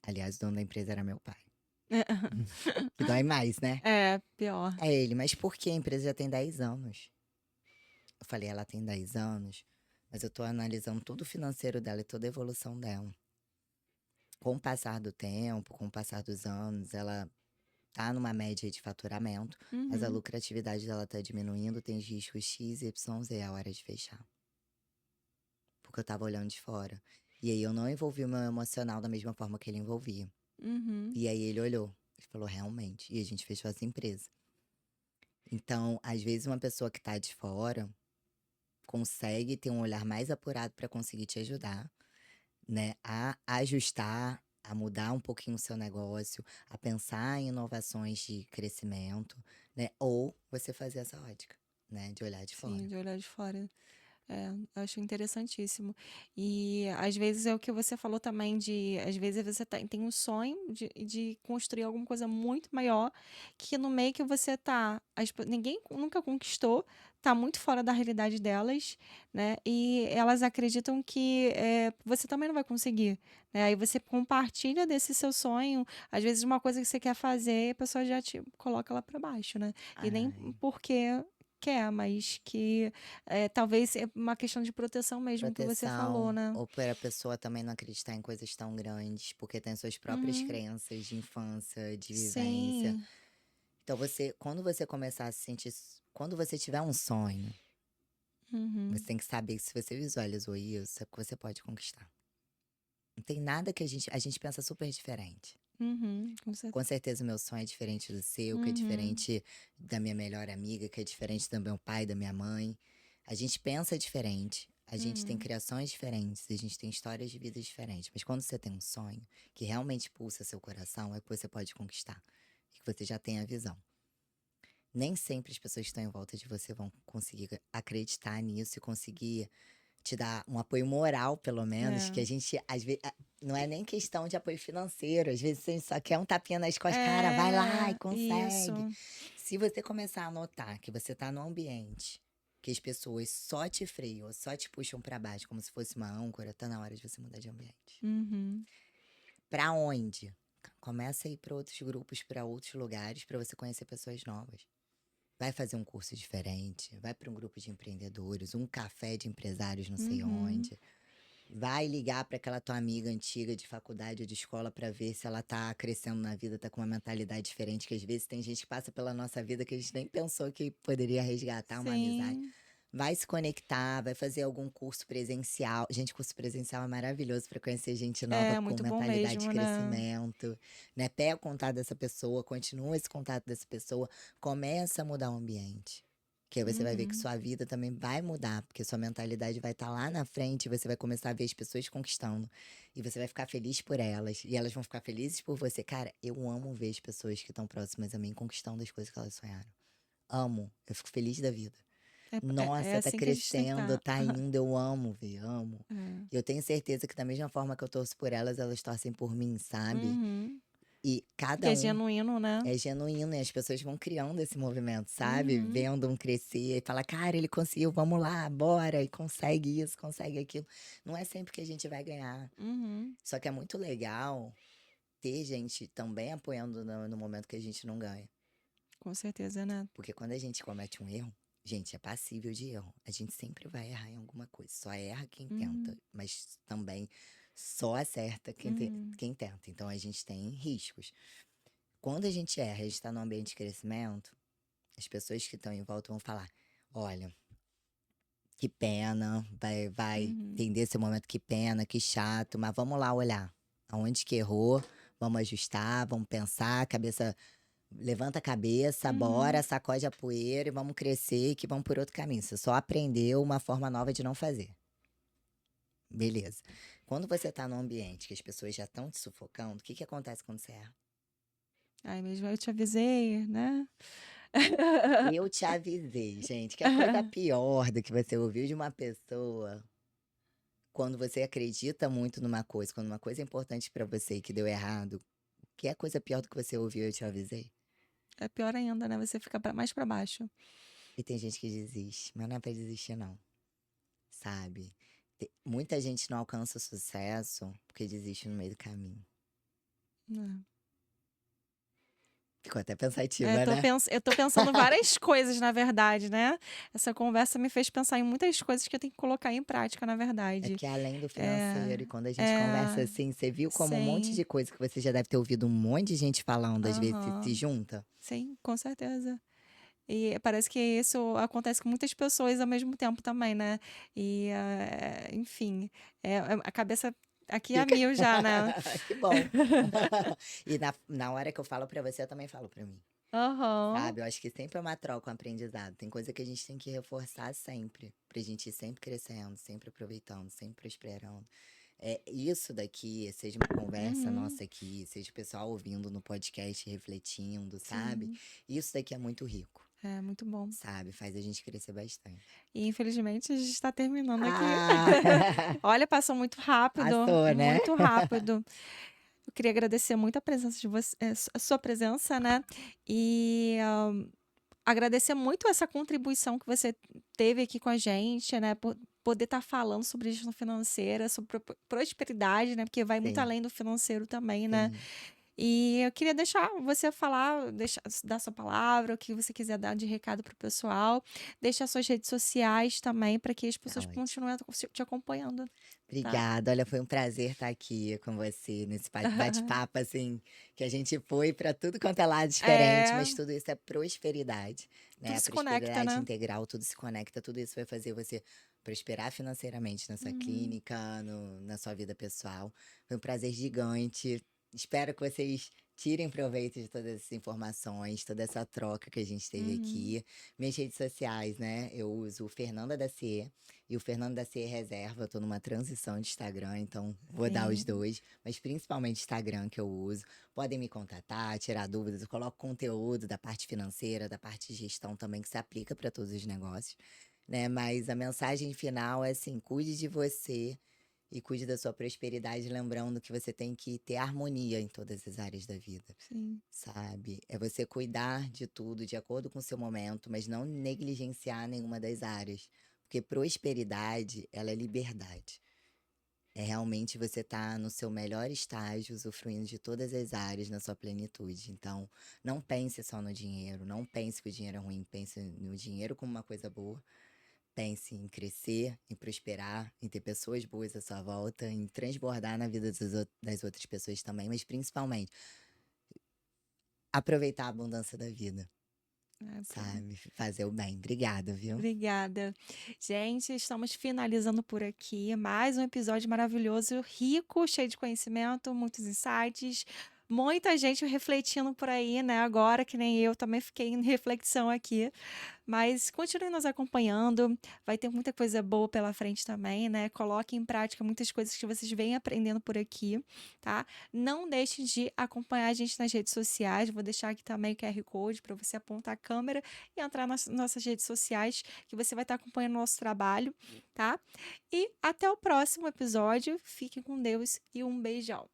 Aliás, o dono da empresa era meu pai. Que dói mais, né? É, pior. É ele, mas por que a empresa já tem 10 anos? Eu falei, ela tem 10 anos mas eu tô analisando todo o financeiro dela e toda a evolução dela. Com o passar do tempo, com o passar dos anos, ela tá numa média de faturamento, mas a Uhum. lucratividade dela tá diminuindo, tem os riscos X, Y, Z, é a hora de fechar. Porque eu tava olhando de fora. E aí eu não envolvi o meu emocional da mesma forma que ele envolvia. Uhum. E aí ele olhou e falou, realmente. E a gente fechou essa empresa. Então, às vezes, uma pessoa que tá de fora consegue ter um olhar mais apurado para conseguir te ajudar, né? A ajustar, a mudar um pouquinho o seu negócio, a pensar em inovações de crescimento, né? Ou você fazer essa ótica, né? De olhar de Sim, fora. de olhar de fora. É, eu acho interessantíssimo. E às vezes é o que você falou também de, às vezes você tem um sonho de construir alguma coisa muito maior, que no meio que você tá, ninguém nunca conquistou, tá muito fora da realidade delas, né? E elas acreditam que você também não vai conseguir, né? Aí você compartilha desse seu sonho, às vezes uma coisa que você quer fazer, a pessoa já te coloca lá para baixo, né? E nem Ai, porque quer, mas que talvez é uma questão de proteção mesmo que você falou, proteção, né. ou para a pessoa também não acreditar em coisas tão grandes, porque tem suas próprias Uhum. crenças de infância, de vivência. Sim. Então quando você começar a se sentir, quando você tiver um sonho, você Uhum. tem que saber que se você visualizou isso, é porque você pode conquistar. Não tem nada que a gente pensa super diferente. Uhum. Com Com certeza. certeza o meu sonho é diferente do seu, que é Uhum. diferente da minha melhor amiga, que é diferente do meu pai, da minha mãe. A gente pensa diferente, a gente tem Uhum. criações diferentes, a gente tem histórias de vida diferentes. Mas quando você tem um sonho que realmente pulsa seu coração, é que você pode conquistar. E que você já tem a visão. Nem sempre as pessoas que estão em volta de você vão conseguir acreditar nisso e conseguir te dar um apoio moral, pelo menos, que a É. gente, às vezes, não é nem questão de apoio financeiro, às vezes a gente só quer um tapinha nas costas, cara, vai lá e É, consegue. isso. Se você começar a notar que você tá num ambiente que as pessoas só te freiam, só te puxam pra baixo, como se fosse uma âncora, tá na hora de você mudar de ambiente. Uhum. Pra onde? Começa a ir pra outros grupos, pra outros lugares, pra você conhecer pessoas novas. Vai fazer um curso diferente, vai para um grupo de empreendedores, um café de empresários não sei Uhum. onde. Vai ligar para aquela tua amiga antiga de faculdade ou de escola para ver se ela tá crescendo na vida, tá com uma mentalidade diferente, que às vezes tem gente que passa pela nossa vida que a gente nem pensou que poderia resgatar uma amizade. Sim. Vai se conectar, vai fazer algum curso presencial. Gente, curso presencial é maravilhoso para conhecer gente nova É com muito bom mentalidade de mesmo, né. crescimento, né? Pega o contato dessa pessoa, continua esse contato dessa pessoa, começa a mudar o ambiente. Que aí você vai ver que Uhum. sua vida também vai mudar, porque sua mentalidade vai estar lá na frente, e você vai começar a ver as pessoas conquistando. E você vai ficar feliz por elas, e elas vão ficar felizes por você. Cara, eu amo ver as pessoas que estão próximas a mim conquistando as coisas que elas sonharam. Amo, eu fico feliz da vida. É Nossa, tá assim que a gente tem que crescendo, estar. tá indo, eu amo ver, amo. É. E eu tenho certeza que da mesma forma que eu torço por elas, elas torcem por mim, sabe? Uhum. E Que cada é um genuíno, né. é genuíno e as pessoas vão criando esse movimento, sabe? Uhum. Vendo um crescer e fala, cara, ele conseguiu, vamos lá, bora, e consegue isso, consegue aquilo. Não é sempre que a gente vai ganhar. Uhum. Só que é muito legal ter gente também apoiando no momento que a gente não ganha. Com certeza, né. Porque quando a gente comete um erro, gente, é passível de erro. A gente sempre vai errar em alguma coisa. Só erra quem tenta, Uhum. mas também só acerta Uhum. quem tenta. Então a gente tem riscos. Quando a gente erra, a gente está num ambiente de crescimento, as pessoas que estão em volta vão falar: olha, que pena, vai Uhum. entender esse momento, que pena, que chato, mas vamos lá olhar aonde que errou, vamos ajustar, vamos pensar, cabeça, levanta a cabeça, bora, Uhum. sacode a poeira e vamos crescer, que vamos por outro caminho. Você só aprendeu uma forma nova de não fazer. Beleza. Quando você tá num ambiente que as pessoas já estão te sufocando, o que que acontece quando você erra? Aí mesmo eu te avisei, né. Eu te avisei, gente, que a coisa pior do que você ouviu de uma pessoa, quando você acredita muito numa coisa, quando uma coisa é importante pra você e que deu errado, que é coisa pior do que você ouviu, eu te avisei. É pior ainda, né, você fica mais pra baixo. E tem gente que desiste, mas não é pra desistir não, sabe. Muita gente não alcança o sucesso porque desiste no meio do caminho. É. Ficou até pensativa, né? Eu tô pensando várias coisas, na verdade, né? Essa conversa me fez pensar em muitas coisas que eu tenho que colocar em prática, na É verdade. que além do É, financeiro, e quando a gente conversa é, assim, você viu como um monte sim, de coisa que você já deve ter ouvido um monte de gente falando, às vezes se aham, junta? sim, com certeza. E parece que isso acontece com muitas pessoas ao mesmo tempo também, né? E, enfim, a cabeça aqui é a Fica mil já, né? que bom. E na hora que eu falo pra você, eu também falo pra mim, Aham. sabe. Eu acho que sempre é uma troca, um aprendizado. Tem coisa que a gente tem que reforçar sempre, pra gente ir sempre crescendo, sempre aproveitando, sempre prosperando. Isso daqui, seja uma conversa Uhum. nossa aqui, seja o pessoal ouvindo no podcast, refletindo, sabe. Sim, Isso daqui é muito rico, é muito bom. sabe, faz a gente crescer bastante. E infelizmente a gente está terminando aqui. Ah, Olha, passou muito rápido, passou, né. muito rápido. Eu queria agradecer muito a presença de você, a sua presença, né? E agradecer muito essa contribuição que você teve aqui com a gente, né? Por poder estar falando sobre gestão financeira, sobre prosperidade, né? Porque vai muito Sim, além do financeiro também, né? sim, E eu queria deixar você falar, dar sua palavra, o que você quiser dar de recado para o pessoal. Deixar suas redes sociais também, para que as tá pessoas ótimo. continuem te acompanhando, tá? Obrigada, olha, foi um prazer estar aqui com você nesse bate-papo, assim, que a gente foi para tudo quanto é lado diferente, É, mas tudo isso é prosperidade, né, tudo a se conecta, prosperidade né? integral, tudo se conecta, tudo isso vai fazer você prosperar financeiramente na sua Uhum, clínica, na sua vida pessoal. Foi um prazer gigante, espero que vocês tirem proveito de todas essas informações, toda essa troca que a gente teve uhum, aqui. Minhas redes sociais, né, eu uso o Fernanda da CE, e o Fernando da CE Reserva, eu tô numa transição de Instagram, então vou dar os sim. 2, mas principalmente Instagram que eu uso. Podem me contatar, tirar dúvidas, eu coloco conteúdo da parte financeira, da parte de gestão também, que se aplica para todos os negócios, né? Mas a mensagem final é assim: cuide de você e cuide da sua prosperidade, lembrando que você tem que ter harmonia em todas as áreas da vida. Sim, Sabe? É você cuidar de tudo de acordo com o seu momento, mas não negligenciar nenhuma das áreas. Porque prosperidade, ela é liberdade. É realmente você estar no seu melhor estágio, usufruindo de todas as áreas na sua plenitude. Então, não pense só no dinheiro, não pense que o dinheiro é ruim, pense no dinheiro como uma coisa boa. Pense em crescer, em prosperar, em ter pessoas boas à sua volta, em transbordar na vida das outras pessoas também, mas principalmente aproveitar a abundância da vida. é, Sabe, fazer o bem. Obrigada, viu. obrigada. Gente, estamos finalizando por aqui. Mais um episódio maravilhoso, rico, cheio de conhecimento, muitos insights, muita gente refletindo por aí, né? Agora, que nem eu, também fiquei em reflexão aqui. Mas continue nos acompanhando, vai ter muita coisa boa pela frente também, né? Coloque em prática muitas coisas que vocês vêm aprendendo por aqui, tá? Não deixe de acompanhar a gente nas redes sociais, vou deixar aqui também o QR Code para você apontar a câmera e entrar nas nossas redes sociais, que você vai estar acompanhando o nosso trabalho, tá? E até o próximo episódio, fique com Deus e um beijão.